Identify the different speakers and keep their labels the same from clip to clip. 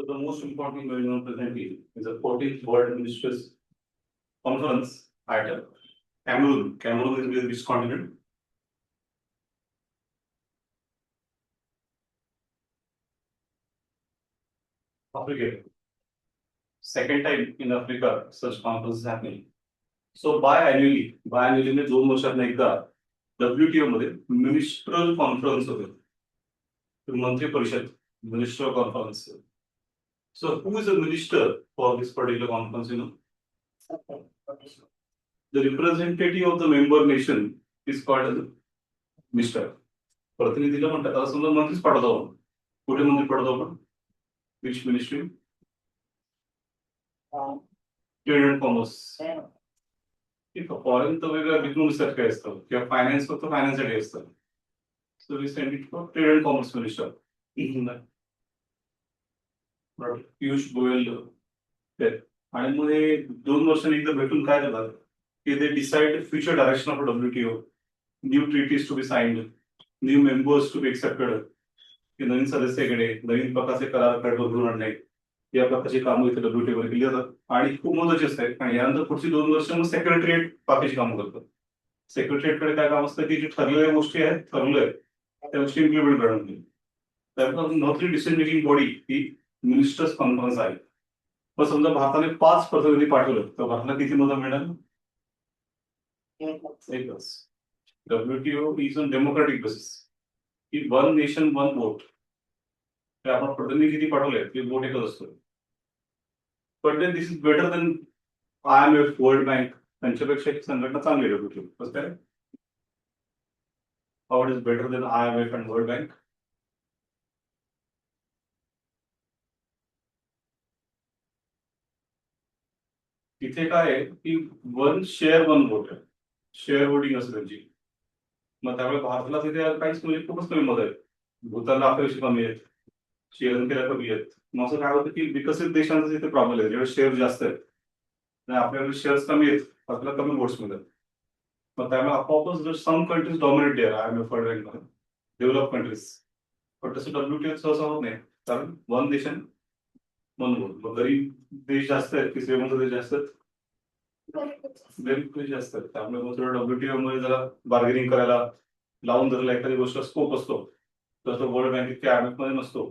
Speaker 1: So the most important going on presently is the 14th World Ministers Conference at Cameroon. Cameroon is which continent? Africa. Second time in Africa such conference is happening. So biannually म्हणजे 2 वर्षातून एकदा WTO मध्ये minstrel conference होते. मंत्री परिषद minstrel conference. So who is a minister for this particular conference, you know? The representative of the member nation is called as minister. प्रतिनिधीला म्हणतात. आता समजा मंत्रीच पाठवतो आपण. कुठे मंत्री पाठवतो आपण? Which ministry? Trade and Commerce. Foreign तर वेगळं बिझनेससाठी काय असतं किंवा फायनान्स फक्त फायनान्ससाठी असतं. So we send it for trade and commerce minister. Piyush Goyal आणि मग हे 2 वर्षांनी एकदा भेटून काय करतात की they decide future direction of WTO, new treaties to be signed, new members to be accepted, की नवीन सदस्याकडे नवीन प्रकारचे करार घडवून आणणे या प्रकारची कामं इथे WTO वर केली जातात. आणि खूप महत्वाची असते आणि यानंतर पुढची 2 वर्ष मग सेक्रेटरिएट बाकीची कामं करतात. सेक्रेटरिएटकडे काय काम असतं की जे ठरलेल्या गोष्टी आहेत ठरवलंय त्या गोष्टी इम्प्लिमेंट करणार. त्यामुळे नॉर्थ डिसिजन मेकिंग बॉडी ही मिनिस्टर्स कॉन्फरन्स आहे. पण समजा भारताने 5 प्रतिनिधी पाठवलं तर भारताला किती मतं मिळणार? एकच. WTO is on democratic basis की 1 नेशन 1 वोट. आपण प्रतिनिधी किती पाठवले ते वोट एकच असतो. But then this is better than IMF, World Bank. त्यांच्यापेक्षा ही संघटना चांगली आहे WTO. कसं काय? How it is better than IMF and World Bank? तिथे काय आहे की 1 शेअर 1 वोट आहे. शेअर होल्डिंग असते त्यांची. मग त्यामुळे भारताला तिथे काहीच म्हणजे खूपच कमी मत आहे. भूतानला 1100 कमी आहेत. श्रीलंकेला कमी आहेत. मग असं काय होतं की विकसित देशांचा तिथे प्रॉब्लेम आहे. जेव्हा शेअर जास्त आहेत आणि आपल्याकडे शेअर्स कमी आहेत आपल्याला कमी वोट्स मिळतात. मग त्यामुळे आपोआपच जर सम कंट्रीज डॉमिनेट आहे IMF वर्ल्ड बँकमध्ये डेव्हलप कंट्रीज. पण तसं WTO सहसा होत नाही कारण 1 नेशन 1 वोट. मग गरीब देश जास्त आहेत की श्रीमंत देश जास्त आहेत? गरीब देश जास्त आहेत. त्यामुळे मग थोडं WTO मध्ये जरा बार्गेनिंग करायला लावून धरला एखादी गोष्ट स्कोप असतो तसं वर्ल्ड बँकेत किंवा IMF मध्ये नसतो.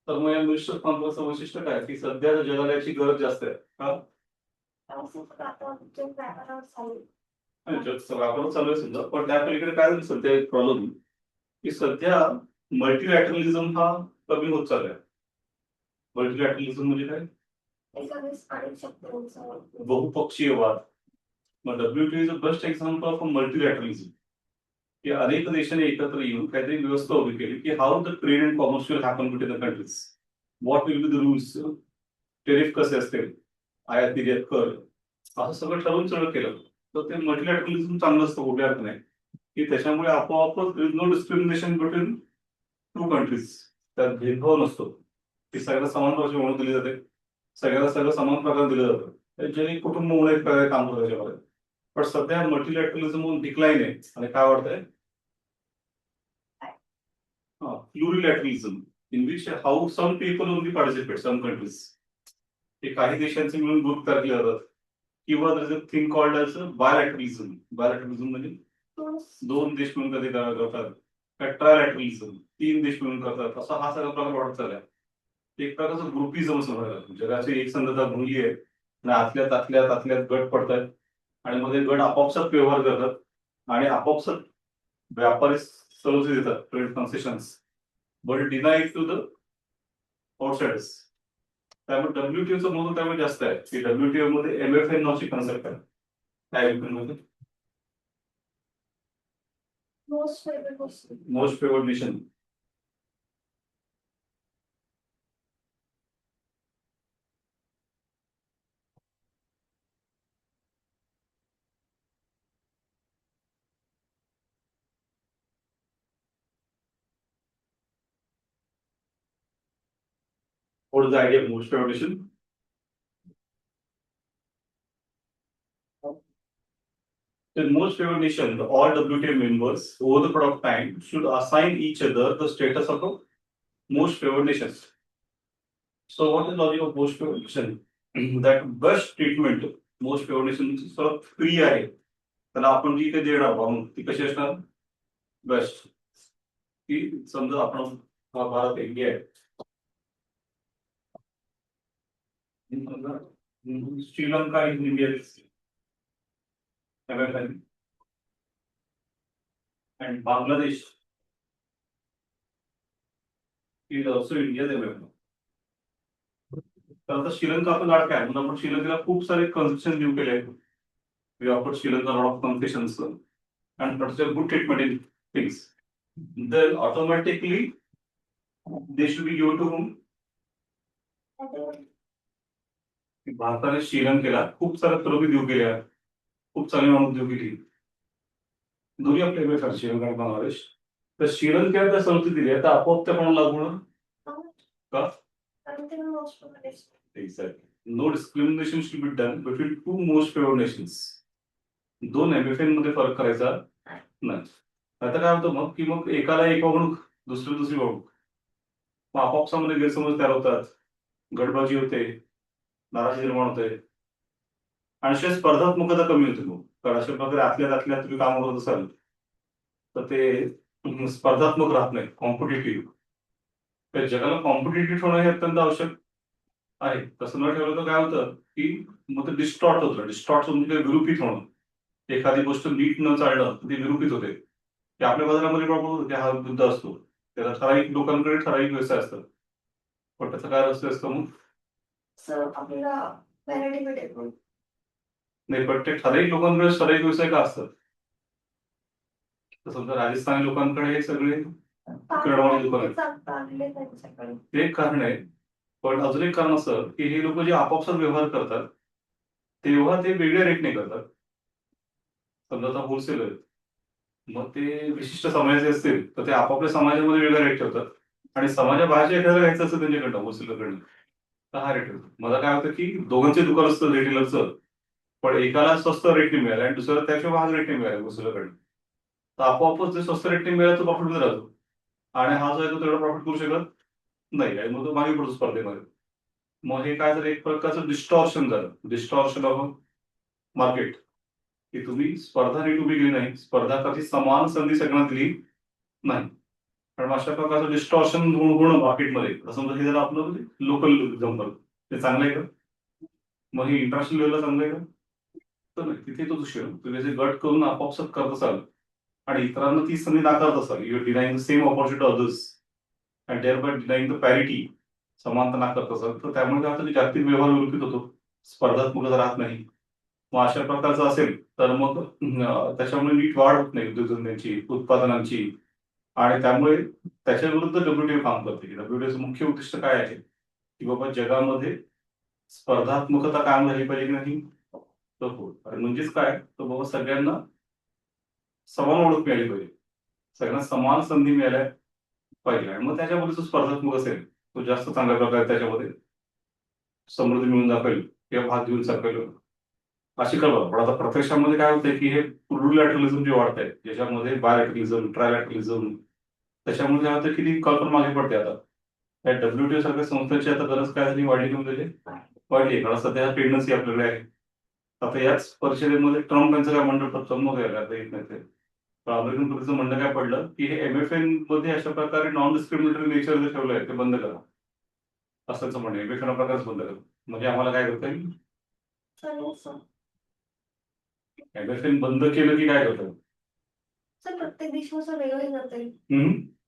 Speaker 1: तर मग या मिनिस्टर कॉन्फरन्सचं वैशिष्ट्य काय की सध्या जगाला याची गरज जास्त आहे. जग सगळं चालू आहे समजा. पण त्या पलीकडे काय झालं सध्या एक प्रॉब्लेम की सध्या मल्टीलॅटरलिझम हा कमी होत चाललाय. मल्टीलॅटरलिझम म्हणजे काय? बहुपक्षीयवाद. मग WTO is a best example of multilateralism की अनेक देशांनी एकत्र येऊन काहीतरी व्यवस्था उभी केली की how the trade and commerce will happen between the countries. What will be the rules, tariff कसे असतील, आयात निर्यात कर, असं सगळं ठरवून सगळं केलं. तर ते मल्टीलॅटरलिझम चांगलं असतं कुठल्या अर्थ नाही की त्याच्यामुळे आपोआपच नो डिस्क्रिमिनेशन बिटवीन 2 कंट्रीज. त्यात भेदभाव नसतो की सगळ्यांना समान प्रकारची म्हणून दिली जाते, सगळ्याला सगळं समान प्रकार दिलं जातं. ज्यांनी कुटुंब म्हणून एक प्रकारे काम होतं त्याच्यामध्ये. पण सध्या मल्टीलॅटरलिझम डिक्लाइन आहे आणि काय वाटतंय plurilateralism in which how some people only participate, some countries. ते काही देशांचे मिळून ग्रुप तयार केले जातात किंवा there is a thing called as bilateralism. Bilateralism म्हणजे 2 देश मिळून कधी करतात. ट्रायलॅटरलिझम 3 देश मिळून करतात. असा हा सगळा प्रकार वाढत चाललाय. एक प्रकारचं ग्रुपिझम असं म्हणायला जगाची एक संघटना भुंगली आहे आणि आतल्यात गट पडतात आणि मध्ये गट आपोआपसात व्यवहार करतात आणि आपोआपसात व्यापारी सवलती देतात, trade concessions, but deny it to the outsiders. त्यामुळे WTOचं महत्व त्यामुळे जास्त आहे की WTO मध्ये MFN नावाची कन्सेप्ट आहे. काय मध्ये most favoured nation. What is the idea of most favored nation? The most favored nation, all WTO members over the period of time should assign each other the status of a most favored nations. So what is the logic of most favored nation? That best treatment most favored nation सर्वात free आहे, त्याला आपण जी काही देणार आहोत ती कशी असणार? बेस्ट. की समजा आपण भारत इंडिया आहे, Sri Lanka is India and Bangladesh is also India's MFN. तर आता श्रीलंका आपण लाडका आहे म्हणून आपण श्रीलंकेला खूप सारे कन्सेशन देऊ केले आहेत. We offered Sri Lanka a lot of concessions and such a good treatment in things. Then automatically they should be given to whom? भारताने श्रीलंकेला खूप साऱ्या तरतुदी देऊ केल्या, खूप चांगली माणूस देऊ केली. दोन्ही आपले MFN श्रीलंका आणि बांगलादेश. तर श्रीलंकेला त्या तरतुदी दिल्या तर आपोआप त्या पण लागू होणार का? Exactly. No discrimination should be done between two most favored nations. दोन MFN मध्ये फरक करायचा नाही. आता काय होतं मग की मग एकाला एक वागणूक दुसरी वागणूक, मग आपापसामध्ये गैरसमज तयार होतात, गडबाजी होते, नाराजी निर्माण होते आणि अशा स्पर्धात्मकता कमी होते. मग कारण अशा प्रकारे आतल्या तुम्ही काम करत असाल तर ते स्पर्धात्मक राहत नाही, कॉम्पिटेटिव्ह. तर जगाला कॉम्पिटेटिव्ह होणं हे अत्यंत आवश्यक आहे. तसं न ठेवलं तर काय होतं की मग ते डिस्टॉर्ट होतं. डिस्टॉर्ट म्हणजे विरूपित होणं. एखादी गोष्ट नीट न चालणं ती विरूपित होते. की आपल्या बाजारामध्ये प्रॉब्लेम होतो की हा युद्ध असतो, त्याला ठराविक लोकांकडे ठराविक व्यवसाय असतात, पण त्याचं काय असतं मग आपल्याला नाही, पण ते ठराविक लोकांकडे ठराविक व्यवसाय का असतात? तर समजा राजस्थानी लोकांकडे हे सगळे किराणा दुकान आहे, ते एक कारण आहे. पण अजून एक कारण असं की हे लोक जे आपापसात व्यवहार करतात तेव्हा ते वेगळ्या रेटने करतात. समजा आता होलसेलर मग ते विशिष्ट समाजाचे असतील तर ते आपापल्या समाजामध्ये वेगळा रेट ठेवतात आणि समाजाबाहेरच्या एखाद्या घ्यायचं असतं त्यांच्याकडनं होलसेलरकडनं तर हा रेट ठेवतो. मला काय होतं की दोघांचे दुकान असतं रिटेलरचं, पण एकाला स्वस्त रेटने मिळालं आणि दुसऱ्याला त्याच्या महाग रेटने मिळालं होलसेलरकडनं, तर आपोआपच जे स्वस्त रेटने मिळालं तो प्रॉफिटमध्ये राहतो आणि हा जो आहे तो तेवढा प्रॉफिट करू शकत नाही आणि मग तो मागे पडतो स्पर्धेमध्ये. मग हे काय झालं, एक प्रकारचं डिस्टॉर्शन झालं, डिस्टॉर्शन ऑफ मार्केट. की तुम्ही स्पर्धा नीट उभी केली नाही, स्पर्धा कधी समान संधी सगळ्यांना दिली नाही, कारण अशा प्रकारचं डिस्टॉर्शन होणं मार्केटमध्ये असं हे जर आपलं लोकल जमलं ते चांगलं आहे का? मग हे इंटरनॅशनल लेवलला चांगलं आहे का? तर नाही. तिथे तो दुसरं तुम्ही जे गट करून आपापसात करत असाल आणि इतरांना ती संधी नाकारत असाल, you denying the same opportunity others and thereby denying the parity, समानता नाकारत असाल तर त्यामुळे काय होतं जागतिक व्यवहार विरोधित होतो, स्पर्धात्मकता राहत नाही. मग अशा प्रकारचं असेल तर मग त्याच्यामुळे नीट वाढ होत नाही उद्योगधंद्यांची, उत्पादनांची, आणि त्यामुळे त्याच्या विरुद्ध डब्ल्यूटीओ काम करते. डब्ल्यूटीओचं मुख्य उद्दिष्ट काय आहे की बाबा जगामध्ये स्पर्धात्मकता कायम झाली पाहिजे की नाही, तर हो. आणि म्हणजेच काय, तर बाबा सगळ्यांना समान ओळख मिळाली पाहिजे, सगळ्यांना समान संधी मिळाल्या पाहिजे आणि मग त्याच्यामध्ये जो स्पर्धात्मक असेल तो जास्त चांगल्या प्रकारे त्याच्यामध्ये समृद्धी मिळून दाखवेल किंवा भाग घेऊन दाखवेल अशी कल्पना. पण आता प्रत्यक्षामध्ये काय होतंय की हे प्लुरिलॅटरलिझम जे वाढत ज्याच्यामध्ये बायलॅटरलिझम, ट्रायलॅटरलिझम, त्याच्यामुळे काय होतं की ती कल्पना मागे पडते. आता त्या डब्ल्यूटीओ सारख्या संस्थेची आता गरज काय झाली, वाढली म्हणजे वाढली, कारण सध्या टेंडन्सी आपल्याकडे आहे. आता याच परिषदेमध्ये ट्रम्प यांचं काय म्हणणं ट्रम्प आता येत नाही ते, पण अमेरिकन पद्धतीचं म्हणणं काय पडलं की हे MFN मध्ये अशा प्रकारे नॉन डिस्क्रिमिनेटरी नेचर जे ठेवलंय ते बंद करा, असं म्हणणं. MFN प्रकारच बंद करा म्हणजे आम्हाला काय करता येईल, MFN बंद केलं की काय करतं प्रत्येक देशानुसार वेगवेगळं जातं.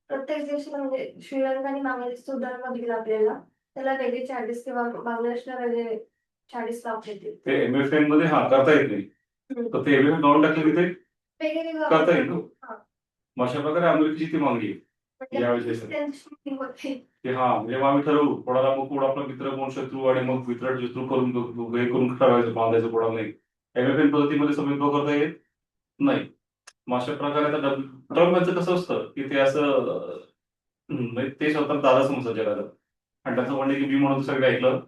Speaker 1: प्रत्येक देशाला म्हणजे श्रीलंका आणि बांगलादेशचं उदाहरण बघितलं आपल्याला, त्याला वेगळे चार्जेस किंवा बांगलादेशला वेगळे चार्जेस लावता येतील. ते MFN मध्ये हा करता येत नाही, तर ते MFN काढून टाकलं की ते करता येईल. मग अशा प्रकारे अमेरिकेची ती मागणी आहे यावेळेस की हा म्हणजे आम्ही ठरवू कोणाला, मग कोण आपला मित्र कोण शत्रू, आणि मग मित्र शत्रू करून हे करून ठरवायचं बांधायचं कोणाला नाही. MFN पद्धतीमध्ये समित्व करता येत नाही. मग अशा प्रकारे आता ट्रम्प यांचं कसं असतं की ते असं म्हणजे ते स्वतः दादा समजतात जगाला आणि त्याचं म्हणणं की मी म्हणून सगळं ऐकलं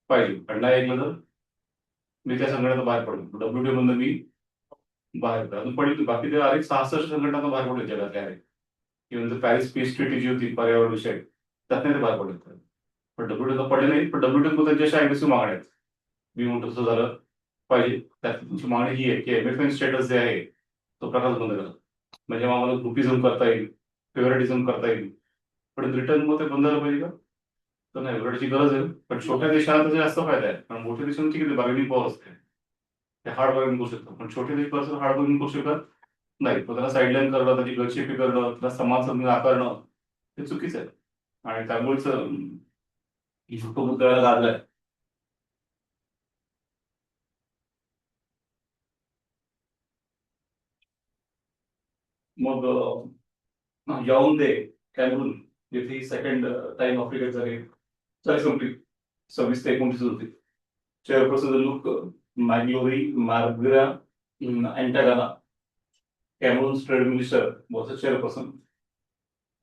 Speaker 1: पाहिजे, आणि नाही ऐकलं तर मी त्या संघटनेत बाहेर पडतो. WTO मधून मी बाहेर पडतो. पण बाकी ते अनेक 66 संघटना बाहेर पडले जगातल्या आहेत. इव्हन पॅरिस पीस ट्रीटी जी होती पर्यावरण विषयक, त्यातनं ते बाहेर पडले. पण डब्ल्यूटीओ पडले नाही, पण डब्ल्यूटीओ त्यांची अशा अग्रेसिव्ह मागण्या आहेत. मी म्हणतो तसं झालं पाहिजे. त्यात तुमची मागणी ही आहे की एमएफएन स्टेटस जे आहे तो प्रकार बंद करा. म्हणजे आम्हाला ग्रुपिझम करता येईल, फेव्हरेटिझम करता येईल. पण रिटर्न मग ते बंद झालं पाहिजे का? तर नाही, उलटची गरज आहे. पण छोट्या देशाला त्याचा जास्त फायदा आहे. कारण मोठ्या देशांची किती बार्गेनिंग पॉवर असते, ते हार्ड बार्गेनिंग करू शकतात. पण छोटे देश पर्सन हार्ड बार्गेनिंग करू शकतात नाही. पण त्याला साईडलाईन करणं, त्याची गळचेपी करणं, त्याला समान संधी नाकारणं हे चुकीचं आहे. आणि त्यामुळेच ही फक्त मुद्द्याला गाजलाय. मग याऊन दे कॅमेरून जिथे सेकंड टाइम आफ्रिकेत झाली, सॉरी संपली, 26 ते 29 होती. Chairperson Luc Magloire Mbarga Atangana, Cameroon trade minister versus chairperson.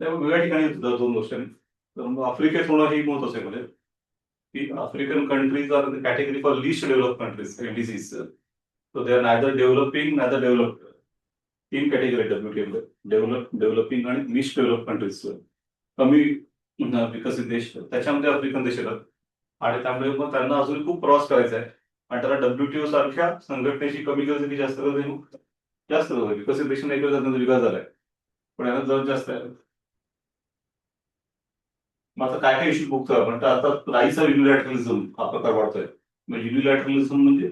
Speaker 1: त्यामुळे वेगळ्या ठिकाणी होतं 2 वर्षांनी. तर मग आफ्रिकेत होणं हे महत्वाचं आहे. म्हणजे की African countries are the category for least develop countries LDCs. So they are neither developing neither developed. 3 category WTO, developing आणि लिस्ट डेव्हलप कंट्रीज. कमी विकसित देश त्याच्यामध्ये आफ्रिकन देश येतात. आणि त्यामुळे मग त्यांना अजून खूप प्रवास करायचा आहे. आणि त्याला डब्ल्यूटीओ सारख्या संघटनेची कमी गरज आहे की जास्त गरज आहे? जास्त गरज आहे. विकसित देशांना एक त्यांचा विकास झालाय, पण यांना जर जास्त आहे. मग आता काय काय इश्यू बघतोय आपण, तर आता राईस ऑफ युनिलॅटरलिझम हा प्रकार वाढतोय. मग युनिलॅटरलिझम म्हणजे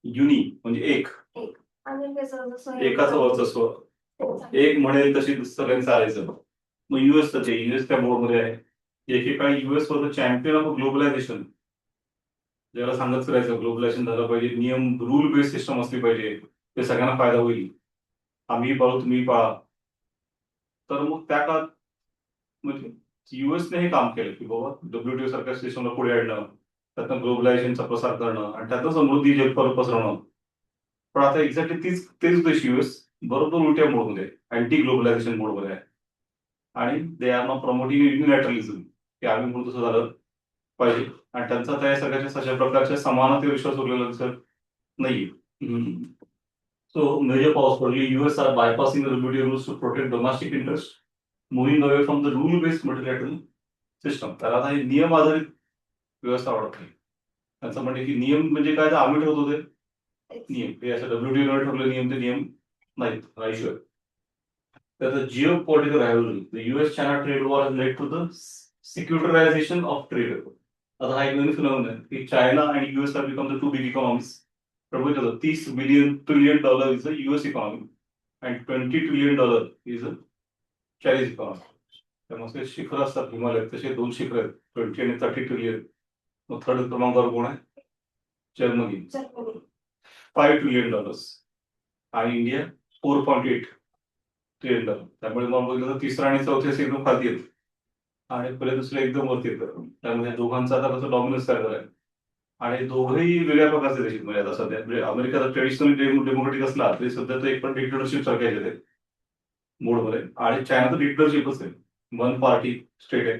Speaker 1: युनी म्हणजे एक, एकाचं वर्चस्व, एक म्हणेल तशी सगळ्यांनी चालायचं. मग युएस तर युएस त्या बोर्डमध्ये आहे. एकेकाळी US was the champion of globalisation. ज्याला सांगत फिरायचं ग्लोबलायझेशन झालं पाहिजे, नियम रूल बेस्ड सिस्टम असली पाहिजे, ते सगळ्यांना फायदा होईल, आम्ही पाळू तुम्ही पाळा. तर मग त्या काळात म्हणजे युएसने हे काम केलं की बाबा डब्ल्यूटीओ सारख्या सिस्टमला पुढे आणणं, त्यातनं ग्लोबलायझेशनचा प्रसार करणं आणि त्यातनं समृद्धी जगभर पसरवणं. पण आता एक्झॅक्टली तेच देश युएस बरोबर उलट्या मोडमध्ये, अँटी ग्लोबलायझेशन मोडमध्ये आहे. आणि दे आर नॉट प्रमोटिंग युनिलॅटरलिझम, की आम्ही म्हणून तसं झालं पाहिजे. आणि त्यांचा त्या सगळ्याच्या अशा प्रकारच्या समानते विश्वास उरलेला दिसत नाही. सो मेजर पॉवर्स पडली, US are bypassing WTO rules to protect domestic interest, moving away from the rule based multilateral system. तर आता हे नियम आधारित व्यवस्था आवडत नाही. त्यांचं म्हणजे की नियम म्हणजे काय, तर आम्ही ठरवतो ते नियम, हे असं WTO ठरवले नियम ते नियम नाहीत राईश्वर. तर geopolitical rivalry, the US China trade war has led to the securitization of trade. आता हा एक नवीन फिनॉमिना आहे की चायना आणि US have become the two big economies. प्रभू $30 billion is a US economy and $20 trillion is a Chinese economy. त्यामुळे शिखर असतात हिमालयात, तसे 2 शिखर आहेत, 20 आणि 30 ट्रिलियन. मग थर्ड क्रमांकावर कोण आहे? Germany, $5 trillion. आणि इंडिया $4.8 ट्रिलियन. त्यामुळे मग बघितलं तर तिसरा आणि चौथ्या एकदम खाली येत आणि पहिले दुसरे एकदम वरती येतं. त्यामध्ये दोघांचा आता कसं डॉमिनन्स तयार झालाय. आणि दोघंही वेगळ्या प्रकारचे देश आहेत. म्हणजे आता सध्या म्हणजे अमेरिका ट्रेडिशनली डेमोक्रेटिक असला तरी सध्या तो एक पण डिक्टेटरशिप सारख्या ह्याच्यात मोडमध्ये. आणि चायना तर डिक्टेटरशिपच आहे, 1 पार्टी स्टेट आहे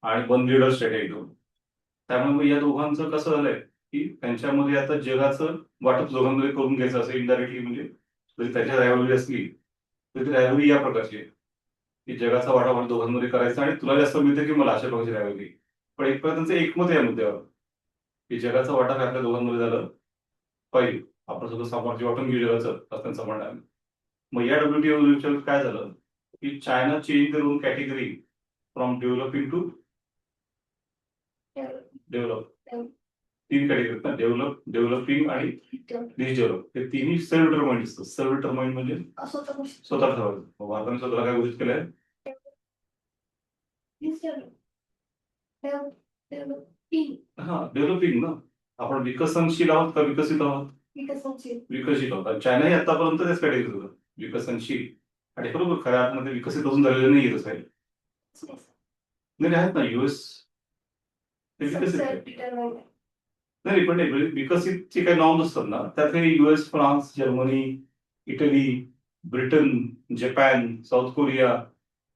Speaker 1: आणि 1 लीडर स्टेट आहे एकदम. त्यामुळे मग या दोघांचं कसं झालंय की त्यांच्यामध्ये आता जगाचं वाटप दोघांमध्ये करून घ्यायचं असं इनडायरेक्टली. म्हणजे जरी त्याच्या रायव्हलरी असली तर ती रायव्हलरी या प्रकारची आहे की जगाचा वाटाघाट दोघांमध्ये करायचा आणि तुला जास्त मिळतं की मला, अशा प्रकारची रायव्हलरी. पण एक त्यांचं एकमत आहे या मुद्द्यावर की जगाचा वाटा आपल्या दोघांमध्ये झालं पाहिजे, आपण सगळं सामर्थ्य वाटून घेऊ जगाचं, असं त्यांचं म्हणणं आहे. मग या WTO काय झालं की China change the rule category from developing to develop. 3 category ना, डेव्हलपिंग आणि डिसडेव्हलप. हे तिन्ही सेल्फ डिटरमाइंड असतं. सेल्फ डिटरमाइंड म्हणजे स्वतः ठरवायचं. भारताने स्वतःला काय घोषित केलंय? हा, डेव्हलपिंग ना. आपण विकसनशील आहोत का विकसित आहोत? विकसित आहोत. चायनाही आतापर्यंत त्याच कॅटेगरीत होतं, विकसनशील. आणि बरोबर खऱ्या अर्थामध्ये विकसित अजून झालेले नाही येत आहे. नाही आहेत ना युएस, ते विकसित आहे. नाही पण विकसितचे काही नॉर्म्स असतात ना, त्यात काही US, France, Germany, Italy, Britain, Japan, south Korea,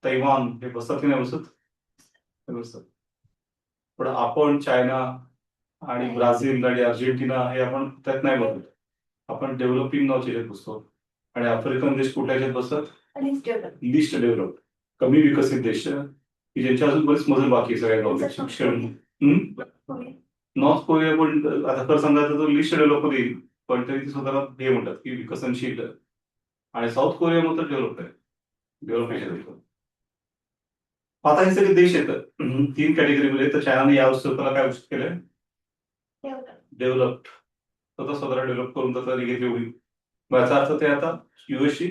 Speaker 1: Taiwan हे बसतात की नाही बसत? बसतात. पण आपण चायना आणि ब्राझील आणि अर्जेंटिना हे आपण त्यात नाही बघत. आपण डेव्हलपिंग नावाच्या ह्याच्यात बसतो. आणि आफ्रिकन देश कुठल्या ह्याच्यात बसतात? List develop. कमी विकसित देश की ज्यांच्या अजून बरीच मजल बाकी आहे सगळ्या गावात शिक्षण. नॉर्थ कोरिया पण आता खरं सांगायचं तर लिस्ट डेव्हलप येईल, पण तरी ते स्वतःला हे म्हणतात की विकसनशील आहे. आणि साऊथ कोरिया मात्र डेव्हलप आहे, डेव्हलपेशन. आता हे सगळे देश येतात 3 कॅटेगरीमध्ये. तर चायनाने या स्वतःला काय घोषित केलंय, डेव्हलप्ड. स्वतःला डेव्हलप करून त्याचा निगेटिव्ह होईल. मग याचा अर्थ ते आता युएसशी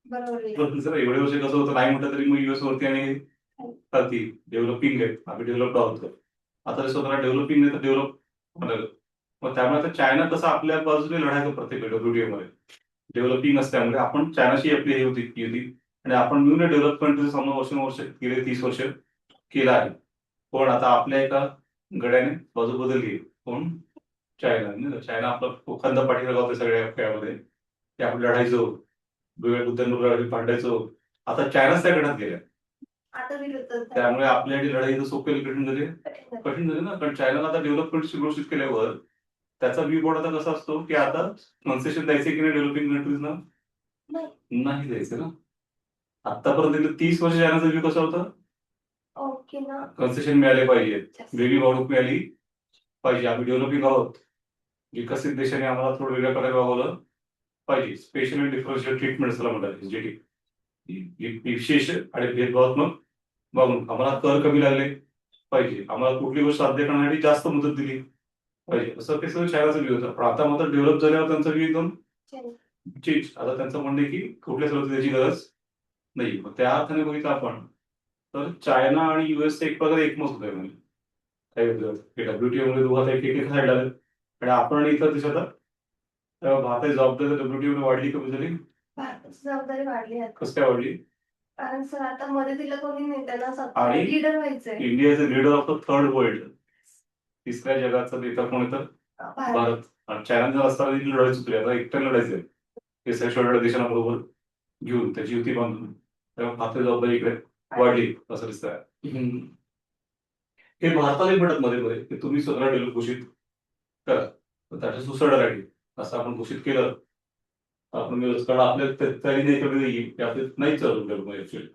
Speaker 1: एवढे वर्ष कसं होतं नाही म्हटलं तरी मग युएस वरती आणि खालती डेव्हलपिंग आहे, आम्ही डेव्हलप्ड आहोत. आता ते स्वतःला डेव्हलपिंग नाही तर डेव्हलप म्हणाल. मग त्यामुळे आता चायना कसं आपल्या बाजूने लढायचं प्रत्येक डब्ल्यूटीओ मध्ये डेव्हलपिंग असल्यामुळे आपण चायनाशी आपली हे होती आणि आपण मिळून डेव्हलप कंट्रीचं सामना वर्षानुवर्ष गेले 30 वर्ष केला आहे. पण आता आपल्या एका गड्याने बाजू बदलली आहे. कोण? चायना. चायना आपला खंद पाठीला गावते सगळ्या खेळामध्ये, ते आपण लढायचो, वेगवेगळ्या मुद्द्यांवर भांडायचो. आता चायनाच त्या गटात गेल्या. त्यामुळे आपल्यासाठी लढाई सोपी कठीण झाली, कठीण झाली ना. कारण चायनाला आता डेव्हलपमेंट घोषित केल्यावर त्याचा व्ह्यू बोर्ड आता कसा असतो की आता कन्सेशन द्यायचे की नाही डेव्हलपिंग कंट्रीजना, नाही द्यायचं ना. आतापर्यंत 30 वर्ष चायनाचा व्ह्यू कसा होता, कन्सेशन मिळाले पाहिजे, वेगळी वाढूक मिळाली पाहिजे, आम्ही डेव्हलपिंग आहोत, विकसित देशाने आम्हाला थोडं वेगळ्या प्रकारे वागवलं पाहिजे. स्पेशल अँड डिफरन्शियल ट्रीटमेंट असं म्हणतात, विशेष आणि भेदभावात्मक वागणूक. आम्हाला कर कमी लागले पाहिजे, आम्हाला कुठली गोष्ट साध्य करण्यासाठी जास्त मुदत दिली पाहिजे, असं ते सगळं चायनाचा व्ह्यू होता. पण आता मात्र डेव्हलप झाल्यावर त्यांचा व्ह्यू एकदम चेंज. आता त्यांचं म्हणणं आहे की कुठल्या सुरक्षेची गरज नाही. मग त्या अर्थाने बघितलं आपण तर चायना आणि युएस एक प्रकारे एकमत होत आहे. म्हणजे डब्ल्यूटीओ मध्ये दोघात एक साईड आले आणि आपण आणि इतर देशात भारताची जबाबदारी डब्ल्यूटीओ वाढली कमी झाली, जबाबदारी वाढली. कसं काय वाढली? कारण सर आता मदतीला कोणी नाही, त्यांना लीडर व्हायचंय. India is a leader of the third world. तिसऱ्या जगाचा नेता कोण येतं? भारत. आणि चायना जर असताना लढाई सुटली, आता एकट्या लढायचं हे सगळ्या देशांना बरोबर घेऊन त्याची युती बांधून, तेव्हा भारतीय जबाबदारी इकडे वाढली असं दिसतंय. हे भारताला म्हणत मध्ये मध्ये की तुम्ही स्वतःला डेव्हलप घोषित करा, तर त्याच्या सुसरडासाठी असं आपण घोषित केलं आपण कारण आपल्या तरी नाही कमी येईल की आपले नाही चालू actually.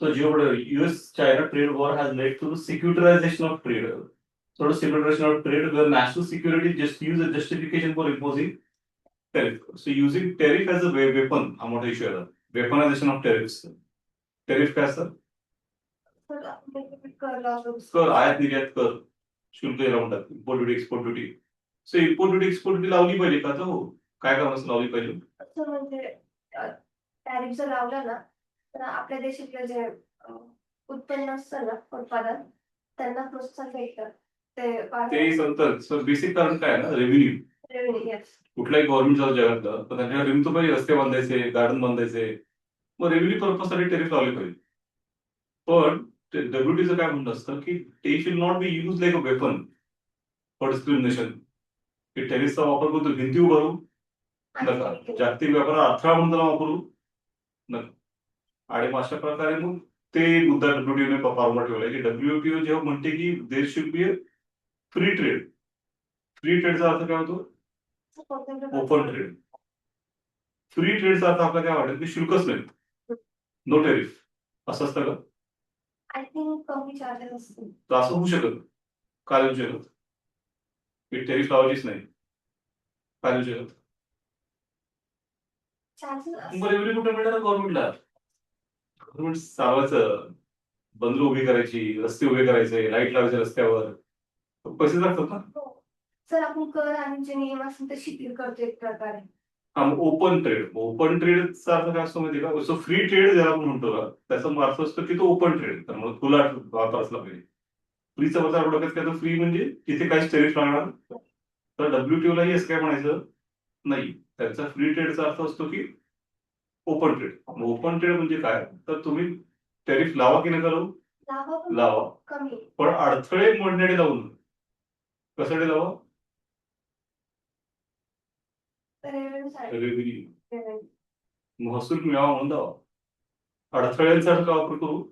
Speaker 1: So US-China trade war has led to the securitization of trade. Sort of securitization of trade where national security just use a justification for imposing tariff. So using tariff as a weapon, हा मोठा issue आहे. Weaponization of tariffs. Tariff काय असतं? कर, आयात निर्यात कर, शुल्क याला म्हणतात, import duty export duty. So import duty export duty लावली पाहिजे का? तर हो, काय कारणासाठी लावली पाहिजे? म्हणजे टॅरिफ जर लावला ना तर आपल्या देशातलं जे उत्पन्न असतं ना, उत्पादन, त्यांना प्रोत्साहन भेटतं. ते सांगतात बेसिक कारण काय ना, रेव्हेन्यू. कुठल्याही गव्हर्नमेंट जगातलं तर त्यांच्या रेव्हेन्यू तर पाहिजे, रस्ते बांधायचे, गार्डन बांधायचे, मग रेव्हेन्यू पर्पजसाठी टेरिफ लावले पाहिजे. पण डब्ल्यूटीचं काय म्हणणं असतं की ते should not be use like a weapon for discrimination. की टेरिसचा वापर करून भिंती उभारू नका, जागतिक व्यापारात अडथळा म्हणून त्याला वापरू नका. आणि अशा प्रकारे मग ते मुद्दा डब्ल्यूटीओने फॉर्मवर ठेवलाय की डब्ल्यूटीओ जेव्हा म्हणते की there should be free trade. Free ट्रेडचा अर्थ काय होतो? Open trade. फ्री ट्रेडचा अर्थ आपल्याला काय वाटत की शुल्कच नाही, नो टेरिफ, असं असतं का? आय थिंक कमी चार्जेस असतील. तर असं होऊ शकत, काय होऊ शकत? की टेरिफ लावायचीच नाही, काय होऊ शकत? रेव्हेन्यू कुठे मिळणार गव्हर्नमेंटला? गव्हर्नमेंट चालवायचं, बंदरं उभी करायची, रस्ते उभे करायचे, लाईट लावायचे रस्त्यावर, पैसे लागतात ना. सर आपण कर आणि जे नियम असतील ते शिथिल करतो एक प्रकारे. Open trade. ओपन ट्रेडचा अर्थ काय असतो माहिती का? सो फ्री ट्रेड ज्याला आपण म्हणतो ना, त्याचा अर्थ असतो की तो ओपन ट्रेड, त्यामुळे तुला वापर असला पाहिजे. फ्रीचा प्रकार डोक्यात काय, फ्री म्हणजे तिथे काहीच टेरिफ लागणार. तर डब्ल्यूटीओलाही असं काय म्हणायचं नाही. त्यांचा फ्री ट्रेडचा अर्थ असतो की ओपन ट्रेड. ओपन ट्रेड म्हणजे काय, तर तुम्ही टेरिफ लावा की नका लावू, लावा, पण अडथळे मोडण्यासाठी लावू नका. कशासाठी लावा? महसूल मिळावा म्हणून लावा. अडथळ्यांचा वापर करू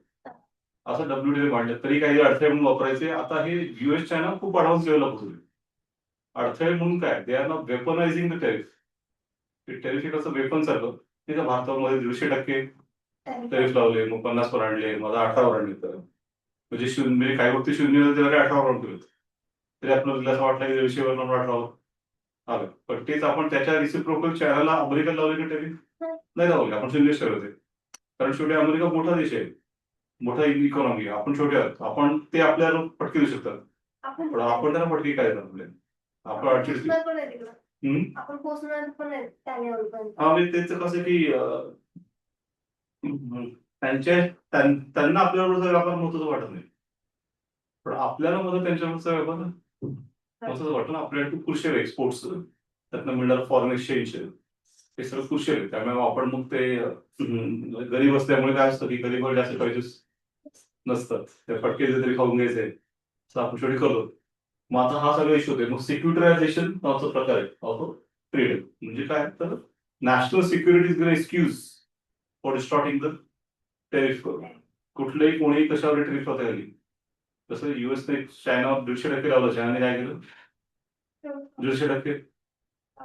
Speaker 1: असं डब्ल्यूटीओ मांडलं तरी काही अडथळे म्हणून वापरायचे. आता हे युएस चायना खूप अडव्हान्स लेवलला पोहोचले. अडथळे म्हणून काय, they are not weaponizing the tariff. Tariff एक असं वेपन सारखं का भारतामध्ये 150% टॅरिफ लावले, मग 50 वर आणले, माझा 18 वर आणले. तर म्हणजे शून्य, म्हणजे काही गोष्टी शून्य 18 वर आणतो, तरी आपल्याला असं वाटलं की 150 वर 18 वर आलं. पण तेच आपण त्याच्या रिसिप्रोकल चॅनलला अमेरिकेला लावले की टॅरिफ नाही लावले, आपण शून्य ठेवले. कारण शेवटी अमेरिका मोठा देश आहे, मोठा इकॉनॉमी आहे, आपण छोटे आहोत. आपण ते आपल्याला फटके देऊ शकतात, पण आपण त्यांना फटके काय देणार आपल्याला, आपण अडचण. हा म्हणजे त्याचं कसं की त्यांना आपल्याबरोबर व्यापार महत्वाचं वाटत नाही, पण आपल्याला मदत त्यांच्यावरचा व्यापार महत्वाचं वाटतं ना. आपल्याला खूप कृषी आहे, एक्सपोर्ट्स त्यातनं मिळणार फॉरेन एक्सचेंज, हे सगळं कृषी आहे. त्यामुळे आपण मग ते गरीब असल्यामुळे काय असतं की गरीब जास्त पैसे नसतात, ते फटके तरी खाऊन घ्यायचे, असं आपण शेवटी करतो. मग आता हा सगळा इश्यू होते. मग सिक्युरिटायझेशन नावाचा प्रकार आहे ऑफ ट्रेड. म्हणजे काय तर national security is excuse for distorting the tariff. कुठल्याही कोणीही कशावर टेरिफ होता आली, तसं युएसने चायनावर 150% लावलं, चायनाने काय केलं 150%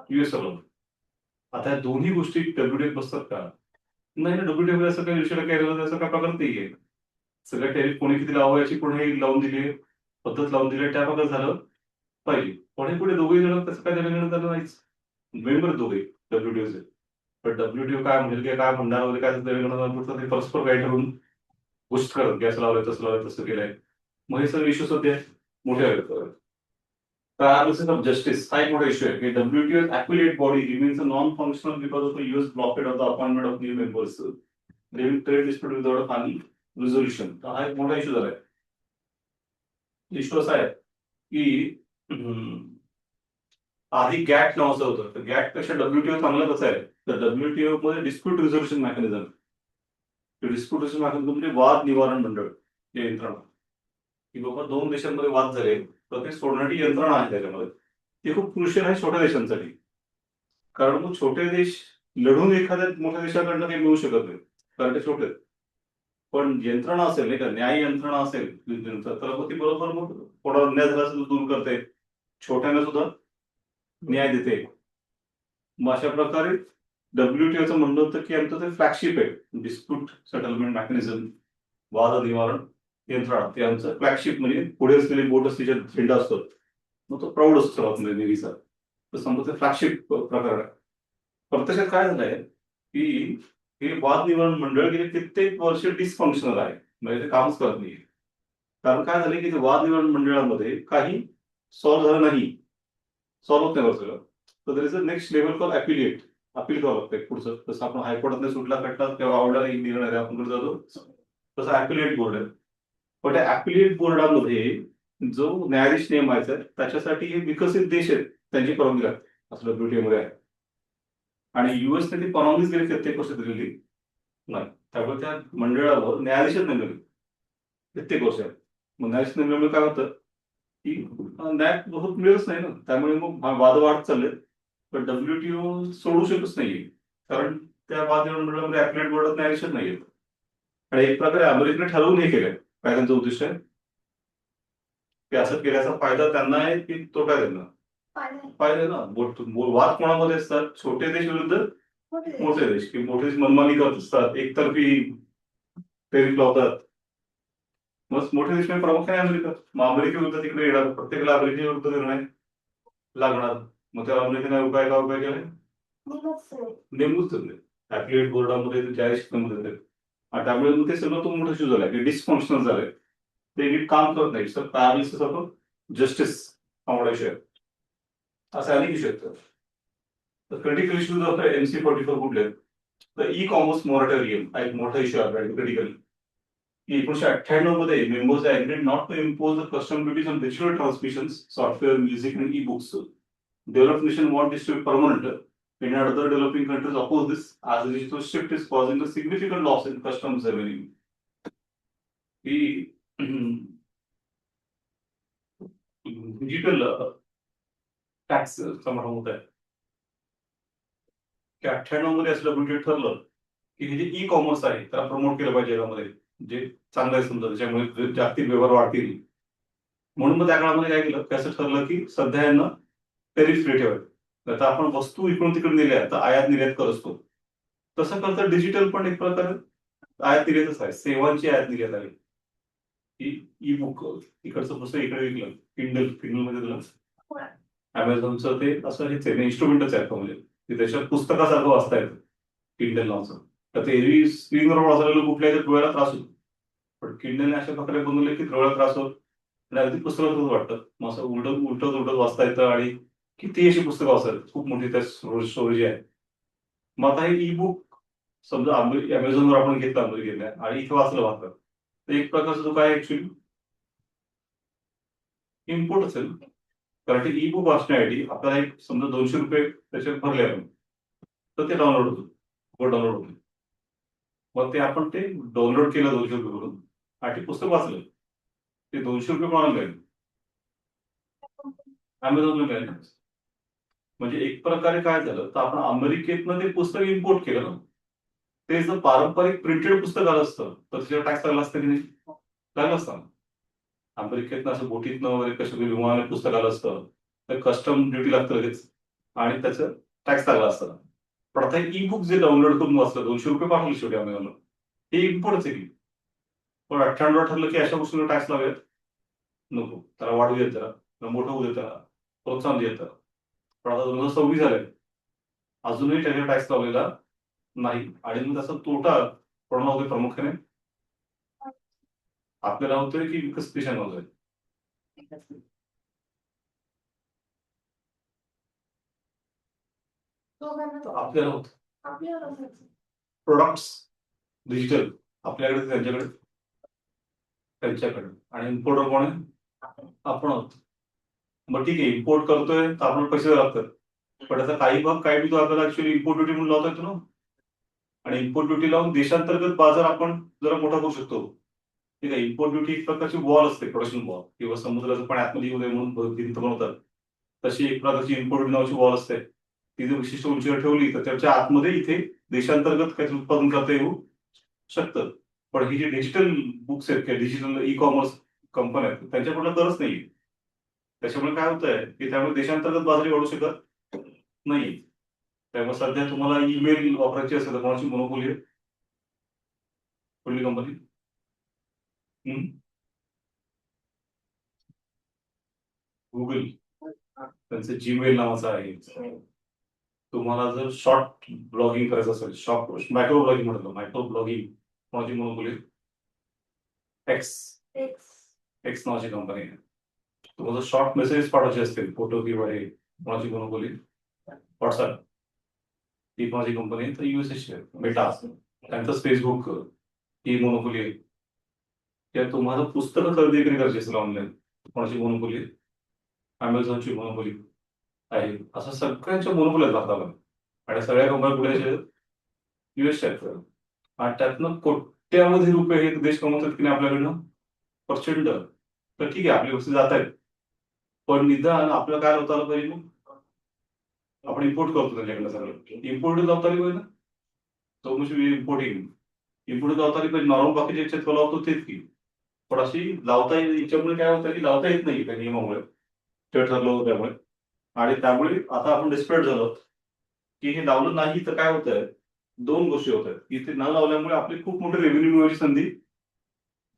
Speaker 1: युएस लावलं. आता या दोन्ही गोष्टी डब्ल्यूटीओ बसतात का? नाही ना, डब्ल्यूटीओ असं काही 150% असं काय प्रकार नाहीये. सगळ्या टेरिफ कोणी किती लावायची कोणी लावून दिली, पद्धत लावून दिली, त्या प्रकार झालं पाहिजे. पुढे पुढे दोघे जण तसं काय देणं झालं नाहीच, मेंबर दोघे डब्ल्यूटीओचे. पण डब्ल्यूटीओ काय म्हणेल, काय म्हणणार वगैरे, काय ते परस्पर काय ठरवून गोष्ट करत, गॅस लावलंय, तसं लावलंय, तसं केलंय. मग हे सगळे इश्यू सध्या मोठे आहेत. Paralysis of justice हा एक मोठा इश्यू आहे की WTO's affiliate body remains a non-functional because of the US blockade of the appointment of new members, leaving trade dispute without a final resolution. हा एक मोठा इश्यू झालाय. इश्यू असा आहे की आधी गॅट नावाचं होतं, तर गॅट पेक्षा WTO चांगलं कसं आहे, तर WTO मध्ये dispute resolution mechanism, dispute resolution mechanism म्हणजे वाद निवारण मंडळ हे यंत्रणा, की बाबा दोन देशांमध्ये वाद झाले तर ते सोडण्याची यंत्रणा आहे त्याच्यामध्ये. ते खूप क्रुशियल आहे छोट्या देशांसाठी, कारण मग छोटे देश लढून एखाद्या मोठ्या देशाकडनं काही मिळू शकत नाही, कारण ते छोटे. पण यंत्रणा असेल नाही का, न्याय यंत्रणा असेल तर मग ती बरोबर मग थोडा अन्याय झाला सुद्धा दूर करते, छोट्यांना सुद्धा न्याय देते. मग अशा प्रकारे डब्ल्यूटीओचं म्हणणं होतं की आमचं ते फ्लॅगशिप आहे, डिस्प्यूट सेटलमेंट मेकॅनिझम, वाद निवारण यंत्रणा, ते आमचं फ्लॅगशिप, म्हणजे पुढे असलेली बोट असते झेंडा असतो, मग तो प्राऊड असतो सर्वात नेव्हीचा, तर समजा ते फ्लॅगशिप प्रकार आहे. प्रत्यक्षात काय झालंय की हे वाद निवारण मंडळ गेले कित्येक वर्ष डिसफंक्शनल आहे, म्हणजे ते कामच करत नाही. कारण काय झालं की ते वाद निवारण मंडळामध्ये काही सॉल्व्ह झालं नाही, सॉल्व्ह होत नाही सगळं, तर there is a next level called affiliate. Appeal करावं लागतं पुढचं. जसं आपण हायकोर्टात सुटला खटला तेव्हा आवडला नाही निर्णय आपण कडे जातो, तसं ऍपिलिएट बोर्ड आहे. पण त्या ऍपिलिएट बोर्डामध्ये जो न्यायाधीश नेमायचा त्याच्यासाठी हे विकसित देश आहेत, त्यांची परवानगी लागते, असं डब्ल्यूटीओ मध्ये आहे. आणि युएसने ती परवानगीच गेली कित्येक वर्ष दिलेली नाही, त्यामुळे त्या मंडळावर न्यायाधीशच नेमले कित्येक वर्ष. मग न्यायाधीश नेमल्यामुळे काय होतं की न्याय बहुत मिळतच नाही ना, त्यामुळे मग वाद वाढत चालले. पण डब्ल्यूटीओ सोडू शकत नाहीये, कारण त्या वाद निवारण मंडळामध्ये ऍपिलेट बोर्डात न्यायाधीशच नाहीये. आणि एक प्रकारे अमेरिकेने ठरवून हे केलंय, काय त्यांचं उद्दिष्ट आहे की असं केल्याचा फायदा त्यांना आहे की तोटा त्यांना फायदा ना. वाद कोणामध्ये असतात, छोटे देश विरुद्ध मोठे देश, की मोठे देश मनमानी करत असतात, एकतर्फी टेरिफ लावतात. मग मोठे देश म्हणजे प्रामुख्याने अमेरिका, मग अमेरिकेविरुद्ध तिकडे येणार, प्रत्येकाला अमेरिके विरुद्ध निर्णय लागणार. मग त्या अमेरिकेने उपाय केले, नेमूच धरले ऍपिलेट बोर्डामध्ये न्यायाधीश. त्यामुळे मग ते सगळं तो मोठा इश्यू झालाय की डिसफंक्शनल झालंय, ते नीट काम करत नाही. सर पॅरलिसिस ऑफ जस्टिस हा मोठा इश्यू आहे, असे अनेक इश्यू आहेत. तर क्रिटिकल इश्यूज ऑफ MC44 कुठले, तर ई कॉमर्स मॉनिटरियम हा एक मोठा इश्यू आहे क्रिटिकल. 1998 मध्ये members agreed not to impose the custom duties on digital transmission, software, music and e books. Developed nation want this to be permanent. In other developing countries oppose this as the digital shift is causing a significant loss in customs revenue. He digital tax प्रमाण होत आहे की 98 मध्ये असं WTO ठरलं की हे जे ई कॉमर्स आहे त्याला प्रमोट केलं पाहिजे जगामध्ये, जे चांगलं आहे समजा, त्याच्यामुळे जागतिक व्यवहार वाढतील. म्हणून मग त्या काळामध्ये काय केलं की असं ठरलं की सध्या यांना टेरिफ फ्री ठेवायचं. आता आपण वस्तू इकडून तिकडे नेल्या तर आयात निर्यात कर असतो, तसं करता डिजिटल पण एक प्रकारे आयात निर्यातच आहे, सेवांची आयात निर्यात आहे. की ई बुक इकडचं पुस्तक इकडे विकलं, किंडल मध्ये दिलं. अमेझॉनचं ते असं हेच आहे, इन्स्ट्रुमेंटच आहे म्हणजे ते त्याच्यात पुस्तकासारखं वाचता येतं किंडल नावाचं. तर ते एरवी स्क्रीनवर वाचलेलं कुठल्याही डोळ्याला त्रास होतो, पण किंडलने अशा प्रकारे बनवले की डोळ्याला त्रास होत आणि अगदी पुस्तकातच वाटतं. मग असं उलटत वाचता येतं आणि किती अशी पुस्तकं वाचतात, खूप मोठी त्या स्टोरेज आहे. मग आता हे ई बुक समजा अमेझॉनवर आपण घेतलं अमेरिकेतल्या आणि इथे वाचलं वाचलं तर एक प्रकारचा जो काय ऍक्च्युली इम्पोर्ट असेल. कारण ते ई बुक वाचण्यासाठी आपल्याला एक समजा ₹200 त्याच्यात भरले आपण, तर ते डाउनलोड होतं, डाउनलोड होतं. मग ते आपण ते डाउनलोड केलं ₹200 भरून आणि ते पुस्तक वाचलं. ते ₹200 कोणाला मिळेल? अमेझॉनला मिळेल. म्हणजे एक प्रकारे काय झालं तर आपण अमेरिकेतनं ते पुस्तक इम्पोर्ट केलं ना. ते जर पारंपरिक प्रिंटेड पुस्तक आलं असतं तर त्याच्यावर टॅक्स लागला असतं की नाही? लागला असता. अमेरिकेतनं असं बोटीतनं वगैरे कशा विमानाने पुस्तक आलं असतं तर कस्टम ड्युटी लागतं लगेच आणि त्याचं टॅक्स लागला असतं. पण आता ई बुक जे डाउनलोड करून वाचलं ₹200 पाठवले शेवटी अमेझॉनला, हे इम्पोर्टच आहे की. पण 98 ठरलं की अशा गोष्टींना टॅक्स लावूयात, नको त्याला वाढू देत, त्याला मोठं होऊ देत, त्याला प्रोत्साहन देत. पण आता 2026 झालंय, अजूनही त्याच्यावर टॅक्स लावलेला नाही. आणि मग त्याचा तोटा कोणाला होतोय प्रामुख्याने? आपल्याला होतोय की विकसित देशांना होतोय? आपल्याला होतं. प्रोडक्ट्स डिजिटल आपल्याकडे त्यांच्याकडे त्यांच्याकडे आणि इम्पोर्टर कोण आहे? आपण आहोत. मग ठीक आहे, इम्पोर्ट करतोय तर आपण पैसे द्यावे लागतात, पण त्याचा काही भाग काय तो आपल्याला ऍक्च्युअली इम्पोर्ट ड्युटी म्हणून लावता येतो ना. आणि इम्पोर्ट ड्युटी लावून देशांतर्गत बाजार आपण जरा मोठा करू शकतो. ठीक आहे, इम्पोर्ट ड्युटी एक प्रकारची वॉल असते, प्रोडक्शन वॉल, किंवा समुद्राचं पाणी आतमध्ये येऊ नये म्हणून भिंत बनवतात. तशी एक प्रकारची इम्पोर्ट ड्युटी नावाची वॉल असते. ती जर विशिष्ट उंचीवर ठेवली तर त्याच्या आतमध्ये इथे देशांतर्गत काहीतरी उत्पादन करता येऊ शकतं. पण ही जी डिजिटल बुक्स आहेत किंवा डिजिटल ई कॉमर्स कंपन्या आहेत त्यांच्याकडनं गरज नाही. त्याच्यामुळे काय होतंय की त्यामुळे देशांतर्गत बाजारी वाढू शकत नाही. त्यामुळे सध्या तुम्हाला ईमेल वापरायची असेल तर कोणाची मोनोपोली आहे? कुठली कंपनी? गुगल. त्यांचं जीमेल नावाचं आहे. तुम्हाला जर शॉर्ट ब्लॉगिंग करायचं असेल, शॉर्ट मायक्रो ब्लॉगिंग म्हणतो, मायक्रो ब्लॉगिंग कोणाची मोनोपोली? एक्स. एक्स नावाची कंपनी आहे. तुम्हाला शॉर्ट मेसेजेस पाठवायचे असतील, फोटो किंवा हे, कोणाची मोनोपोली? व्हॉट्सअप. ती माझी कंपनी आहे, तर युएसएची आहे. मेटा, त्यांचंच फेसबुक ही मोनोपोली आहे. त्या तुम्हाला पुस्तकं खरेदी विक्री करायची असेल ऑनलाईन, कोणाची मोनोपोली आहे? अमेझॉनची मोनोपोली आहे. असं सगळ्यांच्या मोनोपोली आहेत भारतामध्ये. आणि सगळ्या कंपन्या कुठे? युएसच्या आहेत. आणि त्यातनं कोट्यावधी रुपये हे देश कमवतात की नाही आपल्याकडनं, प्रचंड. तर ठीक आहे, आपली वस्तू जात आहेत, पण निदान आपल्याला काय लावता आलं पाहिजे? मग आपण इम्पोर्ट करतो त्याच्याकडनं सगळं, इम्पोर्ट लावता आली पाहिजे ना. तो म्हणजे इम्पोर्टिंग इम्पोर्ट लावता आली पाहिजे. नॉर्मल बाकीच्या याच्यात लावतो तेच की. पण अशी लावता येईल, याच्यामुळे काय होतं की लावता येत नाही त्या नियमामुळे, ते ठरलं होतं त्यामुळे. आणि त्यामुळे आता आपण डिस्प्रेट झालो की हे लावलं नाही तर काय होतंय. दोन गोष्टी होत आहेत की ते न लावल्यामुळे आपली खूप मोठी रेव्हेन्यू मिळवायची संधी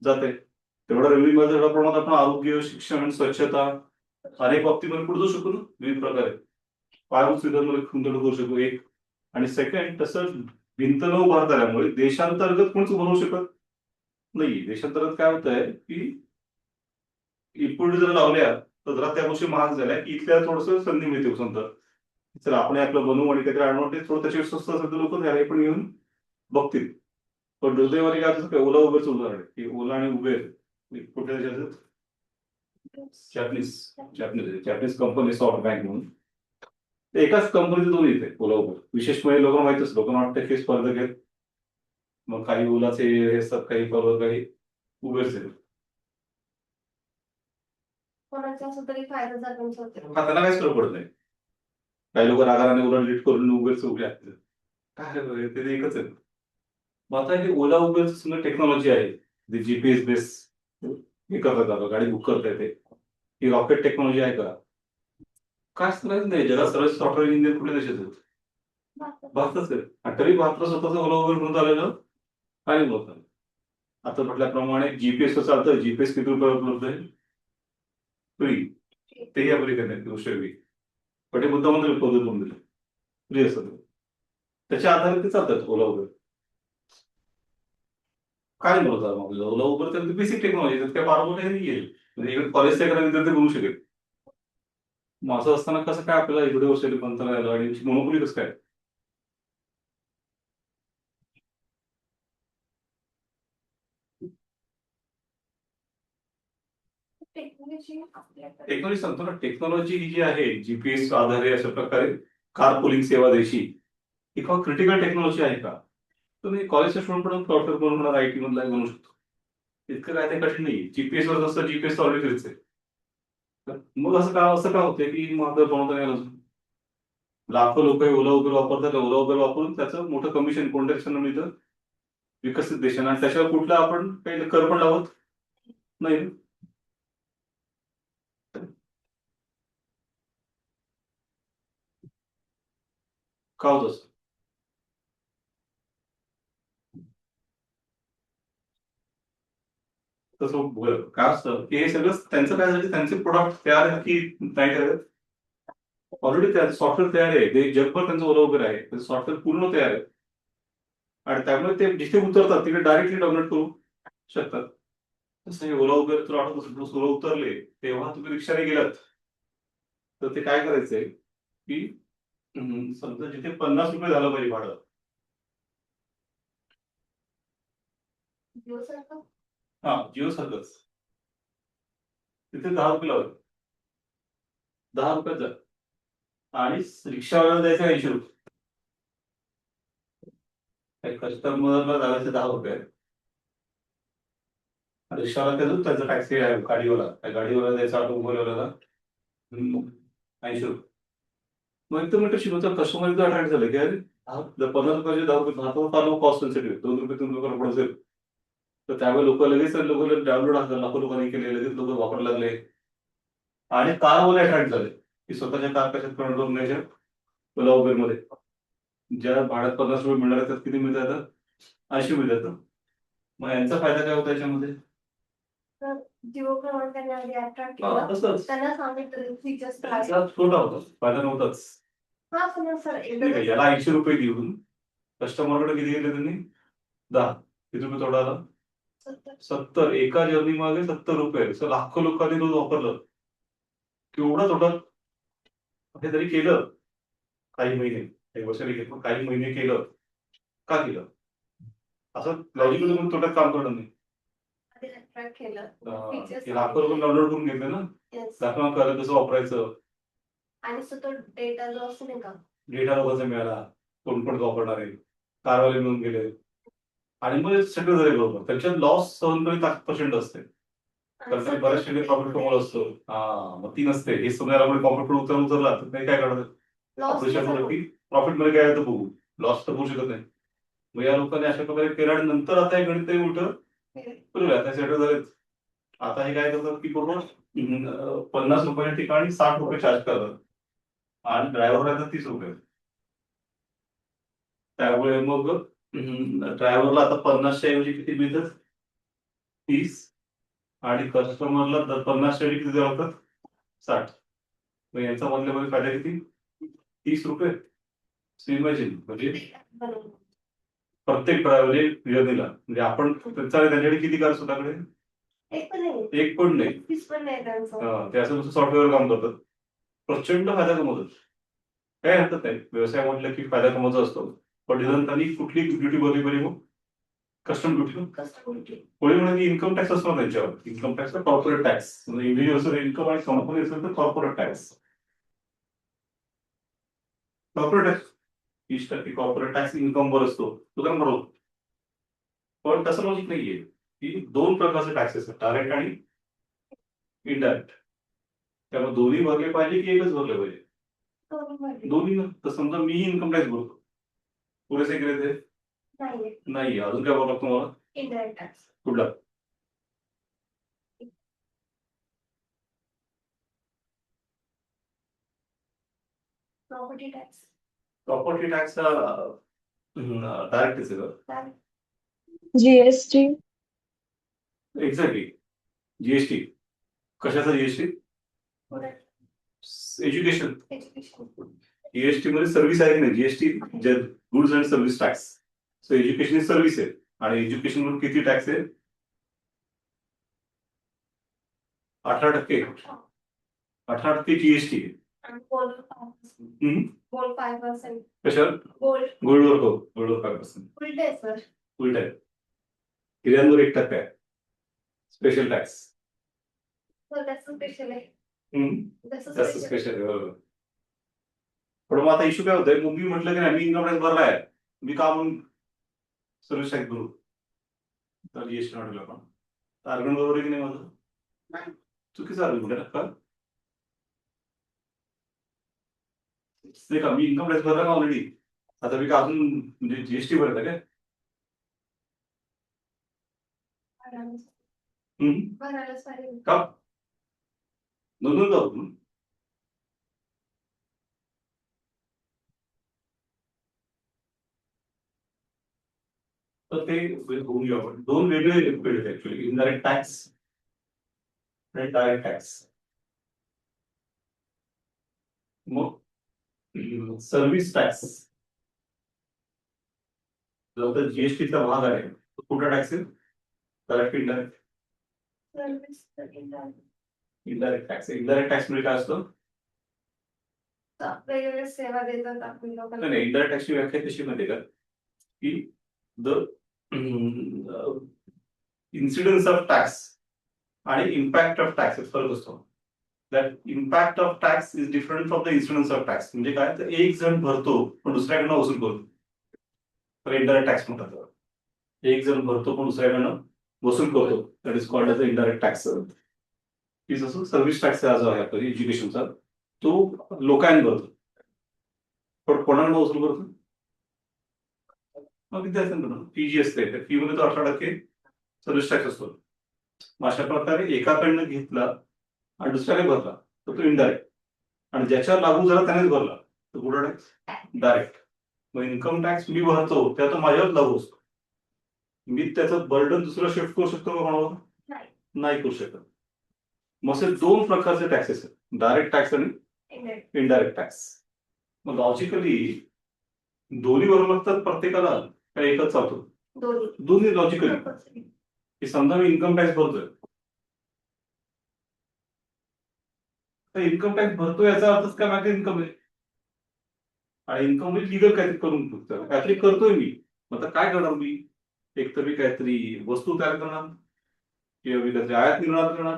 Speaker 1: जाते. तेवढा रेव्हेन्यू मिळायचा तेवढ्या प्रमाणात आपण आरोग्य, शिक्षण, स्वच्छता अनेक बाबतीमध्ये पुढे जाऊ शकतो ना, विविध प्रकारे पायाभूत सुविधांमध्ये गुंतवणूक करू शकतो एक. आणि सेकंड, तसं भिंत न उभारता आल्यामुळे देशांतर्गत कोणीच बनवू शकत नाही. देशांतर्गत काय होत आहे की इनपुट जर लावल्या तर जरा त्या गोष्टी महाग झाल्या की इथल्या थोडस संधी मिळते समजा. चल आपण आपलं बनवू आणि काहीतरी ऍडव्हान्टेज थोडं त्याच्यावर स्वस्त असेल तर लोक त्याला पण येऊन बघतील. पण दुर्दैवाने काय होतं, ओला उबेरचं उदाहरण आहे की ओला आणि उबेर कुठल्या देशात? Japanese Japanese company soft bank म्हणून. ते एकाच कंपनीचे दोन येते ओला उबर. विशेष म्हणजे लोकांना माहितच, लोकांना वाटतं की स्पर्धा घेत, मग काही ओलाचे हे असतात, काही परवा काही उबेरचे. कोणाचा असं तरी फायदा झाला त्यांना काहीच फरक पडत नाही. काही लोक रागाने ओला लीट करून उबेरचे उभे आहेत, काय ते एकच आहे. मग आता हे ओला उबेरचं सगळं टेक्नॉलॉजी आहे, जीपीएस बेस हे करता जातं, गाडी बुक करता येते. ही रॉकेट टेक्नॉलॉजी आहे का? काय करायचं नाही. जगात सर्व सॉफ्टवेअर इंजिनियर कुठल्या देशात आहेत? भारताच आहे आणि तरी भारतात स्वतःच ओला उबर म्हणून आलेलं काही बोलतात. आता म्हटल्याप्रमाणे जीपीएस चालतं. जीपीएस किती रुपये उपलब्ध आहे? फ्री. तेही अमेरिकन आहे गोष्ट वेगळी. पण ते मुद्दा म्हणून करून दिलं फ्री असतं ते. त्याच्या आधारे ते चालतात ओला उबर. काय बोलतात मग ओला उबर तर बेसिक टेक्नॉलॉजी त्यात काय फार मोठं हे नाही आहे. म्हणजे कॉलेजच्या एखादा विद्यार्थी बोलू शकेल. मग असं असताना कसं काय आपल्याला एवढे वर्ष पंतला आलं आणि मोनोपोली कसं काय? टेक्नॉलॉजी सांगतो ना, टेक्नॉलॉजी ही जी आहे जीपीएस आधारे अशा प्रकारे कार पोलिंग सेवा द्यायची ही का क्रिटिकल टेक्नॉलॉजी आहे का? तुम्ही कॉलेजच्या स्टुडंट पण सॉफ्टवेअर बनवणार आयटी मधला बनवू शकतो. इतकं काय ते कठीण नाही. जीपीएस वर जसं जीपीएस ऑलरेडी फिरते. मग असं का होतंय की मग आपल्याला बनवता नाही आलं अजून? लाखो लोक ओला उबर वापरतात. ओला उबर वापरून त्याचं मोठं कमिशन कोणत्या देशांना मिळतं? विकसित देशांना. आणि त्याच्यावर कुठला आपण काही कर पण लावत नाही ना. का होत असं? तसं काय असतं की हे सगळं त्यांचं काय झालं, त्यांचे प्रोडक्ट तयार आहे की नाही तयार? ऑलरेडी त्या सॉफ्टवेअर तयार आहे. ते जगभर त्यांचं ओला उबर आहे. सॉफ्टवेअर पूर्ण तयार आहे. आणि त्यामुळे ते जिथे उतरतात तिथे डायरेक्टली डाउनलोड करू शकतात. तसं हे ओला उबर तर ऑटो ओला उतरले तेव्हा तुम्ही रिक्षाने गेलात तर ते काय करायचंय की समजा जिथे 50 रुपये झालं पाहिजे भाडं. हा जिओ सारखंच. तिथे 10 रुपये लावले. 10 रुपयात जा. आणि रिक्षावाल्याला द्यायचे 80 रुपये. कस्टमरला लावायचे 10 रुपये. रिक्षावाला त्याचं त्याचा टॅक्सी आहे गाडीवाला त्या गाडीवाला द्यायचा ऑटोमोबाईलवाल्याला 80 रुपये. मग एकदम मिनिटं शिकवतो कस्टमर एकदा अट्रॅक्ट झालं की अरे 50 रुपयाचे 10 रुपये भारतात फार कॉस्ट सेन्सिटिव्ह 2 रुपये 3 रुपये पडत. तर त्यामुळे लोक लगेच लोक डाउनलोड असतात लाखो लोकांनी केले लगेच लोक वापरायला लागले. आणि कारवाले अट्रॅक्ट झाले की स्वतःच्या कार कशात कन्वर्ट करून घ्यायच्या ओला उबेरमध्ये. ज्या भाड्यात 50 रुपये मिळणार आहेत त्यात किती मिळतात? 80 मिळतात. मग यांचा फायदा काय होता याच्यामध्ये? जिओ प्रमाणे त्यांनी आधी अट्रॅक्ट केलं. तसंच त्यांना सांगितलं फीचर्स त्यांचा तोटा होता, फायदा नव्हताच. हा पण सर याला 80 रुपये देऊन कस्टमरकडे किती गेले त्यांनी? 10. किती रुपये तोटा आला? 70. एका जर्नी मागे 70 रुपये. असं लाखो लोकांनी रोज वापरलं. केवढा तोटा? हे तरी केलं काही महिने, काही वर्षांनी घेतलं, काही महिने केलं. का केलं? असं लॉजिकली पण तोट्यात काम करणं नाही. लाखो रुपये डाउनलोड करून घेतले ना. दाखवा कळलं कसं वापरायचं. आणि तो डेटा जो असतो नाही का, डेटा लोकांचा मिळाला. कोण कोण वापरणार आहे, कारवाले मिळून गेले. आणि मग सगळं झाले बरोबर. त्याच्यात लॉस सहन कमी 5% असते. तर बऱ्याच ठिकाणी प्रॉफिट कमवलं असतो. हा मग ती नसते. हे समजायला आपण प्रॉफिट उतरला तर काही काय करणार? प्रॉफिट मध्ये काय येतं बघू. लॉस तर होऊ शकत नाही. मग या लोकांनी अशा प्रकारे केलं आणि नंतर आता हे गणित उलट बरोबर आता सेटल झालेत. आता हे काय करतात की पूर्ण 50 रुपयाच्या ठिकाणी 60 रुपये चार्ज करतात. आणि ड्रायव्हरला 30 रुपये. त्यामुळे मग ड्रायव्हरला आता 50च्या ऐवजी किती मिळतात? 30. आणि कस्टमरला 50च्या ऐवजी किती द्यावं लागतात? 60. मग यांचा मधल्यामध्ये फायदा किती? 30 रुपये. इमॅजिन म्हणजे प्रत्येक ड्रायव्हर जर्नीला म्हणजे आपण त्यांच्याकडे किती कार स्वतःकडे? एक पण नाही. ते असं सॉफ्टवेअर काम करतात. प्रचंड फायदा कमवतात. काय हरकत नाही, व्यवसाय म्हटलं की फायदा कमवायचा असतो. पण निदान त्यांनी कुठली ड्युटी भरली पाहिजे मग? Custom duty. पुढे म्हणजे इन्कम टॅक्स असणार त्यांच्यावर. इन्कम टॅक्स कॉर्पोरेट टॅक्स म्हणजे इंडिव्हिज्युअल इन्कम आणि कंपनी असेल तर corporate tax. Corporate tax 30% corporate tax income वर असतो. दुकान बरोबर. पण तसं लॉजिक नाहीये की 2 प्रकारचे टॅक्सेस आहेत, डायरेक्ट आणि इनडायरेक्ट. त्यामुळे दोन्ही भरले पाहिजे की एकच भरले पाहिजे? दोन्ही. तर समजा मी इन्कम टॅक्स भरतो, पुरेसे केले ते नाही. अजून काय बघा तुम्हाला इनडायरेक्ट टॅक्स कुठला? Property tax. Property tax direct आहे
Speaker 2: जीएसटी
Speaker 1: एक्झॅक्टली. जीएसटी कशाचा जीएसटी? एज्युकेशन. जीएसटी मध्ये सर्व्हिस आहे की नाही? GST goods and service tax. So education is service आहे आणि एज्युकेशन वर किती टॅक्स आहे? 18%. 18% जीएसटी आहे. कशावर? गोल्डवर हो, गोल्डवर 5%. उलट आहे. हिऱ्यांवर 1% आहे स्पेशल टॅक्स. जास्त स्पेशल आहे बरोबर. पण मग आता इश्यू काय होतोय? मी म्हटलं की नाही मी इन्कम टॅक्स भरला आहे, मी का म्हणून सर्व्हिस टॅक्स भरू? तर जीएसटी म्हटलं आपण आर्ग्युमेंट बरोबर आहे की नाही माझं? चुकीचं आर्ग्युमेंट आहे ना? का मी इन्कम टॅक्स भरला का ऑलरेडी? आता मी का अजून म्हणजे जीएसटी भरत आहे काय? का नोंदवून जाऊ तुम्ही? तर ते होऊन घेऊ आपण. दोन वेगळे फील्ड आहेत ऍक्च्युली, इनडायरेक्ट टॅक्स आणि डायरेक्ट टॅक्स. मग सर्व्हिस टॅक्स जो तर जीएसटीचा भाग आहे तो कुठला टॅक्स आहे? Direct indirect? Indirect tax. Indirect tax म्हणजे काय असतं?
Speaker 2: वेगवेगळ्या सेवा देतात आपण लोकांना.
Speaker 1: नाही, इनडायरेक्ट टॅक्सची व्याख्या कशी माहिती का? की द इन्सिडन्स ऑफ टॅक्स आणि इम्पॅक्ट ऑफ टॅक्स फरक असतो. That impact of tax is different from the incidence of tax. म्हणजे काय तर एक जण भरतो पण दुसऱ्याकडनं वसूल करतो, तर इनडायरेक्ट टॅक्स म्हणतात. एक जण भरतो पण दुसऱ्याकडनं वसूल करतो, that is called as indirect tax. की जसं सर्व्हिस टॅक्स जो आहे आपला एज्युकेशनचा, तो लोकांना भरतो पण कोणाकडनं वसूल करतो? मग विद्यार्थ्यांकडून. फी जी असते त्या फी मध्ये तो 18% सर्व्हिस टॅक्स असतो. अशा प्रकारे एकाकडनं घेतला आणि दुसऱ्याने भरला तर तो इनडायरेक्ट, आणि ज्याच्यावर लागू झाला त्यानेच भरला तर कुठला टॅक्स? डायरेक्ट. मग इन्कम टॅक्स मी भरतो त्या तो माझ्यावर लागू असतो. मी त्याचं बर्डन दुसरं शिफ्ट करू शकतो का कोणावर? नाही करू शकत. मग असे दोन प्रकारचे टॅक्सेस आहेत, डायरेक्ट टॅक्स आणि इनडायरेक्ट टॅक्स. मग लॉजिकली दोन्ही बरोबर लागतात प्रत्येकाला का एकच चालतो? दोन्ही लॉजिकली. की समजा मी इन्कम टॅक्स भरतोय, तर इन्कम टॅक्स भरतो याचा अर्थच काय माझं इन्कम आहे, आणि इन्कम म्हणजे लिगल काहीतरी करून काहीतरी करतोय मी. मग आता काय करणार मी? एक तर मी काहीतरी वस्तू तयार करणार, किंवा मी काहीतरी आयात निर्माण करणार,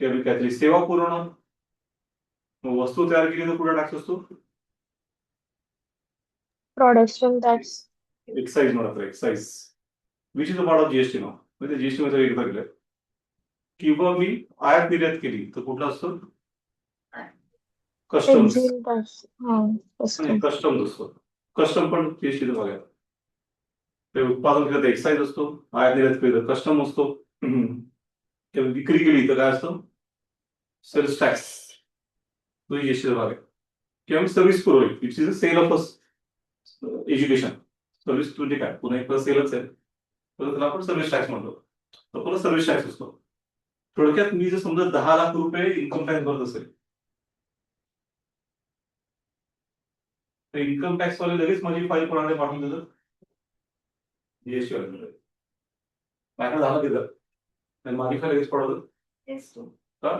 Speaker 1: किंवा मी काहीतरी सेवा पुरवणार. मग वस्तू तयार केली तर कुठला टॅक्स असतो?
Speaker 2: Production tax.
Speaker 1: एक्साईज म्हणतात, excise which is a part of GST नाव. म्हणजे जीएसटी मध्ये एकदा केलं. किंवा मी आयात निर्यात केली तर कुठला असतो? कस्टम्स.
Speaker 2: Exim tax.
Speaker 1: नाही, कस्टम्स असतो. कस्टम पण जीएसटीचा भाग आहे. ते उत्पादन केलं तर एक्साईज असतो, आयात निर्यात केली तर कस्टम असतो, किंवा विक्री केली तर काय असतं? Sales tax. तो जीएसटीचा भाग आहे. किंवा सर्व्हिस पुरवली which is a sale of education. Service म्हणजे काय? पुन्हा एक सेलच आहे, तर त्याला आपण सर्व्हिस टॅक्स म्हणतो. तर पुन्हा सर्व्हिस टॅक्स असतो. थोडक्यात मी जर समजा 10,00,000 रुपये इन्कम टॅक्स भरत असेल, तर इन्कम टॅक्स वाले लगेच माझी फाईल कोणाकडे पाठवून देतात? जीएसटी वाले. माझ्याकडे झालं तिथं आणि माझी फाईल लगेच पाठवतात का?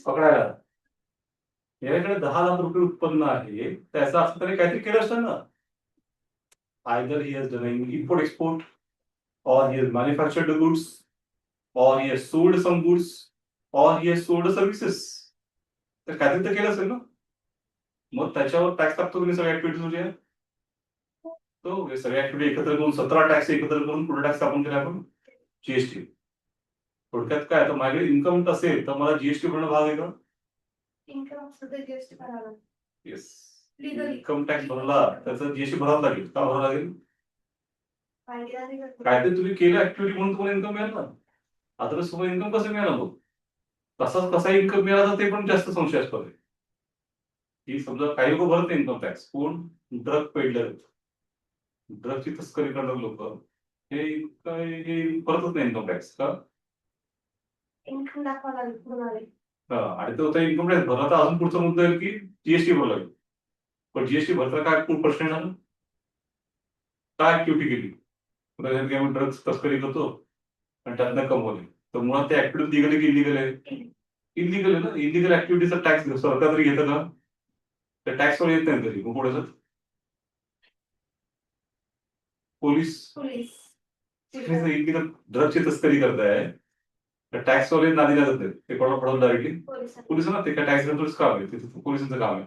Speaker 1: पकडायला. याच्याकडे 10,00,000 रुपये उत्पन्न आहे, त्याचा असं तरी काहीतरी केलं असतं ना. Either he has done import export, or he has manufactured the goods, or he has sold some goods, or he has sold the services. तर काहीतरी तर केलं असेल ना. मग त्याच्यावर टॅक्स लागतो की सगळ्या ऍक्टिव्हिटीज म्हणजे तो सगळ्या ऍक्टिव्हिटी एकत्र करून 17 टॅक्स एकत्र करून पुढे टॅक्स आपण केला आपण जीएसटी. थोडक्यात काय, तर माझ्याकडे इन्कम असेल तर मला जीएसटी भरणं भाग आहे का? येस. इन्कम टॅक्स भरला त्याचा जीएसटी भरावा लागेल. का भरावा लागेल? काहीतरी तुम्ही केलं ऍक्टिव्हिटी म्हणून तुम्हाला इन्कम मिळालं ना. आता तुम्हाला इन्कम कसं मिळालं? मग तसाच कसा इन्कम मिळाला ते पण जास्त संशयास्पद आहे. की समजा काही लोक भरत नाही इन्कम टॅक्स, कोण ड्रग पेडलर, ड्रगची तस्करी करणारे लोक, हे हे भरतच नाही इन्कम टॅक्स का?
Speaker 2: इन्कम दाखवावं लागेल तुम्हाला.
Speaker 1: आणि तो आता इन्कम टॅक्स भरला तर अजून पुढचा मुद्दा आहे की जीएसटी भरावं लागेल. पण जीएसटी भरता काय खूप प्रश्न झाला, काय ऍक्टिव्हिटी केली, उदाहरणार्थ आम्ही ड्रग्स तस्करी करतो आणि त्यातनं कमवले, तर मुळात ते ऍक्टिव्हिटी लिगल की इलिगल आहे? इलिगल आहे ना. इलिगल ऍक्टिव्हिटीचा टॅक्स सरकार तरी घेतं का? त्या टॅक्सवर येत नाही तरी, मग पुढे सर पोलीस इलिगल ड्रगची तस्करी करताय, तर टॅक्सवाले नादी लागत नाहीत, ते कोणाला पडवलं डायरेक्टली पोलिसांना, ते काय टॅक्स कंट्रोलच काम आहे, ते पोलिसांचं काम आहे.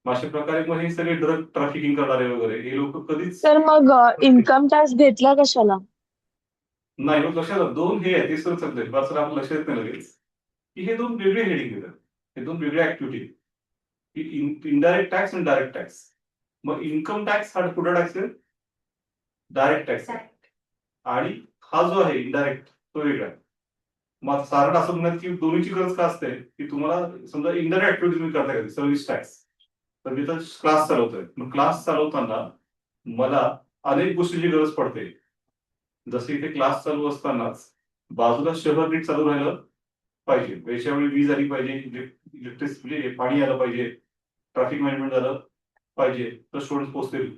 Speaker 1: मग अशा प्रकारे मग हे सगळे ड्रग ट्रॅफिकिंग करणारे वगैरे हे लोक कधीच
Speaker 2: तर मग इन्कम टॅक्स घेतला कशाला?
Speaker 1: नाही. मग कशाला दोन हे आहे, ते सर चाललंय बस, आपलं लक्ष येत नाही लगेच की हे दोन वेगळे हेडिंग घेतात, हे दोन वेगळ्या ऍक्टिव्हिटी, की इनडायरेक्ट टॅक्स आणि डायरेक्ट टॅक्स. मग इन्कम टॅक्स हा कुठला टॅक्स आहे? डायरेक्ट टॅक्स आहे. आणि हा जो आहे इनडायरेक्ट तो वेगळा आहे. मग साधारण असं म्हणत की दोन्हीची गरज का असते, की तुम्हाला समजा इनडायरेक्ट ऍक्टिव्हिटी तुम्ही करताय कधी सर्व्हिस टॅक्स, तर मी तर क्लास चालवतोय, मग क्लास चालवताना मला अनेक गोष्टींची गरज पडते. जसे इथे क्लास चालू असतानाच बाजूला शहर नीट चालू राहिलं पाहिजे, वेळच्या वेळी वीज आली पाहिजे, इलेक्ट्रिक म्हणजे पाणी आलं पाहिजे, ट्रॅफिक मॅनेजमेंट झालं पाहिजे, तर स्टुडंट पोहोचतील,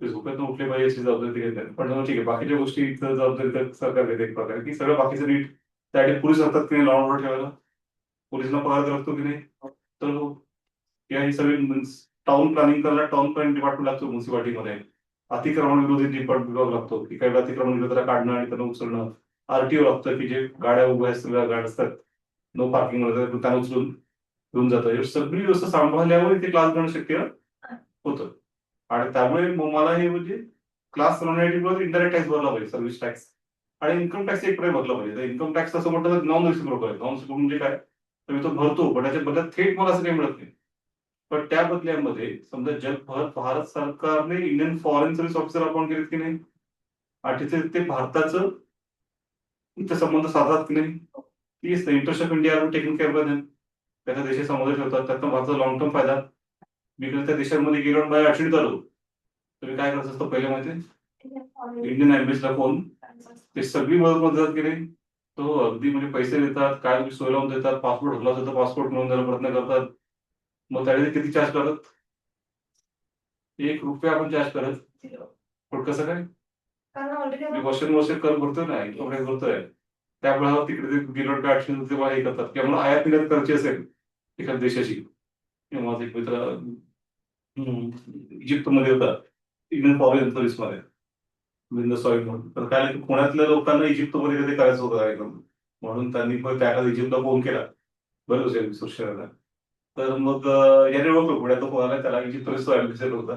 Speaker 1: ते झोपेतून उठले पाहिजे याची जबाबदारी ते घेतात. पण ठीक आहे, बाकीच्या गोष्टी जबाबदारी तर सरकार घेते एक प्रकारे, की सगळं बाकीचं नीट त्यासाठी पोलीस असतात की नाही लॉ ऑर्डर ठेवायला, पोलिसांना पगार लागतो की नाही, तर किंवा ही सगळी टाउन प्लॅनिंग करायला टाउन प्लॅनिंग डिपार्टमेंट लागतो म्युन्सिपालिटीमध्ये, अतिक्रमण विरोधी विभाग लागतो, की काही अतिक्रमण विरोधाला काढणं आणि त्यांना उचलणं, आरटीओ लागतं की जे गाड्या उभ्या गाड्या असतात नो पार्किंग मध्ये त्यांना उचलून घेऊन जातं, ही सगळी व्यवस्था सांभाळल्यावर इथे क्लास घेणं शक्य होतं. आणि त्यामुळे मग मला हे म्हणजे क्लास बनवण्यासाठी इंडायरेक्ट टॅक्स भरला पाहिजे, सर्व्हिस टॅक्स आणि इन्कम टॅक्स एक प्रकारे भरला पाहिजे. इन्कम टॅक्स असं म्हटलं तर नॉन रेसिप्रोकल आहे. नॉन रेसिप्रोकल म्हणजे काय, तर मी तो भरतो पण त्याच्या बदल्यात थेट मला असं काही मिळत नाही. पण त्या बदल्यामध्ये समजा जगभर भारत सरकारने Indian foreign service officer appoint केलेत की नाही, आणि तिथे ते भारताचं इथे संबंध साधतात की नाही, तीच interest of India taking care by, त्याच्या देशात समावेश होतात, त्यातनं भारताचा लॉंग टर्म फायदा. मी त्या देशांमध्ये गेलो आणि माझ्या अडचणीत आलो, तुम्ही काय करत असतो पहिले माहिती, इंडियन एम्बेसीला फोन, ते सगळी मदत की नाही, तो अगदी म्हणजे पैसे देतात, काय तुम्ही सोय लावून देतात, पासपोर्ट हरला असेल तर पासपोर्ट मिळवून द्यायला प्रयत्न करतात. मग त्यावेळी किती चार्ज करत, ₹1 आपण चार्ज करत, पण कसं काय, मी वर्ष कर भरतोय ना, इन्कम टॅक्स भरतोय, त्यामुळे तिकडे ते गेलो काय अडचण ते मला हे करतात, किंवा मला आयात निर्यात करायची असेल एखाद्या देशाची. माझा एक मित्र इजिप्तमध्ये होता, इंडियन फॉरेन सर्व्हिसमध्ये बिझनेस सॉइल म्हणून, तर काय पुण्यातल्या लोकांना इजिप्तमध्ये कधी करायचं होतं कार्यक्रम, म्हणून त्यांनी पण त्या इजिप्तला फोन केला, बरं शहराला. तर मग याने ओळखलं, पुण्यात तो फोन आला त्याला, इजिप्त सॉइल होता,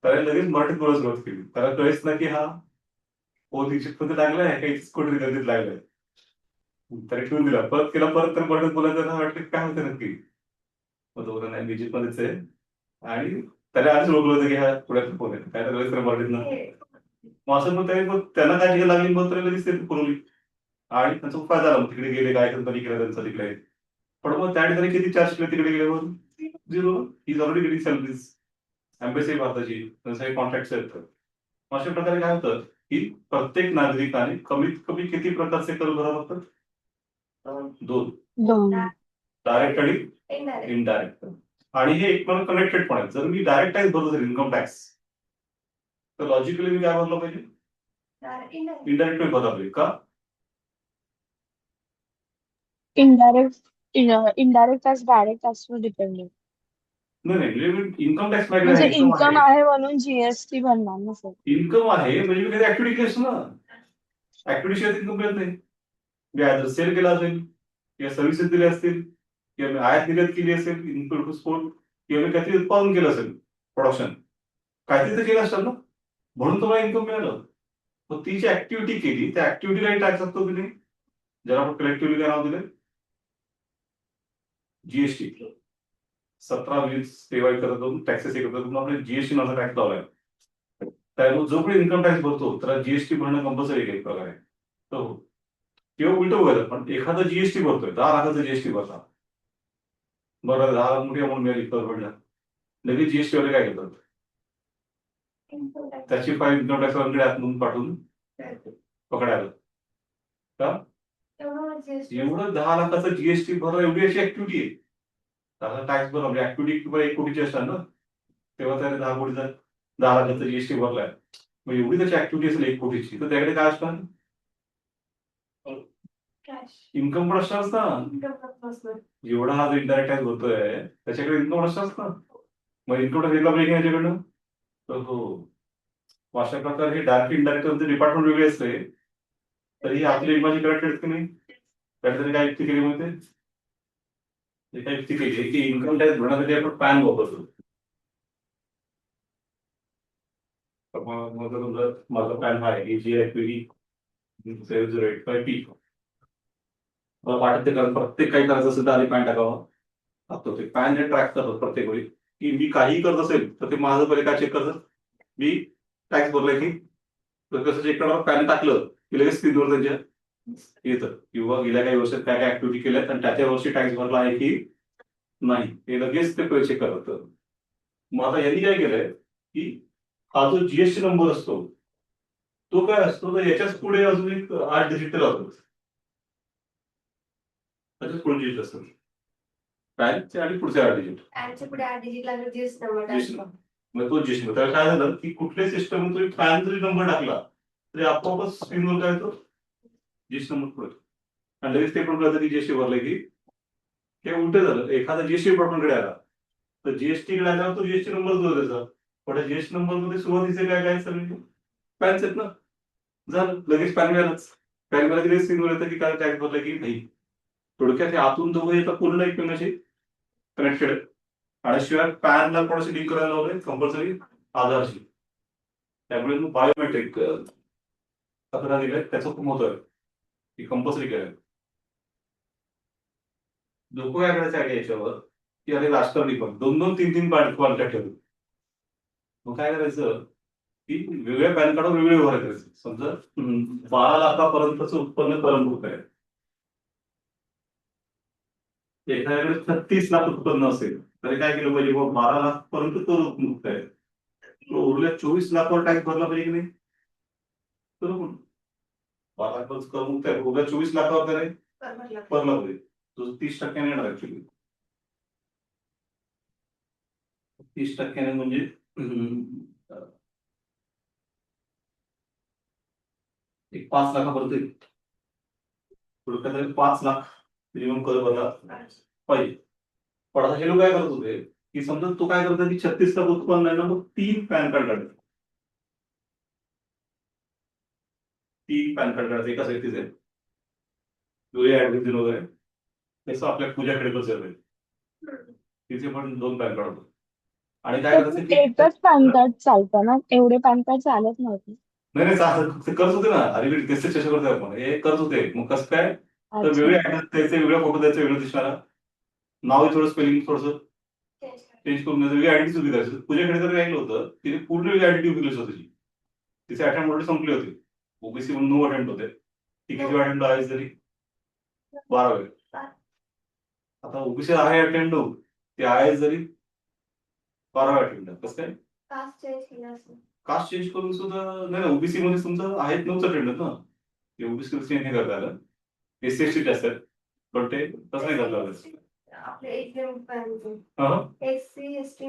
Speaker 1: त्याला लगेच मराठीत बोलायला सुरुवात केली, त्याला कळेच ना की हा फोन इजिप्तमध्ये लागलाय काही कुठे गर्दीत लागलाय, त्याने ठेवून दिला, परत केला, परत तर मराठीत बोलायचं वाटलं काय होतं नक्की, मग तो नाही इजिप्तमध्येच आहे, आणि त्याला आधीच ओळखलं होतं की हा पुण्यात फोन आहे, काय तर मराठीत ना, मग असं मग त्यांना काय ठिकाण लागली, मग त्याला लगेच ते पुरवली आणि त्यांचा फायदा झाला, मग तिकडे गेले, काय कंपनी केला त्यांचा तिकडे, पण मग त्या ठिकाणी किती चार्ज केले तिकडे गेल्यावर, 0, is already getting salaries, embassy भारताची, त्यांचे कॉन्ट्रॅक्ट आहेत. अशा प्रकारे काय होतं की प्रत्येक नागरिकाने कमीत कमी किती प्रकारचे कर भरावे लागतात, 2, डायरेक्ट आणि इनडायरेक्ट. आणि हे एकमेकांना कनेक्टेड पण आहेत. जर मी डायरेक्ट टॅक्स भरत असेल इन्कम टॅक्स, तर लॉजिकली मी काय भरलं पाहिजे, इनडायरेक्ट भरला पाहिजे का,
Speaker 2: इनडायरेक्ट टॅक्स डायरेक्ट टॅक्सवर डिपेंड आहे.
Speaker 1: नाही म्हणजे इन्कम टॅक्स
Speaker 2: म्हणजे
Speaker 1: माझ्याकडे
Speaker 2: इन्कम आहे म्हणून जीएसटी भरणार ना सर.
Speaker 1: इन्कम आहे म्हणजे मी कधी ऍक्टिव्हिटी केली असतो ना, ऍक्टिव्हिटी शिवाय इन्कम मिळत नाही. मी आयदर सेल केला असेल, किंवा सर्व्हिसेस दिले असतील, किंवा मी आयात निर्यात केली असेल, इनपुट टू एक्सपोर्ट, किंवा मी काहीतरी उत्पादन केलं असेल, प्रोडक्शन काहीतरी तर केलं असेल ना, म्हणून तुम्हाला इन्कम मिळालं. मग ती जी ऍक्टिव्हिटी केली त्या ऍक्टिव्हिटीला टॅक्स असतो की नाही, ज्याला आपण कलेक्टिव्हली काय नाव दिलं, जीएसटी. 17-20 डिवाइड करत टॅक्सेस एकत्र करून आपण जीएसटी नावाचा टॅक्स लावलाय. त्यामुळे जो कोणी इन्कम टॅक्स भरतो त्याला जीएसटी भरणं कंपल्सरी आहे एक प्रकारे. किंवा उलट बघायचं, पण एखादा जीएसटी भरतोय 10 लाखाचा जीएसटी भरला, बरं 10 मोठी अमाऊंट मिळाली गव्हर्नमेंटला, लगेच जीएसटी वाले काय करतात, त्याची फाईल इन्कम टॅक्स वाल्याकडे आतून पाठवून पकडायला का एवढं 10 लाखाचं जीएसटी भरणं एवढी अशी ऍक्टिव्हिटी आहे. त्याला टॅक्स भरणं म्हणजे ऍक्टिव्हिटी किंवा 1 कोटीची असतात ना, तेव्हा त्याने 10 कोटीचा 10 लाखाचा जीएसटी भरलाय. मग एवढी त्याची ऍक्टिव्हिटी असेल 1 कोटीची, तर त्याकडे काय असणार, इन्कम पण असणारच ना. जेवढा हा इनडायरेक्ट टॅक्स भरतोय त्याच्याकडे इन्कम असणारच ना. मग इन्कम टॅक्स घेतला पाहिजे याच्याकडनं. तर हो, अशा प्रकारे हे डायरेक्ट इनडायरेक्ट डिपार्टमेंट वेगळे असते, तरी आपली माझी करेक्टेड की नाही. त्याच्यासाठी काय युक्ती केली माहिती, जे काय युक्ती केली की इन्कम टॅक्स भरण्यासाठी आपण पॅन वापरतो. मग तुमचं माझा पॅन हा आहे GIPD 008 मला वाटत ते प्रत्येक काही करायचं असेल तर आधी पॅन टाकावं लागतो. ते पॅन हे ट्रॅक करतो प्रत्येक वेळी की मी काही करत असेल तर ते माझं पहिले काय चेक करतं, मी टॅक्स भरलाय की. तर कसं चेक करणार, पॅन टाकलं की लगेच स्क्रीनवर त्यांच्या येतं किंवा गेल्या काही वर्षात काय काय ऍक्टिव्हिटी केल्यात आणि त्याच्या वर्षी टॅक्स भरला आहे की नाही, हे लगेच ते चेक करतात. मग आता यांनी काय केलंय की हा जो जीएसटी नंबर असतो तो काय असतो, तर याच्याच पुढे अजून एक 8 डिजिट राहतो. त्याच्याच पुढे डिजिट असतो पॅनचे आणि पुढचे 8 डिजिट.
Speaker 2: पॅनच्या पुढे 8 डिजिट लागले जीएसटी नंबर
Speaker 1: GST
Speaker 2: टाकला.
Speaker 1: मग तो जीएसटी त्याला काय झालं की कुठल्याही सिस्टम तुम्ही पॅन जरी नंबर टाकला तरी आपोआपच स्क्रीनवर काय येतो, जीएसटी नंबर पुढे. आणि लगेच ते पण कळतं की जीएसटी भरलंय की. ते उलट झालं, एखादा जीएसटी डिपार्टमेंटकडे आला तर जीएसटी कडे आल्यावर तो जीएसटी नंबर जो त्याचा, पण जीएसटी नंबर मध्ये सुरुवातीचे काय काय सगळे पॅन्स आहेत ना. झालं लगेच पॅन मिळालंच. पॅन मिळालं की स्क्रीनवर येतं की काय टॅक्स भरलं की नाही. थोडक्यात हे आतून दोघं येतात पूर्ण एकमेकांशी कनेक्टेड. आणि शिवाय पॅनला कोणाशी लिंक करायला लावलंय कंपल्सरी आधारशी. त्यामुळे मग बायोमेट्रिक तक्रार दिलाय त्याचं खूप महत्व आहे की कंपल्सरी केलंय. लोक काय करायचं आहे याच्यावर की अरे राजकारणी पण 2-2, 3-3 कॉन्टॅक्ट ठेवले. मग काय करायचं की वेगळ्या पॅन कार्डवर वेगळे व्यवहार करायचे. समजा 12 लाखापर्यंतचं उत्पन्न करमुक्त आहे, एखाद्याकडे 36 लाख उत्पन्न असेल तरी काय केलं पाहिजे, 12 लाख पर्यंत कर मुक्त आहे, उरल्या 24 लाखावर टॅक्स भरला पाहिजे की नाही. तर 12 लाख कर मुक्त आहे, उरल्या 24 लाखावर त्याने भरला पाहिजे. तो 30% येणार ऍक्च्युली. 30% म्हणजे एक 5 लाखापर्यंत येईल. थोडक्यात 5 लाख मिनिमम कर भरला पाहिजे. पण आता हे लोक काय करत होते की समजा तो काय करतो की 36 लाख उत्पन्न आहे ना, मग 3 पॅन कार्ड काढतात. 3 पॅन कार्ड काढतात एका व्यक्तीचे, वेगळे ऍडमिशन वगैरे. तसं आपल्या पूजाकडे पण सर्व आहे, तिथे पण 2 पॅन कार्ड होतो. आणि काय करायचं की
Speaker 2: एकच पॅन कार्ड चालतं ना, एवढे पॅन कार्ड चालत नव्हते.
Speaker 1: नाही नाही ते कर्ज होते ना, अरे तेच चर्चा करतोय आपण, हे कर्ज होते. मग कसं काय, तर
Speaker 2: अच्छा.
Speaker 1: वेगळे ऍड्रेस द्यायचे, वेगळा फोटो द्यायचा, वेगळं दिसणारा नाव थोडं स्पेलिंग थोडंसं चेंज करून द्यायचं, वेगळी आयडेंटिटी उभी करायची. पूजेकडे तर राहिलं होतं तिने पूर्ण वेगळी आयडेंटिटी उभी केली स्वतःची. तिचे अटेम्प्ट ऑलरेडी संपले होते, ओबीसी म्हणून 9 अटेम्प्ट होते. ती किती अटेम्प्ट आहे तरी 12. आता ओबीसी आहे अटेम्प्ट 9, ते आहे जरी 12 अटेम्प्ट. कसं काय कास्ट चेंज करून सुद्धा नाही ना, ओबीसी मध्ये तुमचं आहेत 9 अटेम्प्ट ना, ते ओबीसी चेंज नाही करता आलं. एससी एसटी असतात पण ते तसं नाही करता आलं. एससी एसटी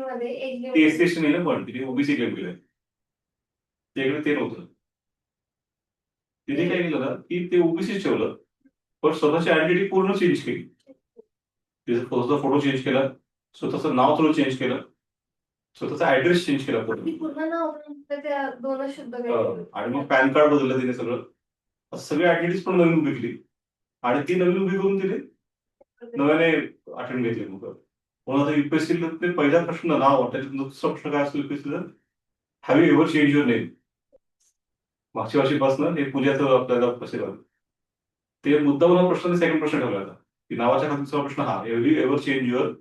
Speaker 1: नाही ना, पण तिथे ओबीसी क्लेम केलंय, त्याकडे ते नव्हतं. तिने काय केलं ना की ते ओबीसी ठेवलं पण स्वतःची आयडेंटिटी पूर्ण चेंज केली. तिचा स्वतःचा फोटो चेंज केला, स्वतःचं नाव थोडं चेंज केलं, स्वतःचा ऍड्रेस चेंज केला पूर्ण. आणि मग पॅन कार्ड बदललं तिने सगळं, सगळी आयडेंटिटीज पण नवीन उभी केली. आणि ती नवीन उभी करून तिने नव्याने अटेंड घेतली. मग म्हणून आता युपीएससी पहिला प्रश्न नाव, त्याच्यात दुसरा प्रश्न काय असतो युपीएससीचा, have you ever change your name. मागच्या वर्षीपासून हे पूजाचं आपल्याला कसे ते मुद्दाम प्रश्न सेकंड प्रश्न ठेवला होता की नावाच्या खाली दुसरा प्रश्न हा, have you ever change your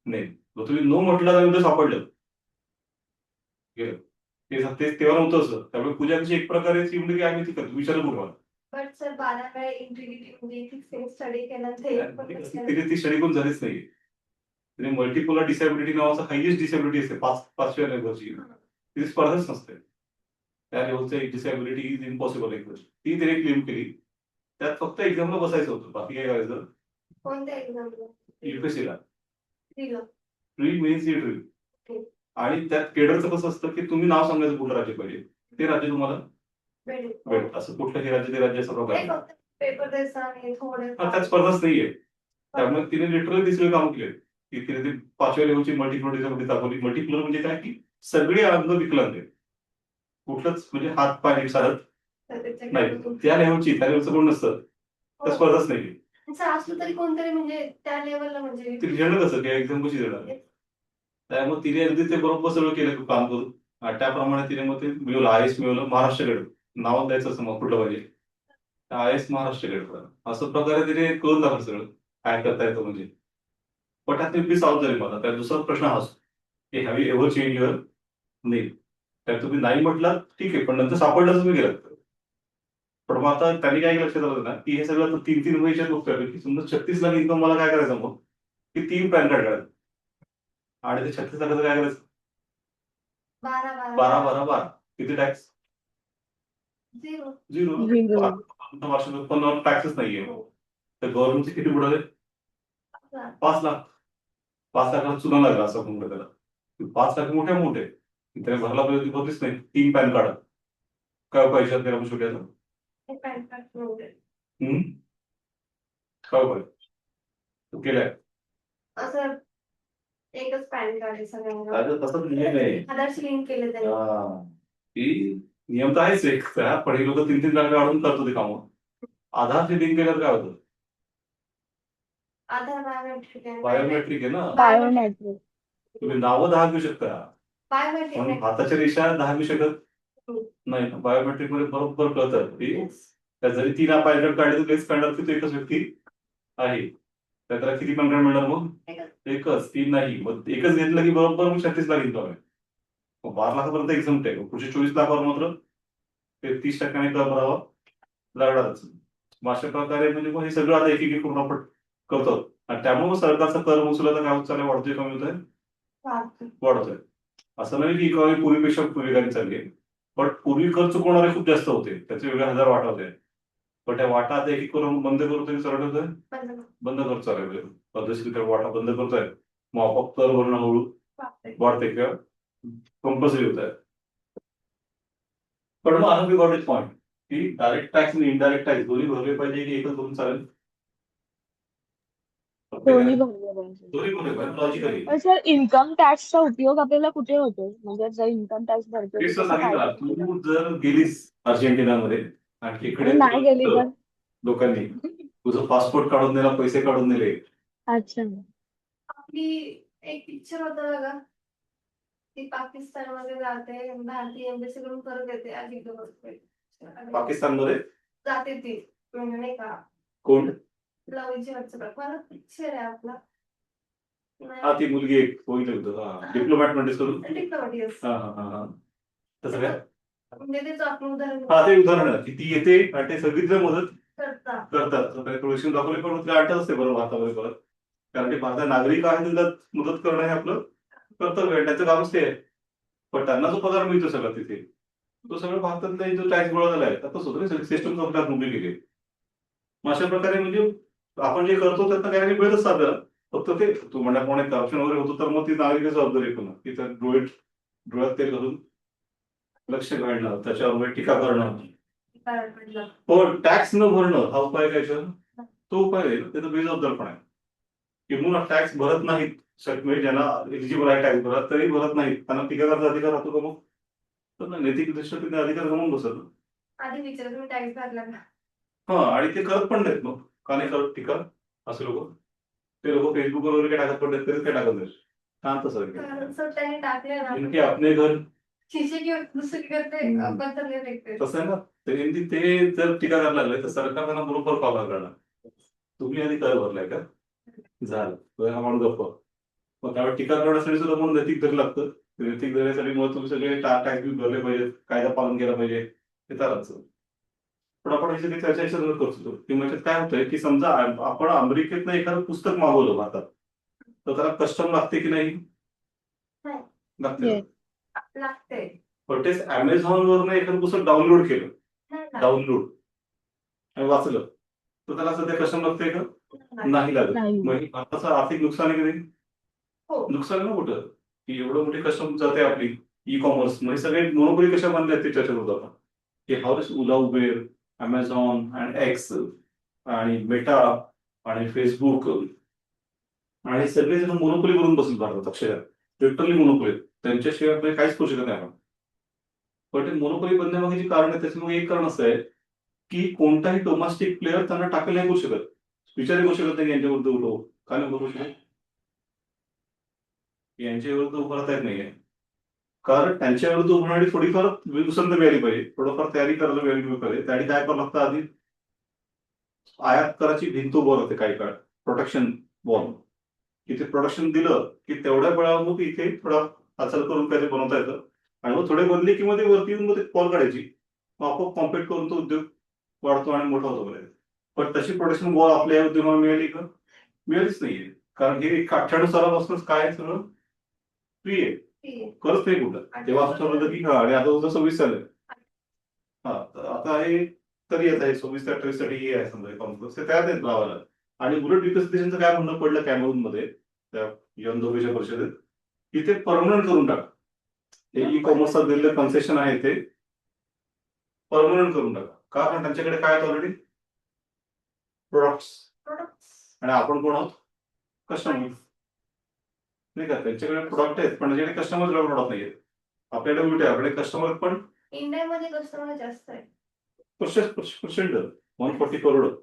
Speaker 1: name. जर तुम्ही नो म्हटलं तर सापडलं गेलं. ते तेव्हा नव्हतं असं. त्यामुळे पूजा कशी एक प्रकारे ती म्हणजे की आम्ही ती विचारलं कुठं
Speaker 2: बट सर 12 वेळा इंटिग्रिटी म्हणजे स्टडी केल्यानंतर
Speaker 1: तिथे ती स्टडी कोण झालीच नाही. त्याने मल्टिपोलर डिसॅबिलिटी नावाचा हायएस्ट डिसॅबिलिटी असते 5व्या लेवलची, ती स्पर्धाच नसते. त्या लेवलचं एक डिसॅबिलिटी इज इम्पॉसिबल एक गोष्ट ती त्याने क्लेम केली. त्यात फक्त एक्झामला बसायचं होतं, बाकी काय करायचं.
Speaker 3: कोणत्या एक्झामला?
Speaker 1: युपीएससीला
Speaker 3: दिलं.
Speaker 1: Pre mains drill.
Speaker 3: Okay.
Speaker 1: आणि त्यात केडरचं कसं असतं की तुम्ही नाव सांगायचं कुठलं राज्य पाहिजे, ते राज्य तुम्हाला
Speaker 3: भेटेल.
Speaker 1: भेटेल. असं कुठलंही राज्य ते राज्य असं प्रकार
Speaker 3: नाही,
Speaker 1: नाही.
Speaker 3: फक्त पेपर द्यायचा आणि थोडे
Speaker 1: त्यात स्पर्धाच नाहीये. त्यामुळे तिने लिटरली तिसरे काम केले की तिने ती 5व्या लेवलची मल्टिप्युलर डिसॅबिलिटी दाखवली. मल्टिप्युलर म्हणजे काय की सगळे अंग विकलांग आहेत, कुठलंच म्हणजे हात पाय नीट चालत नाही. त्या लेवलचं कोण नसतं, त्या स्पर्धाच नाहीये.
Speaker 3: असलं तरी कोणतरी म्हणजे त्या लेवलला म्हणजे
Speaker 1: ती घेणं कसं काय, एक्झाम कशी देणार. त्यामुळे तिने अगदी ते बरोबर सगळं केलं काम करून. आणि त्याप्रमाणे तिने मग ते मिळवलं, आयएस मिळवलं. महाराष्ट्र गड नावात द्यायचं असं मग कुठलं पाहिजे, आयएस महाराष्ट्र गड असं प्रकारे तिने करून दाखवलं सगळं काय करता येतं म्हणजे. पण त्यात मी साऊथ झाली मला. त्या दुसरा प्रश्न हाच की have you ever change your name. त्यात तुम्ही नाही म्हटलं ठीक आहे, पण नंतर सापडलं तुम्ही गेलात. पण मग आता त्यांनी काय लक्षात आलं ना की हे सगळं 3-3 वयाच्या गोष्ट की समजा 36 लाख इन्कम मला काय करायचं मग की 3 पॅन कार्ड काढायचं. आणि ते 36 लाखाचं काय करायचं, 12 किती टॅक्स,
Speaker 3: झिरो.
Speaker 1: झिरो. वार्षिक उत्पन्नावर टॅक्सच नाहीये. तर गव्हर्नमेंटचे किती बुडाले, 5 लाख. 5 लाखाला चुना लागला असं म्हणतो त्याला. 5 लाख मोठे त्याने भरला पाहिजे, भरलीच नाही. 3 पॅन कार्ड काय पैशात त्याला छोट्याचं
Speaker 3: पॅन कार्ड नव्हते.
Speaker 1: काय पाहिजे तू केलाय
Speaker 3: असं एकच पॅन कार्ड आहे सगळ्यांना.
Speaker 1: तसंच नियम आहे.
Speaker 3: आधारशी लिंक केले त्यांनी.
Speaker 1: की नियम तर आहेच एक, पण हे लोक 3-3 लाख काढून करतो ते कामं. आधारशी लिंक केल्यावर काय होतं,
Speaker 3: आधार बायोमेट्रिक आहे.
Speaker 1: बायोमेट्रिक आहे ना.
Speaker 2: बायोमेट्रिक.
Speaker 1: तुम्ही नावं 10 घेऊ शकता पण
Speaker 3: बायोमेट्रिक
Speaker 1: हाताच्या रेषा 10 घेऊ शकत नाही. बायोमेट्रिक मध्ये बरोबर कळतं की त्या जरी 3 पॅन कार्ड काढले तर तेच कळणार की तो एकच व्यक्ती आहे. तर त्याला किती पॅन कार्ड मिळणार मग, एकच. 3 नाही, मग एकच घेतलं की बरोबर मग 36 लाख इन्कम आहे. मग 12 लाखापर्यंत एक्झाम आहे. पुढचे 24 लाखावर मात्र 33% कर भरावा लागणारच. मग अशा प्रकारे म्हणजे मग हे सगळं आता एक करून आपण करतो. आणि त्यामुळे मग सरकारचा कर वसुलाचा काय होत चाललंय, वाढतोय कमी होत आहे, वाढतोय. असं नाही की इकॉनॉमी पूर्वीपेक्षा वेगाने चालली आहे, पण पूर्वी कर चुकवणारे खूप जास्त होते, त्याचे वेगळे हजार वाटा होते. पण त्या वाटा आता एक करून बंद करतोय, सरळ होतोय, बंद करत चालू पद्धतशीर वाटा बंद करतोय. मग आपोआप कर भरणं हळू वाढते किंवा कंपल्सरी होत आहे. पण मग आता गॉट इट पॉईंट की डायरेक्ट टॅक्स आणि इनडायरेक्ट टॅक्स दोन्ही भरले पाहिजे की एकच करून चालेल,
Speaker 2: दोन्ही भरले पाहिजे.
Speaker 1: दोन्ही भरले पाहिजे लॉजिकली.
Speaker 2: पण सर इन्कम टॅक्सचा उपयोग आपल्याला कुठे होतो, म्हणजे जर इन्कम टॅक्स भरतो तर
Speaker 1: तेच तर
Speaker 2: त्याचा फायदा
Speaker 1: सांगितलं.
Speaker 2: कुठे?
Speaker 1: तू जर गेलीस अर्जेंटिनामध्ये आणि
Speaker 2: आणि
Speaker 1: इकडे
Speaker 2: नाही गेली तर
Speaker 1: लोकांनी तुझं पासपोर्ट काढून दिला, पैसे काढून दिले.
Speaker 2: अच्छा.
Speaker 3: आपली एक पिक्चर होता बघा, ती पाकिस्तान मध्ये जाते, भारतीय एम्बेसी कडून परत येते. अजित
Speaker 1: पाकिस्तानमध्ये
Speaker 3: जाते ती, म्हणजे नाही का
Speaker 1: कोण,
Speaker 3: लवची परत पिक्चर आहे आपला.
Speaker 1: हा ती मुलगी एक होतं डिप्लोमॅट म्हणतेस करून.
Speaker 3: डिप्लोमॅटिक.
Speaker 1: तसं काय,
Speaker 3: म्हणजे तेच आपण उदाहरण
Speaker 1: हा ते उदाहरण आहे की ती येते आणि ते सगळी तिला मदत
Speaker 3: करतात.
Speaker 1: थोडीशी दाखवली पण तिला अटक असते बरोबर भारतामध्ये परत. कारण ते भारतीय नागरिक आहे, तिला मदत करणं हे आपलं कर्तव्य आहे, त्याचं कामच ते आहे. पण त्यांना जो पगार मिळतो सगळा तिथे, तो सगळं भारतातला जो टॅक्स गोळा झाला आहे तसंच होतं. सगळी सिस्टम आपल्याला उभी केली. मग अशा प्रकारे म्हणजे आपण जे करतो त्यातनं काही मिळतच आपल्याला. फक्त ते तू म्हणण्याप्रमाणे करप्शन वगैरे होतं तर मग ती नागरिक जबाबदारी पुन्हा की त्या डोळ्यात तेल घालून लक्ष घालणं, त्याच्यावर टीका करणं. पण टॅक्स न भरणं हा उपाय काय, तो उपाय आहे त्याचा बेजबाबदारपणा आहे. किंवा टॅक्स भरत नाहीत म्हणजे ज्यांना एलिजिबल आहे टॅक्स भरत तरी भरत नाहीत, त्यांना टीका करायचा अधिकार राहतो का मग, तर नैतिक दृष्ट्या अधिकार गमावून बसत.
Speaker 3: आधी विचार तुम्ही टॅक्स भरला का.
Speaker 1: हा, आणि ते करत पण नाहीत. मग का नाही करत टीका असे लोक, ते लोक फेसबुक वगैरे काय टाकत पडतात तरी काय टाकत नाही. शांत सर
Speaker 3: त्यांनी टाकले
Speaker 1: इनके अपने घर
Speaker 3: शिशे किंवा दुसरीकडे
Speaker 1: तसं आहे ना. ते जर टीका करायला लागले तर सरकार त्यांना बरोबर पावला करणार. तुम्ही आधी कर भरलाय का, झालं माणूस गप्प. मग त्यावेळी टीका करण्यासाठी सुद्धा म्हणून नैतिक धैर्य लागतं. नैतिक धैर्यासाठी मग तुम्ही सगळे टॅक्स भरले पाहिजे, कायदा पालन केलं पाहिजे, हे चालायचं. पण आपण याची चर्चा करतो की म्हणजे काय होतंय की समजा आपण अमेरिकेतनं एखादं पुस्तक मागवलं भारतात, तर त्याला कस्टम लागते की नाही?
Speaker 3: नाही.
Speaker 1: लागते ना.
Speaker 2: Yes.
Speaker 3: लागते.
Speaker 1: पण तेच Amazon वरनं एखादं पुस्तक डाउनलोड केलं,
Speaker 3: नाही लागत.
Speaker 1: डाउनलोड आणि वाचलं, तर त्याला सध्या कस्टम लागते का? नाही लागत.
Speaker 2: नाही.
Speaker 1: मग हे भारताचं आर्थिक नुकसान आहे की नाही?
Speaker 3: हो.
Speaker 1: नुकसान आहे ना कुठं, की एवढं मोठी कस्टम जाते आपली ई कॉमर्स म्हणजे सगळे मोनोपोली कशा बांधल्या आहेत ते चर्चा करतो आपण, की how does Ola, Uber, Amazon आणि एक्स आणि मेटा आणि फेसबुक आणि सगळे जण मोनोपोली करून बसले भारतात अक्षरशः, लिटरली मोनोपोली. त्यांच्याशिवाय आपल्याला काहीच करू शकत नाही आपण. पण ते मोनोपोली बनण्यामागेची कारण आहे, त्याच्यामुळे एक कारण असं आहे की कोणताही डोमेस्टिक प्लेअर त्यांना टाकल नाही करू शकत, विचारही करू शकत नाही की यांच्याविरुद्ध उठव, काय नाही करू शकत, यांच्या विरुद्ध उभं राहता येत नाहीये. कारण त्यांच्या विरुद्ध उभारण्याची थोडीफार विसंत मिळाली पाहिजे, थोडंफार तयारी करायला मिळाली पाहिजे. त्यासाठी काय करावं लागतं, आधी आयात कराची भिंत उभं राहते काही काळ, प्रोटेक्शन वॉल. इथे प्रोडक्शन दिलं की तेवढ्या वेळावर मग इथे थोडा हालचाल करून काहीतरी बनवता येतं आणि मग थोडे बनले की मग ते वरती येऊन मग ते कॉल काढायची, मग आपोआप कॉम्पिट करून तो उद्योग वाढतो आणि मोठा होतो वगैरे. पण तशी प्रोडक्शन वॉल आपल्या या उद्योगाला मिळाली का? मिळालीच नाहीये. कारण हे 98 सालापासूनच काय आहे, सगळं फ्री आहे,
Speaker 3: ठीक आहे.
Speaker 1: खरंच नाही कुठं. तेव्हा असं ठरवलं की हा, आणि आता 2026 झालं. हा, तर आता हे तरी येत आहे 26 ते 28 साठी हे आहे समजा कॉम्प्युटर्स ते तयार आहेत लावायला. आणि उलट विकसित देशांचं काय म्हणणं पडलं कॅमेरून मध्ये, त्या यंदोबेच्या परिषदेत, की ते परमनंट करून टाका. हे ई कॉमर्सचा दिलेलं कन्सेशन आहे ते परमनंट करून टाका. का? कारण त्यांच्याकडे काय आहेत ऑलरेडी प्रोडक्ट्स,
Speaker 3: Products.
Speaker 1: आणि आपण कोण आहोत? कस्टमर. नाही का, त्यांच्याकडे प्रोडक्ट आहेत पण त्याच्याकडे कस्टमर प्रोडक्ट नाही आहेत. आपल्याकडे उलट आहे, आपल्याकडे कस्टमर पण
Speaker 3: इंडियामध्ये कस्टमर जास्त आहे.
Speaker 1: पर्सेंट 140 करोड.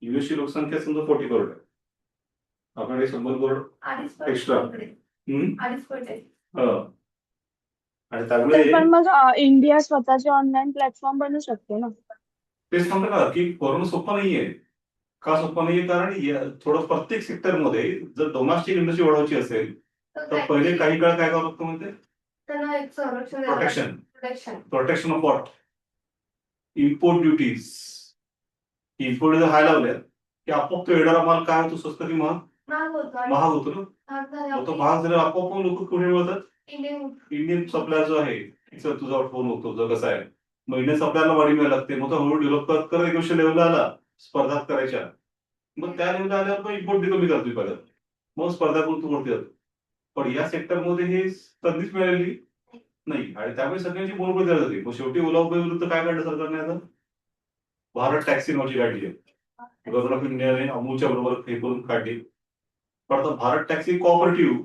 Speaker 1: युएसची लोकसंख्या समजा 40 करोड आहे, आपल्याकडे 100 करोड.
Speaker 3: 2.5
Speaker 1: Extra.
Speaker 3: इकडे.
Speaker 1: हम्म?
Speaker 3: 2.5 आहे.
Speaker 1: हं. आणि
Speaker 2: तर
Speaker 1: त्यामुळे
Speaker 2: पण मग इंडिया स्वतःचे ऑनलाईन प्लॅटफॉर्म बनवू शकते ना.
Speaker 1: तेच म्हणतो ना की करणं सोपं नाहीये. का सोपं नाहीये? कारण थोडं प्रत्येक सेक्टरमध्ये जर डोमेस्टिक इंडस्ट्री वाढवायची असेल तर पहिले काही काळ काय करावं लागतं म्हणजे
Speaker 3: त्यांना एक संरक्षण
Speaker 1: protection.
Speaker 3: Protection.
Speaker 1: Protection of what? Import duties. Import जर हाय लावल्या की आपोआप तो येणारा माल काय होतो, स्वस्त की महाग?
Speaker 3: महाग होतो आणि
Speaker 1: महाग होतो ना.
Speaker 3: महाग
Speaker 1: मग तो
Speaker 3: झाल्यावर
Speaker 1: महाग झाल्यावर आपोआप लोक कुठे मिळतात?
Speaker 3: इंडियन
Speaker 1: इंडियन सप्लायर जो आहे, तिचा तुझा फोन होतो जो कसा आहे, मग इंडियन सप्लायरला वाढी मिळायला लागते, मग तो हळूहळू डेव्हलप करत करत एक वर्ष लेवलला आला स्पर्धात करायच्या, मग त्या लेवलला आल्यावर मग इम्पोर्ट कमी करतोय परत, मग स्पर्धा करून तू वरती जातो. पण या सेक्टरमध्ये हे संधीच मिळालेली नाही आणि त्यामुळे सगळ्यांची मोनोपोली तयार झाली. मग शेवटी ओला उबेर विरुद्ध काय काढलं सरकारने आता? भारत टॅक्सी नावाची काढली आहे. गव्हर्नमेंट ऑफ इंडियाने अमूलच्या बरोबर हे करून काढली. पण आता भारत टॅक्सी कोऑपरेटिव्ह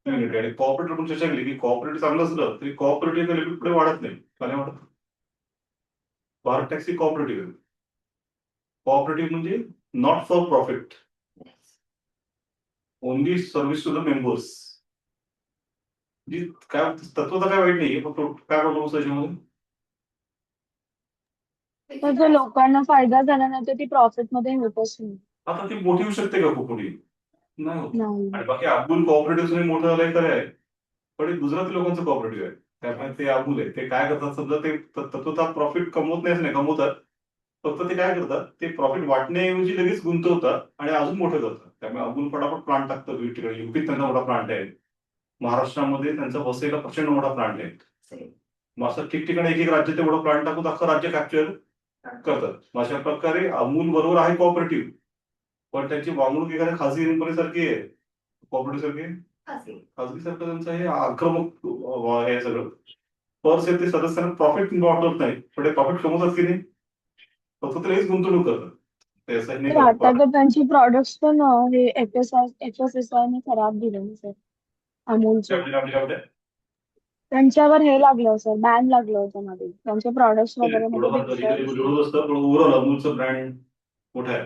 Speaker 1: युनिट आहे. कोऑपरेटिव्ह पण चर्चा केली की कोऑपरेटिव्ह चांगलं असलं तरी कोऑपरेटिव्ह लिमिट पुढे वाढत नाही. का नाही वाढत? भारत टॅक्सी कोऑपरेटिव्ह आहे. कोऑपरेटिव्ह म्हणजे not for profit, only service to the members. काय तत्वता काय वाईट नाहीये, फक्त काय प्रॉब्लेम असतो त्याच्यामध्ये?
Speaker 2: तर जर लोकांना फायदा झाला नाही तर ती प्रॉफिट मध्ये होतच नाही.
Speaker 1: आता ती मोठी होऊ शकते का खूप मोठी? नाही होत.
Speaker 2: नाही.
Speaker 1: आणि बाकी अबुल कोऑपरेटिव्ह मोठं झालंय खरं आहे, पण हे गुजराती लोकांचं कोऑपरेटिव्ह आहे. त्यामुळे ते अबुल आहे. ते काय करतात, समजा ते तत्वता प्रॉफिट कमवत नाही कमवतात, फक्त ते काय करतात, ते प्रॉफिट वाटण्याऐवजी लगेच गुंतवतात आणि अजून मोठं करतात. त्यामुळे अबुल फटाफट प्लांट टाकतं ठिकाणी. युपीत त्यांचा मोठा प्लांट आहे, महाराष्ट्रामध्ये त्यांचा वसईला प्रचंड मोठा प्लांट आहे. मग असं ठिकठिकाणी एक एक राज्यात एवढा प्लांट टाकून अख्खं राज्य कॅप्चर करतात. अशा प्रकारे अमूल बरोबर आहे कोऑपरेटिव्ह, पण त्यांची वागणूक एखाद्या खासगी कंपनीसारखी आहे, कोऑपरेटिव्ह सारखी खासगी सारखं त्यांचं हे आक्रमक हे सगळं. पर्स आहे ते सदस्यांना प्रॉफिट वाटत नाही, पण ते प्रॉफिट कमवतात की नाही, फक्त ते लगेच गुंतवणूक करतात. ते असं नाही
Speaker 2: तर आता
Speaker 1: करत.
Speaker 2: तर त्यांची प्रॉडक्ट्स पण हे FSSAI ने खराब दिले ना सर, अमूलचे. त्यांच्यावर हे लागलं सर, बॅन लागलं होतं मध्ये, त्यांचे प्रॉडक्ट्स वगैरे मध्ये
Speaker 1: थोडंफार कधी कधी विरोध असतं, पण ओव्हरऑल अमूलचं ब्रँड मोठं आहे.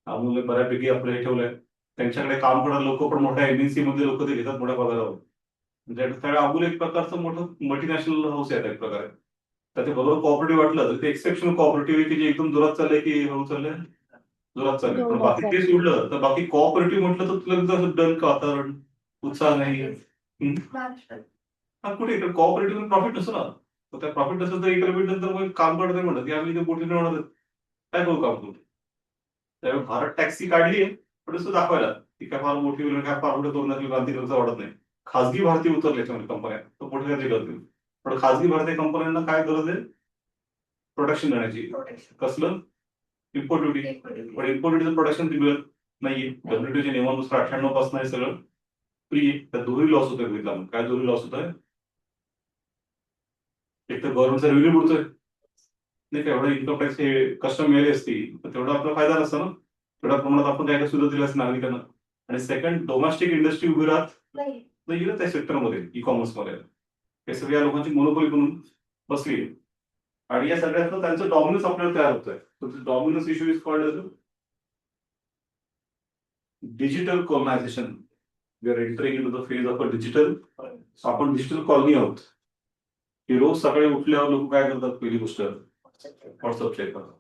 Speaker 1: अमूलने बऱ्यापैकी आपलं हे ठेवलंय. त्यांच्याकडे काम करणारे लोक पण मोठ्या एमएनसी मध्ये लोक ते घेतात मोठ्या पगारावर. म्हणजे अमूल एक प्रकारचं मोठं मल्टीनॅशनल हाऊस आहे एक प्रकारे. तर ते बरोबर कोऑपरेटिव्ह वाटलं तर ते एक्सेप्शनल कोऑपरेटिव्ह आहे की जे एकदम जोरात चाललंय की हळू चाललंय? जोरात चाललंय. पण बाकी ते सोडलं तर बाकी कोऑपरेटिव्ह म्हटलं तर तुला एकदम डल वातावरण, उत्साह नाही. हा, कुठे इकडे कोऑपरेटिव्ह प्रॉफिट नसतो ना, तर त्या प्रॉफिट नसेल तर इकडे भेटलं तर मग काम करत नाही म्हणत की आम्ही इथे बोटीने होणार काय करू काम करू. त्यामुळे भारत टॅक्सी काढली आहे पण असं दाखवायला ती काय फार मोठी होईल काय फार मोठं करून क्रांती करता वाटत नाही. खासगी भारतीय उतरले याच्यामध्ये कंपन्या तर मोठी क्रांती करतील. पण खासगी भारतीय कंपन्यांना काय गरज आहे प्रोटेक्शन देण्याची.
Speaker 3: प्रोटेक्शन
Speaker 1: कसलं इम्पोर्ट ड्युटी. पण इम्पोर्ट ड्युटीचं प्रोटेक्शन दिलं नाहीये. डब्ल्यूटीच्या नियमानुसार 98 पासून हे सगळं फ्री आहे. त्यात दोन्ही लॉस होतोय बघितला. काय दोन्ही लॉस होत आहे. एक तर गव्हर्नमेंटचा रेव्हेन्यू बुडतोय नाही का. एवढं इन्कम टॅक्स हे कस्टम मिळाली असती तर तेवढा आपला फायदा नसता ना. तेवढ्या प्रमाणात आपण काय सुद्धा दिलं असतं नागरिकांना. आणि सेकंड डोमेस्टिक इंडस्ट्री उभी राहत
Speaker 3: नाही
Speaker 1: नाही ना त्या सेक्टरमध्ये ई कॉमर्समध्ये. हे सगळ्या लोकांची मोनोपोली बनून बसली आहे. आणि या सगळ्यातनं त्यांचं डॉमिनन्स आपल्याला तयार होत आहे. Dominance issue is called digital colonization. We are entering in to the phase of a digital. आपण डिजिटल कॉलनी आहोत. की रोज सकाळी उठल्यावर लोक काय करतात पहिली गोष्ट व्हॉट्सअप चेक करतात.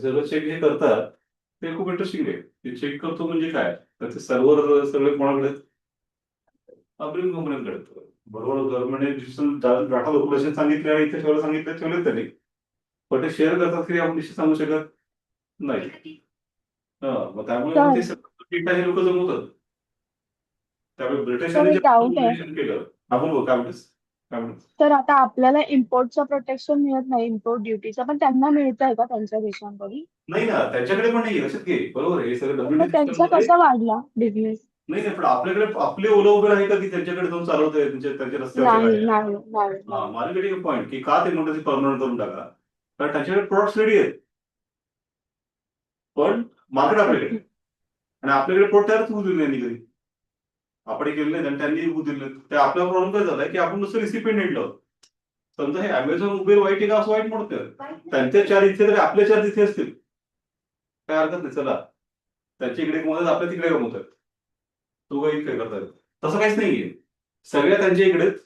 Speaker 1: सगळं चेक जे करतात ते खूप इंटरेस्टिंग आहे. ते चेक करतो म्हणजे काय त्याचे सर्व्हर सगळे कोणाकडे अब्रिंग कंपन्यांकडे. बरोबर गव्हर्नमेंटने डिजिटल डाटा लोकेशन सांगितले आणि इथे ठेवायला सांगितले ठेवलेत त्यांनी. पण ते शेअर करतात की आपण निश्चित सांगू शकत नाही. मग त्यामुळे मग ते सगळं डेटा हे लोक जमवतात. त्यामुळे
Speaker 2: तर
Speaker 1: ब्रिटिशांनी
Speaker 2: एक डाऊट आहे.
Speaker 1: जे केलं आपण काय म्हणतेस काय म्हणतेस.
Speaker 2: तर आता आपल्याला इम्पोर्टचं प्रोटेक्शन मिळत नाही, इम्पोर्ट ड्युटीचं, पण त्यांना मिळतंय का त्यांच्या देशांकडून?
Speaker 1: नाही ना त्यांच्याकडे पण नाही लक्षात घे. बरोबर आहे हे सगळं
Speaker 2: मग
Speaker 1: डब्ल्यूटी सिस्टम
Speaker 2: त्यांचा
Speaker 1: मध्ये
Speaker 2: कसा वाढला बिझनेस?
Speaker 1: नाही पण आपल्याकडे आपले ओला उबर आहे का की त्यांच्याकडे जाऊन चालवतोय त्यांच्या रस्त्यावरच्या
Speaker 2: नाही
Speaker 1: गाड्या.
Speaker 2: नाही नाही नाही.
Speaker 1: माझ्याकडे एक पॉईंट की का ते म्हणतात परमनंट करून टाका. कारण त्यांच्याकडे प्रोडक्ट्स रेडी आहेत. पण मार्केट आपल्याकडे आणि आपल्याकडे प्रोडक्ट तयारच होऊ दिले नाही कधी. आपण केले नाही आणि त्यांनी होऊ दिले. ते आपला प्रॉब्लेम काय झालाय की आपण नुसतं रिसिपिएंट आहोत. समजा हे अमेझॉन उबेर वाईट आहे का असं वाईट म्हणतं. त्यांच्या चार इथे तरी आपले चार तिथे असतील काय हरकत नाही. चला त्यांच्या इकडे कमवतात आपल्या तिकडे कमवतात. तो काही काय करतात तसं काहीच नाहीये. सगळ्या त्यांच्या इकडेच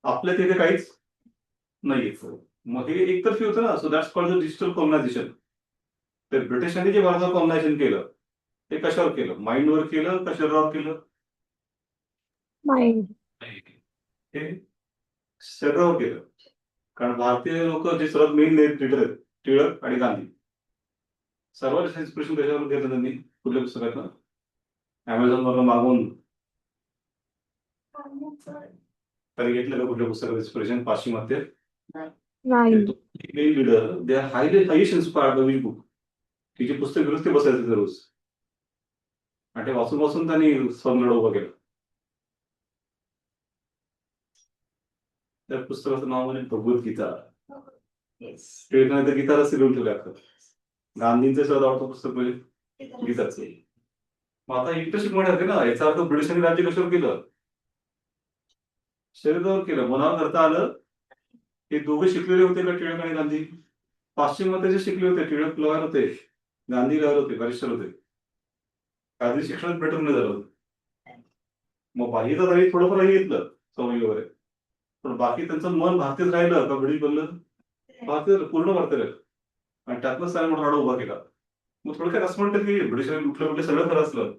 Speaker 1: आपल्या तिथे काहीच नाहीये. मग हे एकतर्फी होतं ना. So that's called the digital colonization. तर ब्रिटिशांनी जे भारतात कॉलनायझेशन केलं ते कशावर केलं. माइंडवर केलं का शरीरावर केलं.
Speaker 2: माइंड.
Speaker 1: हे शरीरावर केलं. कारण भारतीय लोक जे सर्वात मेन लीडर आहेत टिळक आणि गांधी. सर्वात इन्स्पिरेशन त्याच्यावर घेतलं त्यांनी कुठल्या पुस्तकातनं अमेझॉन वरून मागून त्यांनी घेतलं का कुठल्या पुस्तकात इन्स्पिरेशन पाश्चिमात्य.
Speaker 2: नाही.
Speaker 1: Main leader they are highest inspired by which book. तिची पुस्तक घेऊनच ते बसायचे रोज आणि ते वाचून वाचून त्यांनी स्वर्ण उभा केला. त्या पुस्तकाचं नाव म्हणजे भगवद्गीता. टिळकाने तर गीताला लिहून ठेवलं आता. गांधींचं सर्वात आवडतं पुस्तक म्हणजे गीताचं. मग आता इंटरेस्टिंग म्हणत ना याचा अर्थ ब्रिटिशांनी राज्य कशावर केलं. शरीरावर केलं. मनावर करता आलं. हे दोघे शिकलेले होते का टिळक आणि गांधी. पाश्चिमात्य जे शिकले होते टिळक लॉयर होते गांधी लॉयर होते बॅरिस्टर होते. गांधी शिक्षणात भेटून नाही झालं. मग बाह्यता तरी थोडंफार घेतलं सवयी वगैरे. पण बाकी त्यांचं मन भारतीत राहिलं का ब्रिटिश बनलं भारतीय पूर्ण भारतीय राहिलं. आणि त्यातनंच त्याने मोठा राडा उभा केला. मग थोडक्यात असं म्हणतात की ब्रिटिशांनी कुठलं कुठलं सगळं खरं असलं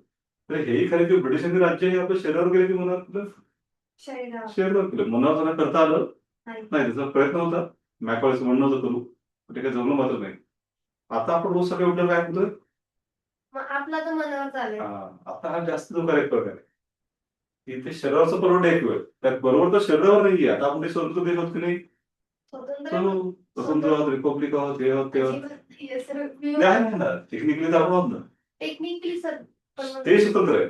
Speaker 1: तर हेही खरं की ब्रिटिशांनी राज्य हे आपलं शरीरावर केलं की मनात शरीरावर केलं. मनावर त्यांना करता आलं नाही. त्याचा प्रयत्न होता. मॅकॉलेचं म्हणणं होतं करू ते काही जमलं मात्र नाही. आता आपण रोज सकाळी उठलं काय होतं
Speaker 3: आपला तर मनावर चालेल.
Speaker 1: आता हा जास्त जो करेक्ट प्रकार आहे इथे शरीराचं परवडं एक वेळ त्यात बरोबर तर शरीरावर नाहीये. आता आपण ते स्वतंत्र देश आहोत की नाही. स्वतंत्र आहोत रिपब्लिक आहोत हे आहोत ते आहोत आहे ना. टेक्निकली तर आपण आहोत ना.
Speaker 3: टेक्निकली सर
Speaker 1: ते स्वतंत्र आहे.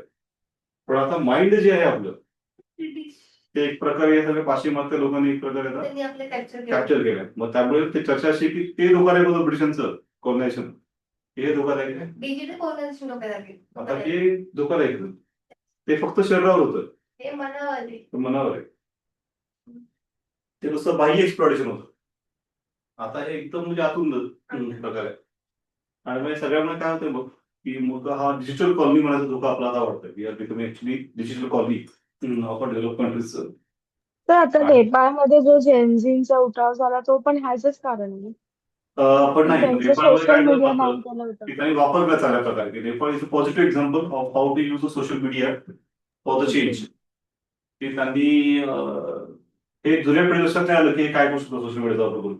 Speaker 1: पण आता माइंड जे आहे आपलं ते एक प्रकारे सगळे पाश्चिमात्य लोकांनी एक प्रकारे कॅप्चर केलं. मग त्यामुळे ते चर्चा अशी की ते धोकादायक होतं ब्रिटिशांचं कॉलनायझेशन. हे धोकादायक आहे.
Speaker 3: डिजिटल कॉलनायझेशन
Speaker 1: आता हे धोकादायक ते फक्त शरीरावर होतं.
Speaker 3: हे
Speaker 1: मनावर आहे. ते नुसतं बाह्य एक्सप्लॉरेशन होतं. आता हे एकदम म्हणजे आतून प्रकार आहे. आणि मग सगळ्यांना काय होतं बघ की मग हा डिजिटल कॉलनी म्हणायचा धोका आपला आता वाटतं की becoming actually digital colony of develop countries.
Speaker 2: तर आता नेपाळमध्ये जो जेनझींचा उठाव झाला तो पण ह्याचंच कारण आहे.
Speaker 1: पण नाही
Speaker 2: त्यांचं
Speaker 1: नेपाळमध्ये
Speaker 2: सोशल
Speaker 1: काय
Speaker 2: मीडिया
Speaker 1: करत
Speaker 2: बॅन केलं होतं.
Speaker 1: की त्यांनी वापर केला चांगल्या प्रकारे की Nepal is a positive example of how to use the social media for the change. की त्यांनी हे जुन्या पिढी लक्षात नाही आलं की हे काय करू शकतो सोशल मीडियाचा वापर करून.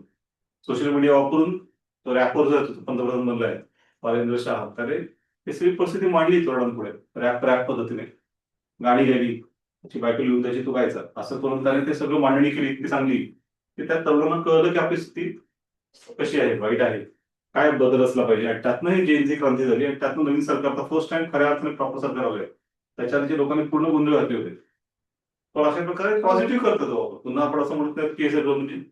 Speaker 1: सोशल मीडिया वापरून तो रॅपर जो आहे पंतप्रधान बनलाय नरेंद्र शहा. ही सगळी परिस्थिती मांडली तरुणांपुढे रॅप रॅप पद्धतीने. गाणी गायली, त्याची बायको लिहून त्याची तो गायचा, असं करून त्याने ते सगळं मांडणी केली इतकी चांगली की त्या तरुणांना कळलं की आपली स्थिती कशी आहे, वाईट आहे, काय बदल असला पाहिजे. आणि त्यातनं ही जेनझी क्रांती झाली आणि त्यातनं नवीन सरकार फर्स्ट टाइम खऱ्या अर्थाने प्रॉपर सरकार आलंय. त्याच्यात लोकांनी पूर्ण गोंधळ घातले होते. पण अशा प्रकारे पॉझिटिव्ह करतात हो. पुन्हा आपण असं म्हणत नाही की हे सगळं म्हणजे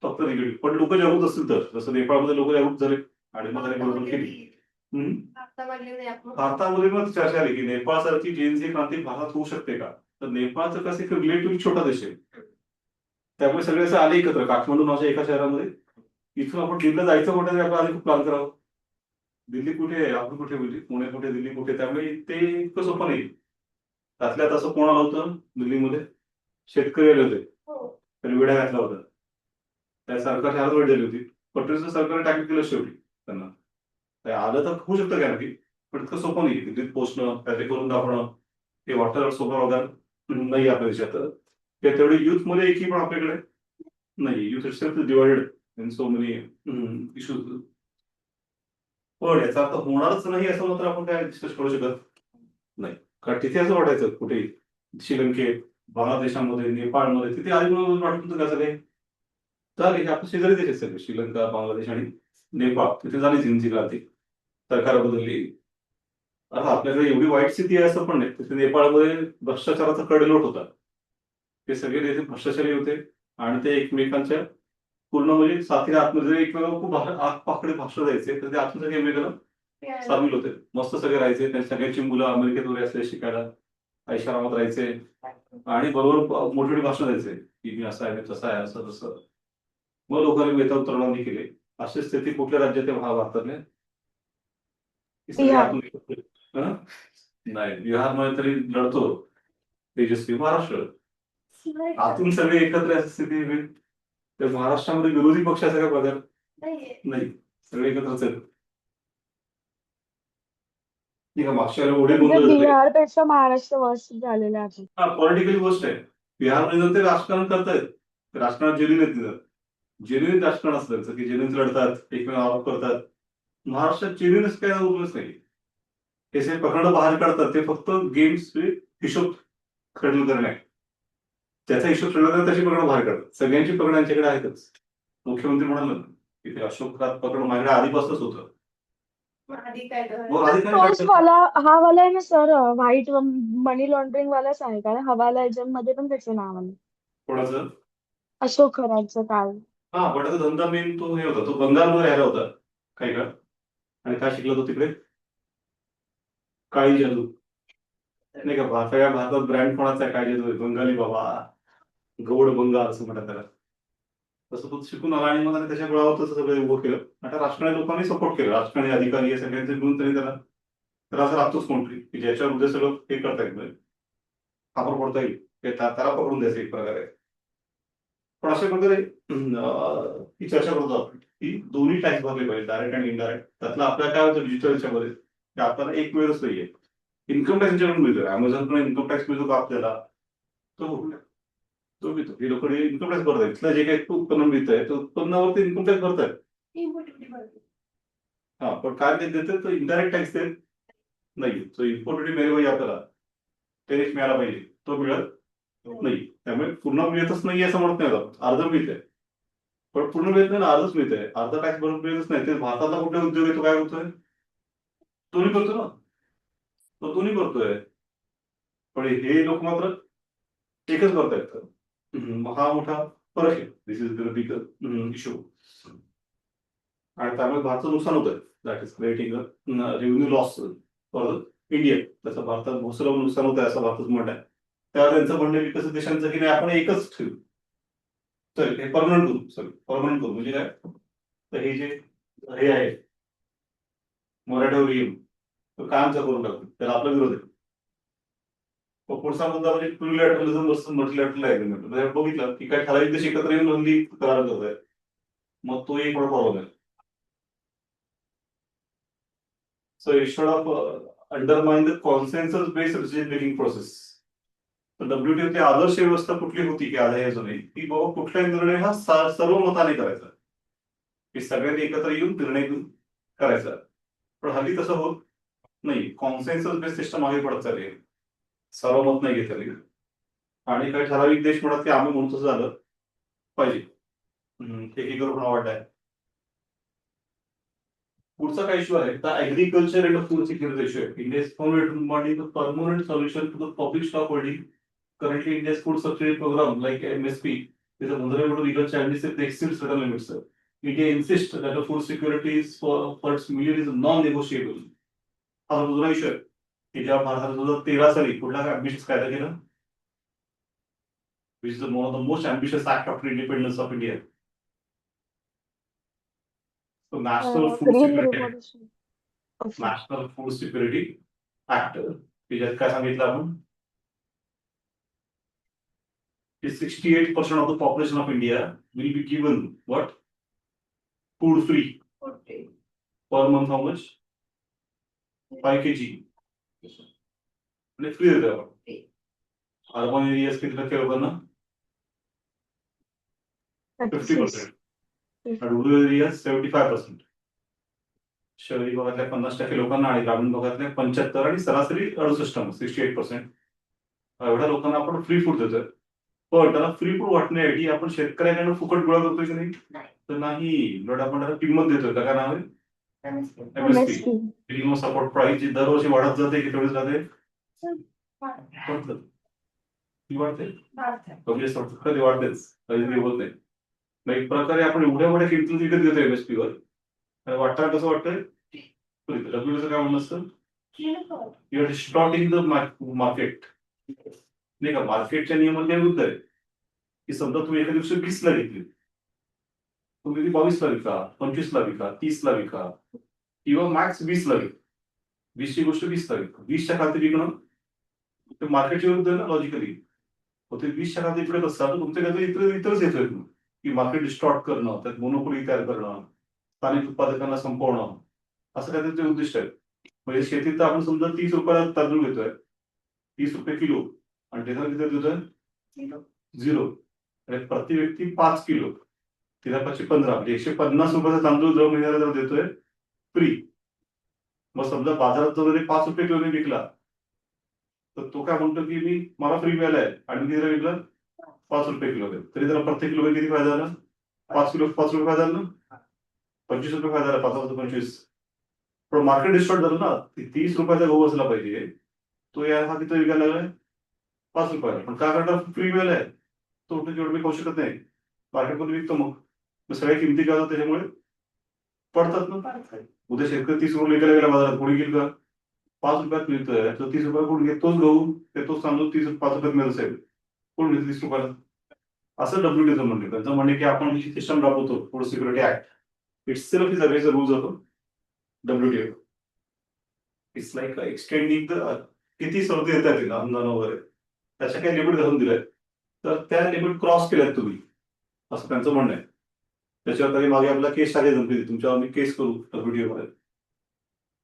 Speaker 1: फक्त निगेटिव्ह. पण लोक जागृत असतील तर, जसं नेपाळमध्ये लोक जागृत झाले आणि मग त्याने बरोबर केली. हम्म.
Speaker 3: भारतामधले नाही आपण.
Speaker 1: भारतामध्ये मग चर्चा आली की नेपाळसारखी जेनझी क्रांती भारतात होऊ शकते का. तर नेपाळचं कसं एक रिलेटिव्ह छोटा देश आहे, त्यामुळे सगळे असं आले एकत्र काठमांडू नावाच्या एका शहरामध्ये. इथून आपण दिल्लीला जायचं म्हटलं तरी आपण आधी खूप प्लॅन करावं. दिल्ली कुठे आहे, आपण कुठे, म्हणजे पुणे कुठे, दिल्ली कुठे, त्यामुळे ते इतकं सोपं नाही. त्यातल्या तसं कोण आलं होतं दिल्लीमध्ये, शेतकरी आले होते,
Speaker 3: हो.
Speaker 1: त्यांनी वेढा घातला होता. त्या सरकारची हात वेळ दिली होती. फडणवीस सरकारने टाकी केलं शेवटी त्यांना. ते आलं तर होऊ शकतं काय नक्की, पण इतकं सोपं नाही दिल्लीत पोहोचणं, काय करून दाखवणं. हे वाटतं सोपं वगैरे नाही आपल्या देशात. ते तेवढे युथ मध्ये एकी पण आपल्याकडे नाही. Youth itself divided in so many issues. पण याचा अर्थ होणारच नाही असं मात्र आपण काय डिस्कस करू शकत नाही. कारण तिथे असं वाटायचं कुठे श्रीलंकेत, बांगलादेशामध्ये, नेपाळमध्ये, तिथे आधी वाटत होतं कसं काय तर हे आपले शेजारी देश आहेत सगळे, श्रीलंका, बांगलादेश आणि नेपाळ. तिथे झाली जिंची क्रांती, सरकार बदलली. आता आपल्याकडे एवढी वाईट स्थिती आहे असं पण नाही. तिथे नेपाळमध्ये भ्रष्टाचाराचा कडेलोट होता. ते सगळे देश भ्रष्टाचारी होते आणि ते एकमेकांच्या पूर्ण म्हणजे साथीने आतमध्ये एकमेकांना खूप आगपाखडे भाषण द्यायचे, तर ते आतून सगळे एकमेकांना सामील होते. मस्त सगळे राहायचे. त्या सगळ्यांची मुलं अमेरिकेत वगैरे असले शिकायला, ऐशारामात राहायचे आणि बरोबर मोठी मोठी भाषण द्यायचे की मी असं आहे, मी तसं आहे, असं तसं. मग लोकांनी बेताल तरुणांनी केले. अशी स्थिती कुठल्या राज्यात आहे भारतातल्या ही सगळी
Speaker 2: बिहार.
Speaker 1: आतून एकत्र. हं? नाही, बिहारमध्ये तरी लढतो तेजस्वी. महाराष्ट्र आतून सगळे एकत्र अशी स्थिती होईल. तर महाराष्ट्रामध्ये विरोधी पक्षाचा काय पदार्थ
Speaker 3: नाहीये.
Speaker 1: नाही, सगळे एकत्रच आहेत. ठीक आहे, मागच्या वेळेला एवढे
Speaker 2: म्हणजे
Speaker 1: गोंधळ झाले.
Speaker 2: बिहारपेक्षा महाराष्ट्र वर्स्ट झालेला आहे.
Speaker 1: हा, पॉलिटिकल गोष्ट आहे. बिहारमध्ये जर ते राजकारण करतायत, ते राजकारणात जेन्युइन आहेत तिथं. जेन्युइन राजकारण असतं त्यांचं की जेन्युइन लढतात, एकमेकांना आरोप करतात. महाराष्ट्रात जेन्युइनच काय उरलंच नाही. हे जे प्रकरणं बाहेर काढतात ते फक्त गेम्स हिशोब खंडन करणे, त्याचा हिशोब ठरवला त्याची प्रकरणं बाहेर काढतात. सगळ्यांची प्रकरणं यांच्याकडे आहेतच. मुख्यमंत्री म्हणाल ना की ते अशोक खरात प्रकरण माझ्याकडे आधीपासूनच होतं.
Speaker 3: मग आधी काय करायचं?
Speaker 1: मग आधी काय
Speaker 2: तोच
Speaker 1: काढतात
Speaker 2: वाला हा वाला आहे ना सर, व्हाईट मनी लॉन्ड्रिंग वालाच आहे का हवाला एजंट मध्ये पण त्याचं नाव आलं
Speaker 1: कोणाचं.
Speaker 2: अशोक खराबचं काल.
Speaker 1: हा, बटाचा धंदा मेन तो हे होता, तो बंगालमध्ये राहिला होता काही काळ. आणि काय शिकला तो तिकडे, काळी जादू नाही का. भारतात ब्रँड कोणाचा आहे, काळी जादू आहे. बंगाली बाबा, गौड बंगाल असं म्हणतात त्याला. तसं तो शिकून आला आणि मग त्याने त्याच्या बळावर तसं सगळं उभं केलं. आता राजकारणी लोकांनी सपोर्ट केलं, राजकारणी अधिकारी हे सगळ्यांचे मिळून त्यांनी त्याला तर असं लागतोच कोणतरी की ज्याच्यावर उद्या सगळं हे करता येईल, खापर पडता येईल, त्याला पकडून द्यायचं एक प्रकारे. पण अशा प्रकारे ही चर्चा करतो आपण की दोन्ही टॅक्स भरले पाहिजे, डायरेक्ट आणि इनडायरेक्ट. त्यातलं आपल्याला काय होतं डिजिटलच्या मध्ये की आपल्याला एक वेळच नाहीये. इन्कम टॅक्स यांच्याकडून मिळतोय, अमेझॉनकडून इन्कम टॅक्स मिळतो का आपल्याला, तो तो मिळतो. हे लोक इन्कम टॅक्स भरतायत. इथलं जे काही उत्पन्न मिळतंय ते उत्पन्नावरती इन्कम टॅक्स भरतायत.
Speaker 3: Import duty भरते.
Speaker 1: हा, पण काय ते देतात, तो इनडायरेक्ट टॅक्स देत नाही. तो इम्पोर्ट ड्युटी मिळाली पाहिजे आपल्याला, टेरिफ मिळाला पाहिजे, तो मिळत नाही. त्यामुळे पूर्ण मिळतच नाही असं म्हणत नाही आपण, अर्ध मिळतंय. पण पूर्ण मिळत नाही ना, अर्धच मिळतंय. अर्धा टॅक्स भरून मिळतच नाही. ते भारतातला कुठला उद्योग आहे तो काय करतोय, दोन्ही करतो ना, तो दोन्ही करतोय. पण हे लोक मात्र एकच करतायत. हा मोठा फरक आहे. दिस इज द बिग इश्यू. आणि त्यामुळे भारताचं नुकसान होतं. That is creating revenue loss for India. त्याचं भारतात भोसलं नुकसान होतं असं भारताचं म्हणणं आहे. त्यावर त्यांचं म्हणणं विकसित देशांचं की नाही आपण एकच ठेवू, तर हे परमनंट करू. परमनंट करू म्हणजे काय, तर हे जे हे आहे मोरॅटोरियम, तो कायमचा करून टाकू, त्याला आपला विरोध आहे. पुढचा मुद्दा म्हणजे युनिलॅटरलिझम वर्सेस मल्टीलॅटरल अग्रीमेंट. बघितलं की काय ठराविक देश एकत्र येऊन हल्ली करार करत आहेत. मग तो एक मोठा प्रॉब्लेम आहे. So instead of undermine the consensus-based decision-making process, तर WTOची आदर्श व्यवस्था कुठली होती की आधी अजूनही, की बाबा कुठलाही निर्णय हा सर्व मताने करायचा, की सगळ्यांनी एकत्र येऊन निर्णय करायचा. पण हल्ली तसं होत नाही, कॉन्सेन्सस बेस्ड सिस्टम मागे पडत चालली आहे. सर्व मत नाही घेतली आणि काही ठराविक देश म्हणतात की आम्ही म्हणतो तसं झालं पाहिजे. एकीकरण वाढलाय. पुढचा काय इश्यू आहे तर agriculture and food security issue आहे. India's founded permanent solution to the public stock holding. Currently, India's food subsidy program, like MSP, is a vulnerable to legal challenges if they exceed certain limits. India insists that the food security is for its million is non-negotiable. हा दुसरा issue आहे की जेव्हा भारताने 2013 साली कुठला ambitious कायदा केला, which is one of the most ambitious act after independence of India. So National Food
Speaker 2: green
Speaker 1: Security Act.
Speaker 2: Revolution. Okay.
Speaker 1: National Food Security Act. त्याच्यात काय सांगितलं आपण? 68% of the population of India will be given what? Food free.
Speaker 3: कुठे
Speaker 1: Per month how much? 5 kg. आणि free देतो आपण.
Speaker 3: Free.
Speaker 1: Urban areas किती टक्के लोकांना? 50%. आणि रुरल एरियाज 75%. शहरी भागातल्या 50% लोकांना आणि ग्रामीण भागातल्या 75 आणि सरासरी 68% 68%. एवढ्या लोकांना आपण फ्री फूड देतोय. पण त्याला फ्री फूड वाटण्यासाठी आपण शेतकऱ्याकडनं फुकट गोळा करतोय की नाही?
Speaker 3: नाही.
Speaker 1: तर नाही, उलट आपण त्याला किंमत देतोय. काय नाव आहे?
Speaker 3: MSP.
Speaker 1: MSP. Minimum support price जी दरवर्षी वाढत जाते की तेवढीच जाते? वाढतं. ती वाढते. कमी जास्त वाढतं. कधी वाढतेच, कधी होत नाही. मग एक प्रकारे आपण एवढ्या किमतीत विकत घेतो MSP वर. आणि वाटतं कसं वाटतंय? डब्ल्यूचं काय म्हणणं असतं? You are distorting the market. नाही का, मार्केटच्या नियमांच्या विरुद्ध आहे. की समजा तुम्ही एका दिवशी 20 ला घेतली, तुम्ही ती 22 ला विका, 25 ला विका, 30 ला विका किंवा मॅक्स 20 ला विका. 20 ची गोष्ट 20 ला विका. 20च्या खाली विकणं ते मार्केटच्या विरुद्ध आहे ना लॉजिकली. ते 20च्या खाली विकत असतात तुमच्या काही इतरच येतोय की मार्केट डिस्टॉर्ट करणं, त्यात मोनोपोली तयार करणं, स्थानिक उत्पादकांना संपवणं, असं काहीतरी ते उद्दिष्ट आहे. म्हणजे शेतीत आपण समजा 30 रुपयाला तांदूळ घेतोय, 30 रुपये किलो, आणि त्याचा किती देतोय? 0. आणि प्रति व्यक्ती 5 किलो, 15 म्हणजे 150 रुपयाचा तांदूळ दर महिन्याला जर देतोय फ्री. मग समजा बाजारात जर 5 रुपये किलोने विकला तर तो काय म्हणतो की मला फ्री मिळालाय आणि मी जर विकला 5 रुपये किलो, तरी त्याला प्रत्येक किलो किती फायदा झाला? 5 रुपये फायदा झाला ना? 25 रुपये फायदा झाला. 5 पण मार्केट डिस्टॉर्ट झालं ना. 30 रुपयाचा गहू असला पाहिजे, तो या हा किती विकायला लागलाय? 5 रुपयाला. पण काय करणार? फ्री मिळालाय, तो जेवढं मी खाऊ शकत नाही, मार्केटमध्ये विकतो. मग सगळ्या किमती काय होतात त्याच्यामुळे पडतात ना. उद्या शेतकरी 30 रुपये विकायला गेला बाजारात, कोणी घेईल का? 5 रुपयात मिळतोय तर 30 रुपये कोण घेत? तोच गहू, तोच तांदूळ 5 रुपयात मिळत असेल, कोण घेतो 30 रुपयाला? असं डब्ल्यूटीओचं म्हणणे. त्यांचं म्हणणे की आपण जी सिस्टम राबवतो food security act, itself is against the rules of WTO. It's like extending the किती सवलती देतात तिला अनुदान वगैरे, त्याच्या काही लिमिट घालून दिलाय, तर त्या लिमिट क्रॉस केल्यात तुम्ही, असं त्यांचं म्हणणं आहे. त्याच्यावर तरी मागे आपला केस आहे जमली, तुमच्यावर आम्ही केस करू WTO मध्ये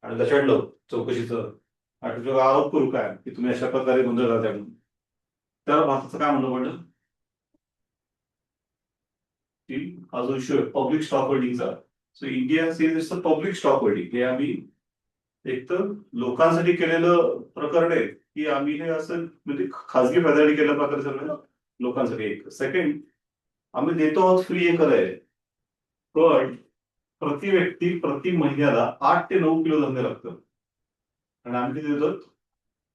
Speaker 1: आणि दशाडलं चौकशीचं आणि तुमच्यावर आरोप करू काय की तुम्ही अशा प्रकारे गोंधळ करताय म्हणून. त्यावर भारताचं काय म्हणणं पडलं की हा जो इश्यू आहे पब्लिक स्टॉक होल्डिंगचा, so India says it's a public stock holding. हे आम्ही एक तर लोकांसाठी केलेलं प्रकरण आहे की आम्ही हे असं म्हणजे खाजगी फायद्यासाठी केलं प्रकार सगळं लोकांसाठी. एक सेकंड, आम्ही देतो आहोत फ्री हे खरं आहे, पण प्रति व्यक्ती प्रति महिन्याला 8 ते 9 किलो धान्य लागतं आणि आम्ही किती देतो?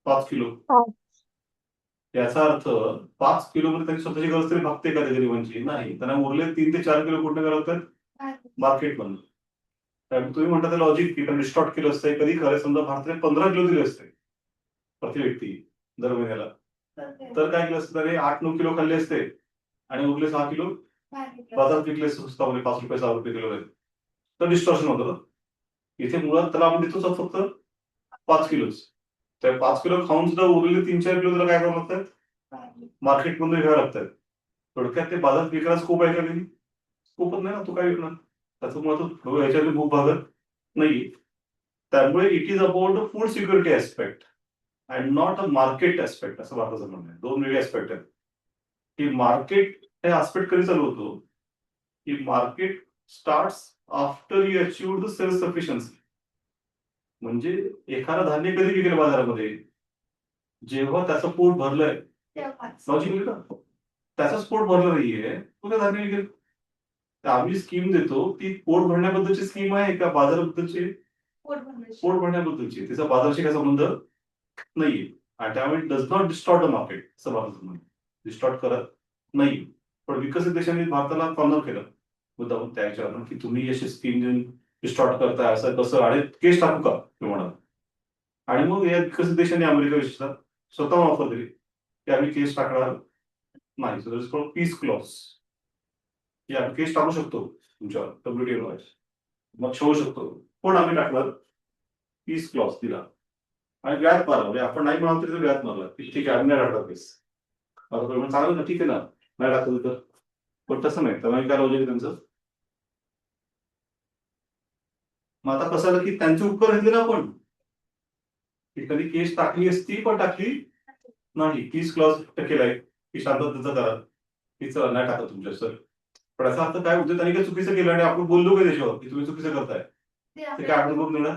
Speaker 1: 5 किलो. याचा अर्थ 5 किलो मध्ये त्यांची स्वतःची गरज तरी भागते का त्या गरिबांची? नाही. त्यांना उरले 3 ते 4 किलो कुठे लागतात? मार्केटमधून. तुम्ही म्हणता ते लॉजिक की डिस्टॉर्ट केलं असतंय. कधी खरं समजा भारताने 15 किलो दिले असते प्रति व्यक्ती दर महिन्याला, तर काय केलं असतं? त्याने 8-9 किलो खाल्ले असते आणि उरले 6 किलो बाजारात विकले स्वस्तामध्ये 5 रुपये 6 रुपये किलो. तर डिस्टॉर्शन होतं. इथे मुळात त्याला आपण देतो फक्त 5 किलोच. त्या 5 किलो खाऊन सुद्धा उरलेले 3-4 किलो त्याला काय करावं लागतात? मार्केटमधून घ्यावं लागतात. थोडक्यात ते बाजारात विकायला स्कोप आहे का नाही? स्कोपच नाही ना. तो काय विकणार? त्याचं मुळात ह्याच्यातली भूक भागत नाही. त्यामुळे it is about the food security aspect and not a market aspect, असं भारताचं म्हणणं आहे. 2 वेगळे ऍस्पेक्ट आहेत. की मार्केट हे ऍस्पेक्ट कधी चालू होतो की market starts after you achieve the self sufficiency. म्हणजे एखादं धान्य कधी विकेल बाजारामध्ये, जेव्हा त्याचं पोट भरलंय.
Speaker 3: तेव्हाच.
Speaker 1: लॉजिकली ना, त्याचंच पोट भरलं नाहीये, तो त्या धान्य विकेल. तर आम्ही स्कीम देतो ती पोट भरण्याबद्दलची स्कीम आहे का बाजाराबद्दलची?
Speaker 3: पोट भरण्याची.
Speaker 1: पोट भरण्याबद्दलची. तिचा बाजाराशी काय संबंध नाहीये. आणि त्यामुळे does not distort the market, असं भारताचं म्हणणं. डिस्टॉर्ट करत नाही. पण विकसित देशांनी भारताला कॉर्नर केलं मुद्दाम त्याच्यावर, की तुम्ही अशी स्कीम देऊन डिस्टॉर्ट करताय, असं कसं, आणि केस टाकू का ते म्हणाल. आणि मग या विकसित देशांनी, अमेरिका विशेषतः, स्वतःहून ऑफर दिली की आम्ही केस टाकणार नाही. So that is called peace clause, की आम्ही केस टाकू शकतो तुमच्यावर WTO, मग होऊ शकतो, पण आम्ही टाकणार पीस क्लॉज दिला. आणि व्याज मारला, म्हणजे आपण नाही म्हणाल तरी व्याज मारला की ठीक आहे आम्ही नाही टाकणार केस. चालेल ना, ठीक आहे ना, नाही टाकलं तर. पण तसं नाही. तर काय लॉजिक त्यांचं. मग आता कसं आलं की त्यांचे उपकार घेतले ना आपण, की कधी केस टाकली असती पण टाकली नाही. पीस क्लॉज केलाय की शांततेचा करा, की चला नाही टाकत तुमच्या सर. पण असा अर्थ काय होतं, त्यांनी काय चुकीचं केलं आणि आपण बोललो काय त्याच्यावर की तुम्ही चुकीचं करताय,
Speaker 3: ते
Speaker 1: ते
Speaker 3: आपल्याला
Speaker 1: काय आठवत नाही ना.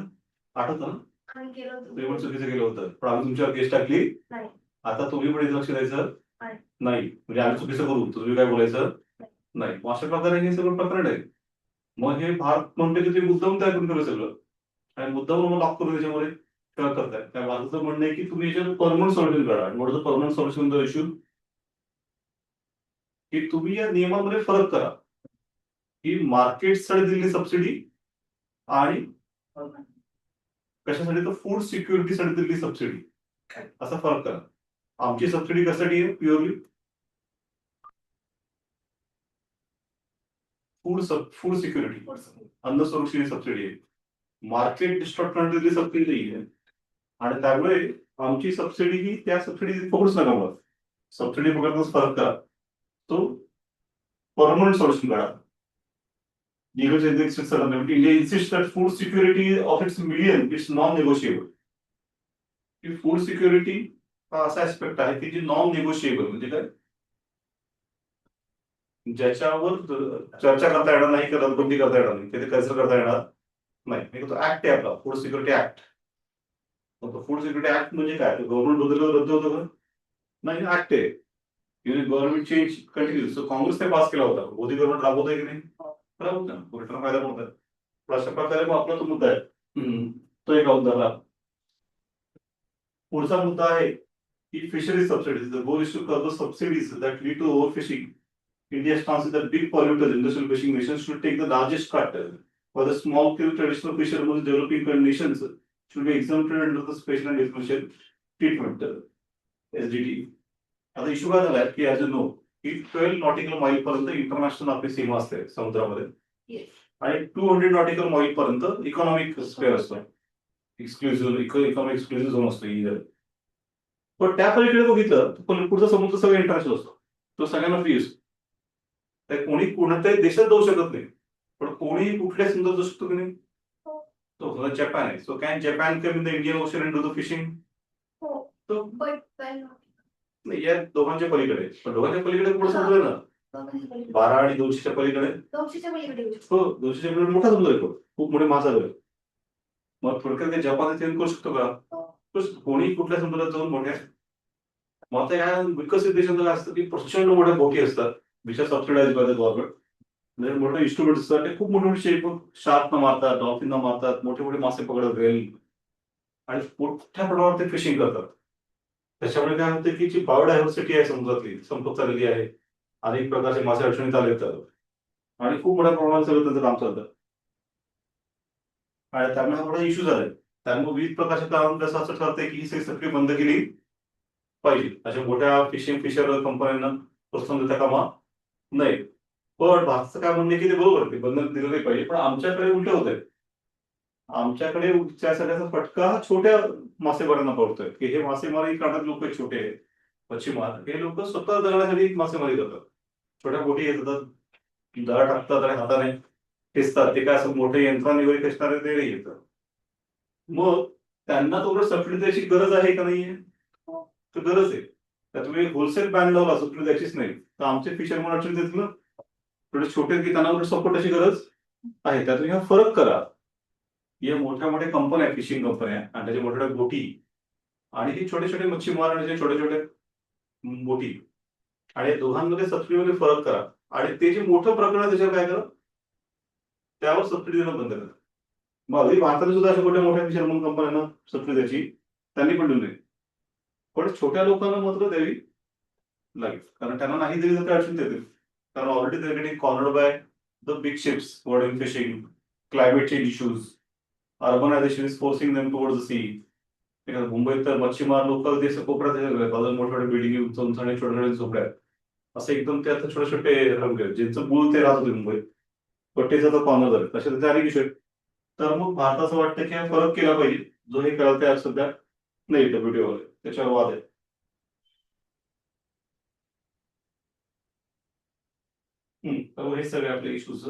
Speaker 1: आठवतं ना,
Speaker 3: आम्ही केलं होतं.
Speaker 1: तुम्ही पण चुकीचं केलं होतं पण आम्ही तुमच्यावर केस टाकली
Speaker 3: नाही.
Speaker 1: आता तुम्ही पण इथे लक्ष द्यायचं
Speaker 3: नाही.
Speaker 1: नाही, म्हणजे आम्ही चुकीचं करू तुम्ही काय बोलायचं नाही. मग अशा प्रकारे हे सगळं प्रकरण आहे. मग हे भारत म्हणते की तुम्ही मुद्दाम तयार करून केलं सगळं, आणि मुद्दाम मग लॉक करून त्याच्यामध्ये काय करताय. त्या भारताचं म्हणणं आहे की तुम्ही याच्यावर परमनंट सोल्युशन करा. आणि what is the permanent solution the issue, की तुम्ही या नियमामध्ये फरक करा, की मार्केटसाठी दिलेली सबसिडी आणि कशासाठी, तर फूड सिक्युरिटीसाठी दिलेली सबसिडी, असा फरक करा. आमची सबसिडी कशासाठी आहे, प्युअरली फूड सिक्युरिटी, अन्न सुरक्षेची सबसिडी आहे. मार्केट डिस्टॉर्ट करण्याची सबसिडी नाही आहे. आणि त्यामुळे आमची सबसिडी ही त्या सबसिडी पकडूच नका. मग सबसिडी पकडताच फरक करा, तो परमनंट सोल्युशन करा. Legal ethics is certain. India insists that food security of its million is non-negotiable. की फूड सिक्युरिटी हा असा ऍस्पेक्ट आहे की जी नॉन निगोशिएबल, म्हणजे काय, ज्याच्यावर चर्चा करता येणार नाही, की रद्दबंदी करता येणार नाही, ते कॅन्सल करता येणार नाही. तो ऍक्ट आहे आपला food security act. Food security act म्हणजे काय, गव्हर्नमेंट बदल रद्द होतं का? नाही, ऍक्ट आहे. Government change continue. सो काँग्रेसने पास केला होता, मोदी गव्हर्नमेंट राबवत आहे की नाही, राबवत ना, उलटा फायदा होत आहे. अशा प्रकारे मग आपला तो मुद्दा आहे. तो एक अवधारला. पुढचा मुद्दा आहे की fisheries subsidies. The goal is to curb the subsidies that lead to overfishing. India's stance is that big polluters, industrial fishing nations, should take the largest cut, while the small-scale traditional fishermen in developing nations should be exempted under the special and differential treatment, SDT. आता issue काय झालाय की as a no की 12 nautical mile पर्यंत international आपली सीमा असते समुद्रामध्ये,
Speaker 3: Yes.
Speaker 1: आणि 200 नॉटिकल माईल पर्यंत इकॉनॉमिक स्पेअर असतो, एक्सक्लुझिव्ह इकॉनॉमिक एक्सक्लुझिव्ह झोन असतो इंडिया. पण त्या पलीकडे बघितलं पण पुढचा समुद्र सगळं इंटरनॅशनल असतो, तो सगळ्यांना फ्री असतो. त्या कोणी कोणत्याही देशात जाऊ शकत नाही, पण कोणी कुठल्या समुद्रात जाऊ शकतो की नाही, तो जपान आहे. So can Japan come in the Indian ocean and do the fishing.
Speaker 3: हो.
Speaker 1: तो
Speaker 3: But when
Speaker 1: नाही, या दोघांच्या पलीकडे, पण दोघांच्या पलीकडे पुढे समुद्र आहे ना, 12 आणि 200च्या पलीकडे.
Speaker 3: 200च्या पलीकडे येऊ शकतो.
Speaker 1: हो, 200च्या पलीकडे मोठा समुद्र आहे, खूप मोठे महासागर आहे. मग थोडक्यात ते जपान चेंज करू शकतो का, कोणी कुठल्या समुद्रात जाऊन मोठ्या. मग आता या विकसित देशांचं काय असतं की प्रचंड मोठ्या बोटी असतात, which are subsidize by the government. म्हणजे मोठे इन्स्ट्रुमेंट असतात, ते खूप मोठे मोठे शेप, शार्कना मारतात, डॉल्फिनना मारतात, मोठे मोठे मासे पकडत राहील आणि मोठ्या प्रमाणावर ते फिशिंग करतात. त्याच्यामुळे काय होतं की जी बायोडायव्हर्सिटी आहे समुद्रातली संपत चाललेली आहे. अनेक प्रकारचे मासे अडचणीत आले येतात आणि खूप मोठ्या प्रमाणात सगळं त्यांचं काम चालतं. आणि त्यामुळे हा मोठा इश्यू झालाय. त्यामुळे विविध प्रकारच्या कारणांमुळे असं ठरतंय की ही सगळी बंद केली पाहिजे. अशा मोठ्या फिशर कंपन्यांना प्रोत्साहन देता कामा नाही. पण भारताचं काय म्हणणं आहे की ते बरोबर ते बंधन दिलं नाही पाहिजे, पण आमच्याकडे उलट होत आहे. आमच्याकडे त्या सगळ्याचा फटका छोट्या मासेमारांना पडतोय, की हे मासेमारी करणारे लोक छोटे आहेत, मच्छीमार, हे लोक स्वतः जगण्यासाठी मासेमारी करतात. छोट्या बोटी येतात, दळा टाकतात आणि हाताने खेचतात. ते काय असं मोठे यंत्राने वगैरे खेचणारे ते नाही येतं. मग त्यांना तेवढं सबसिडी द्यायची गरज आहे का नाहीये, तर गरज आहे. तर तुम्ही होलसेल बॅन लावला सबसिडी द्यायचीच नाही, तर आमचे फिशरमन अडचणी देतील ना. थोडे छोटे की त्यांना सपोर्टाची गरज आहे, त्यातून हा फरक करा. या मोठ्या मोठ्या कंपन्या आहेत, फिशिंग कंपन्या, आणि त्याच्या मोठ्या मोठ्या बोटी, आणि ही छोटे छोटे मच्छीमार आणि छोटे छोटे बोटी, आणि या दोघांमध्ये सबसिडीमध्ये फरक करा, आणि ते जे मोठं प्रकरण आहे त्याच्यावर काय करा, त्यावर सबसिडी देणं बंद करा. मग अगदी भारतात सुद्धा अशा मोठ्या मोठ्या जर्मन कंपन्यांना सबसिडी द्यायची, त्यांनी पण दिली, पण छोट्या लोकांना मात्र द्यावी लागेल, कारण त्यांना नाही दिली तर ते अडचण देतील, कारण already they're getting cornered by the big ships who fishing, climate change issues, urbanization is forcing them towards the sea. because मुंबईत तर मच्छीमार लोक देश कोपऱ्यात अजून मोठ्या मोठ्या बिल्डिंग उंच उंच आणि छोट्या छोट्या झोपड्या आहेत. असं एकदम ते आता छोटे छोटे रंग आहेत, ज्यांचं मूळ ते राहत होते मुंबईत, पण ते जर कॉर्नर झाले तसे त्याचे अनेक विषय आहेत. तर मग भारत असं वाटतं की हा फरक केला पाहिजे, जो हे करायला तयार सध्या नाही WTO वर, त्याच्यावर वाद आहे. तर हे सगळे आपले इश्यूज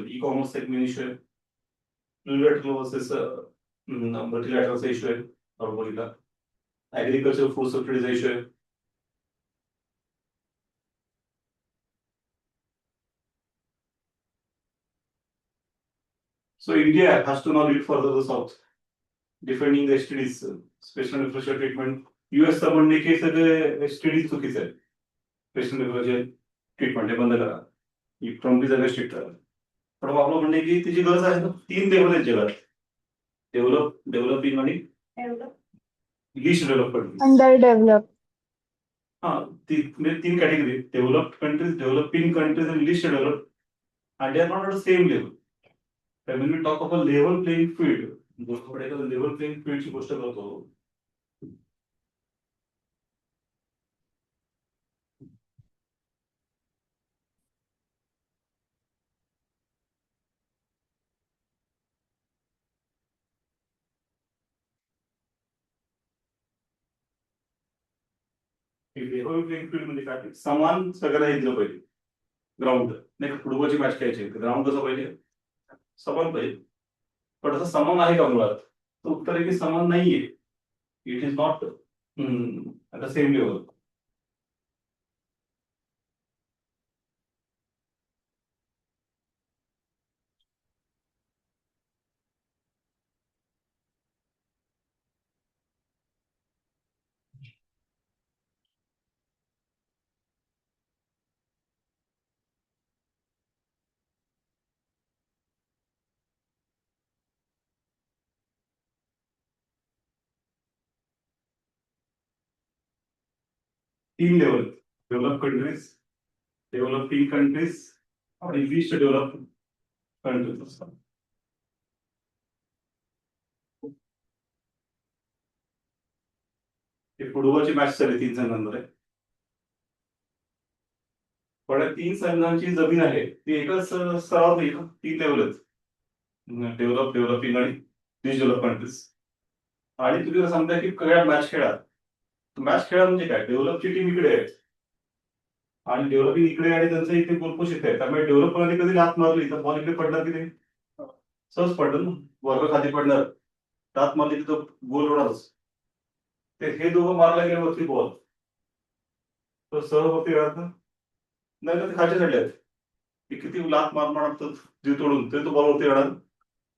Speaker 1: ई कॉमर्स एक मेन इश्यू आहे, युनिलॅटरल वर्सेस मल्टीलॅटरलचा इश्यू आहे, बरोबर, ऍग्रिकल्चर फूड सबसिडीचा इश्यू आहे. So India has to now lead further the south, defending the STDs, special differential treatment. US चं म्हणणे की सगळे STDs चुकीचे आहेत, स्पेशल डिफरन्शियल ट्रीटमेंट हे बंद करा, ही ट्रम्पची सगळं स्ट्रिक्ट करा. पण मग आपलं म्हणणे की तिची गरज आहे ना, 3 लेवल आहेत जगात, डेव्हलपिंग आणि
Speaker 3: एवढं
Speaker 1: लिस्ट डेव्हलपमेंट.
Speaker 2: Under develop.
Speaker 1: हा, म्हणजे 3 category, developed countries, developing countries आणि least develop, and they are not at the same level. when we talk of a level playing field, आपण एखाद्या लेवल प्लेइंग फील्डची गोष्ट करतो, लेवल प्लेइंग फील्ड म्हणजे काय, समान सगळ्यांना हे दिलं पाहिजे. ग्राउंड नाही, फुटबॉलची मॅच खेळायची, ग्राउंड कसं पाहिजे, समान पाहिजे. पण असं समान आहे का मुळात, तर उत्तर आहे की समान नाहीये. It is not at the same level. तीन level, develop countries, developing countries आणि लिस्ट डेव्हलप कंट्रीज असतात. हे फुटबॉलची मॅच झाली 3 संघांमध्ये, पण या 3 संघांची जमीन आहे ती एकाच स्तरावर नाही, 3 लेवल आहेत, डेव्हलपिंग आणि लिस्ट डेव्हलप कंट्रीज. आणि तुम्ही जर सांगताय की सगळ्या मॅच खेळा, मॅच खेळा म्हणजे काय, डेव्हलपची टीम इकडे आहे आणि डेव्हलपिंग इकडे, आणि त्यांचं इथे गोलपोस्ट इथे आहे, त्यामुळे डेव्हलपरने कधी लात मारली तर बॉल इकडे पडणार की नाही, सहज पडणार ना, वर्ग खाली पडणार, लात मारली तर गोल होणारच. ते हे दोघं मारला गेल्यावरती बॉल तर सहवरती राहतं, नाही तर ते खालच्या साईडला आहेत, की किती लात मारणार तर जे तोडून ते तो बॉलवरती येणार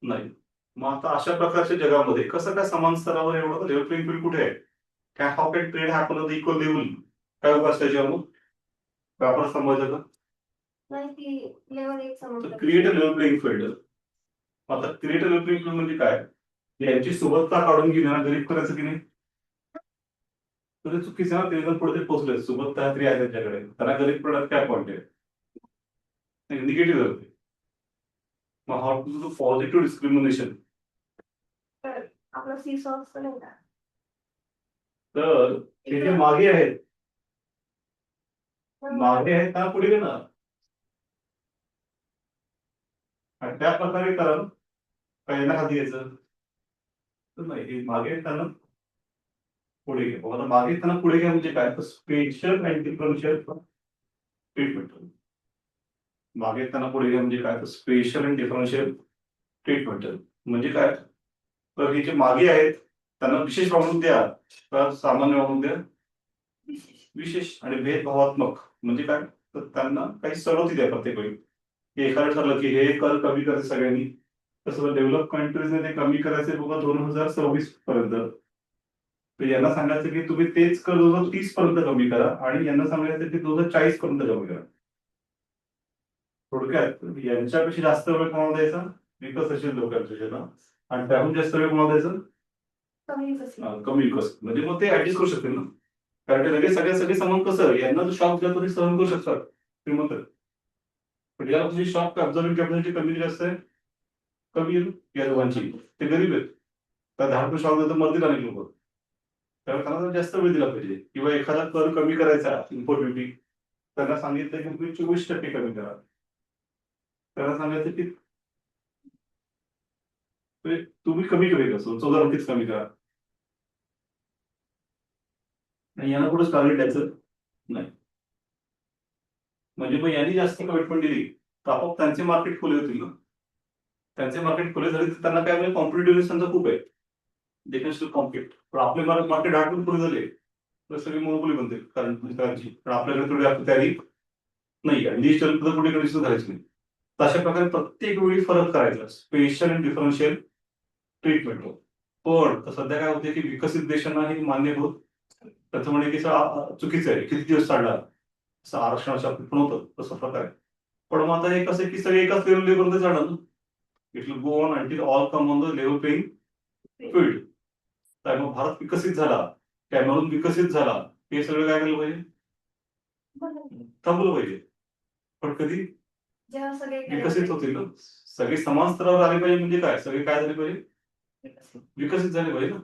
Speaker 1: नाही. मग आता अशा प्रकारच्या जगामध्ये कसं काय समान स्तरावर एवढं लेवल प्लेइंग फील्ड कुठे आहे, काय how can trade happen on the equal level, काय उपास त्याच्यावर मग व्यापार समजायचं का,
Speaker 3: नाही की लेवल एक
Speaker 1: तर
Speaker 3: समजलं.
Speaker 1: Create a level playing field. आता create a level playing field म्हणजे काय, यांची सुबत्ता काढून घेणं, गरीब करायचं की नाही, तर ते चुकीचं ना, ते जर पुढे पोहोचले सुबत्ता तरी आहे त्यांच्याकडे, त्यांना गरीब पडत काय पॉईंट आहे, निगेटिव्ह होते. मग how to do positive discrimination.
Speaker 3: तर आपलं सी सॉस नाही का,
Speaker 1: तर ते जे मागे आहेत, मागे आहेत त्यांना पुढे घेणार, आणि त्या प्रकारे कारण पहिल्या हाती घ्यायचं तर नाही, हे मागे आहेत त्यांना पुढे घ्या. आता मागे त्यांना पुढे घ्या म्हणजे काय, तर स्पेशल अँड डिफरन्शियल ट्रीटमेंट. मागे त्यांना पुढे घ्या म्हणजे काय, तर स्पेशल अँड डिफरन्शियल ट्रीटमेंट म्हणजे काय, तर हे जे मागे आहेत त्यांना विशेष वागणूक द्या का सामान्य वागणूक द्या, विशेष आणि भेदभावात्मक म्हणजे काय, तर त्यांना काही सवलती द्या प्रत्येक वेळी, की एखादं ठरलं की हे कर कमी करायचे सगळ्यांनी, तसं डेव्हलप कंट्रीजने ते कमी करायचे बघा 2026 पर्यंत. तर यांना सांगायचं की तुम्ही तेच कर 2030 पर्यंत कमी करा, आणि यांना सांगायचं की 2040 पर्यंत कमी करा. थोडक्यात यांच्यापेक्षा जास्त वेळ कोणाला द्यायचा, विकसनशील लोकांच्या, आणि त्याहून जास्त वेळ कोणाला द्यायचं,
Speaker 3: कमीच असेल.
Speaker 1: कमी विकसित. म्हणजे मग ते ऍडजस्ट करू शकतील ना, कारण ते लगेच सगळ्यासाठी समान कसं, यांना जो शॉक दिला तरी सहन करू शकतात श्रीमंत, पण याला तुझी शॉक ऑब्झर्विंग कॅपॅसिटी कमी जास्त आहे, कमी आहे या दोघांची, ते गरीब आहेत, त्या धाडकं शॉक देतं मरतील अनेक लोक. त्यामुळे त्यांना जरा जास्त वेळ दिला पाहिजे, किंवा एखादा कर कमी करायचा इम्पोर्ट ड्युटी, त्यांना सांगितलं की तुम्ही 24% कमी करा. त्यांना सांगायचं की तुम्ही कमी कमी करा, 14 कमी करा, आणि यांना कुठंच टार्गेट द्यायचं नाही. म्हणजे मग यांनी जास्त कमिटमेंट दिली तर आपोआप त्यांचे मार्केट खुले होतील ना. त्यांचे मार्केट खुले झाले तर त्यांना काय, म्हणजे कॉम्पिटेटिव्ह त्यांचा खूप आहे, दे कॅन स्टिल कॉम्पिट. पण आपले मार्केट आटून पुढे झाले तर सगळी मोनोपोली बनते कारण पण आपल्याकडे थोडी आपली तयारी नाही आहे, डिजिटल कुठे कधी करायची नाही. तर अशा प्रकारे प्रत्येक वेळी फरक करायचा, स्पेशल आणि डिफरन्शियल ट्रीटमेंट. पण सध्या काय होते की विकसित देशांना हे मान्य होत, त्याचं म्हणजे की चुकीचं आहे, किती दिवस चालणार, असं आरक्षणाच्या पण होतं तसं प्रकार आहे. पण मग आता हे कसं की सगळे एकाच लेवलपर्यंत जाणार ना, it will go on until all come on the level playing field. त्यामुळे भारत विकसित झाला, कॅमेरून विकसित झाला, हे सगळं काय केलं पाहिजे, थांबवलं पाहिजे. पण कधी
Speaker 3: जेव्हा सगळे
Speaker 1: विकसित होतील ना, सगळे समान स्तरावर आले पाहिजे, म्हणजे काय, सगळे काय झाले पाहिजे, विकसित झाले पाहिजे ना.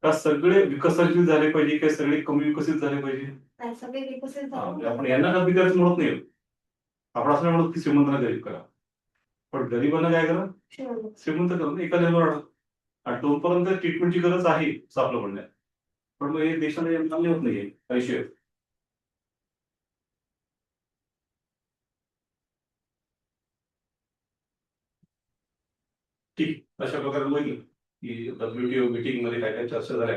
Speaker 1: का सगळे विकसनशील झाले पाहिजे, काय सगळे कमी विकसित झाले पाहिजे.
Speaker 3: नाही, सगळे विकसित
Speaker 1: म्हणजे
Speaker 3: झाले.
Speaker 1: आपण यांना कमी करायचं म्हणत नाही, आपण असं नाही म्हणत की श्रीमंतांना गरीब करा, पण गरिबांना काय करा, श्रीमंत करा, एका लेवलवर आणा. आणि तोपर्यंत ट्रीटमेंटची गरज आहे असं आपलं म्हणणं आहे. पण मग हे देशाला मान्य होत नाहीये पैसे. ठीक, अशा प्रकारे बघितलं की WTO मीटिंग मध्ये काय काय चर्चा झाल्या.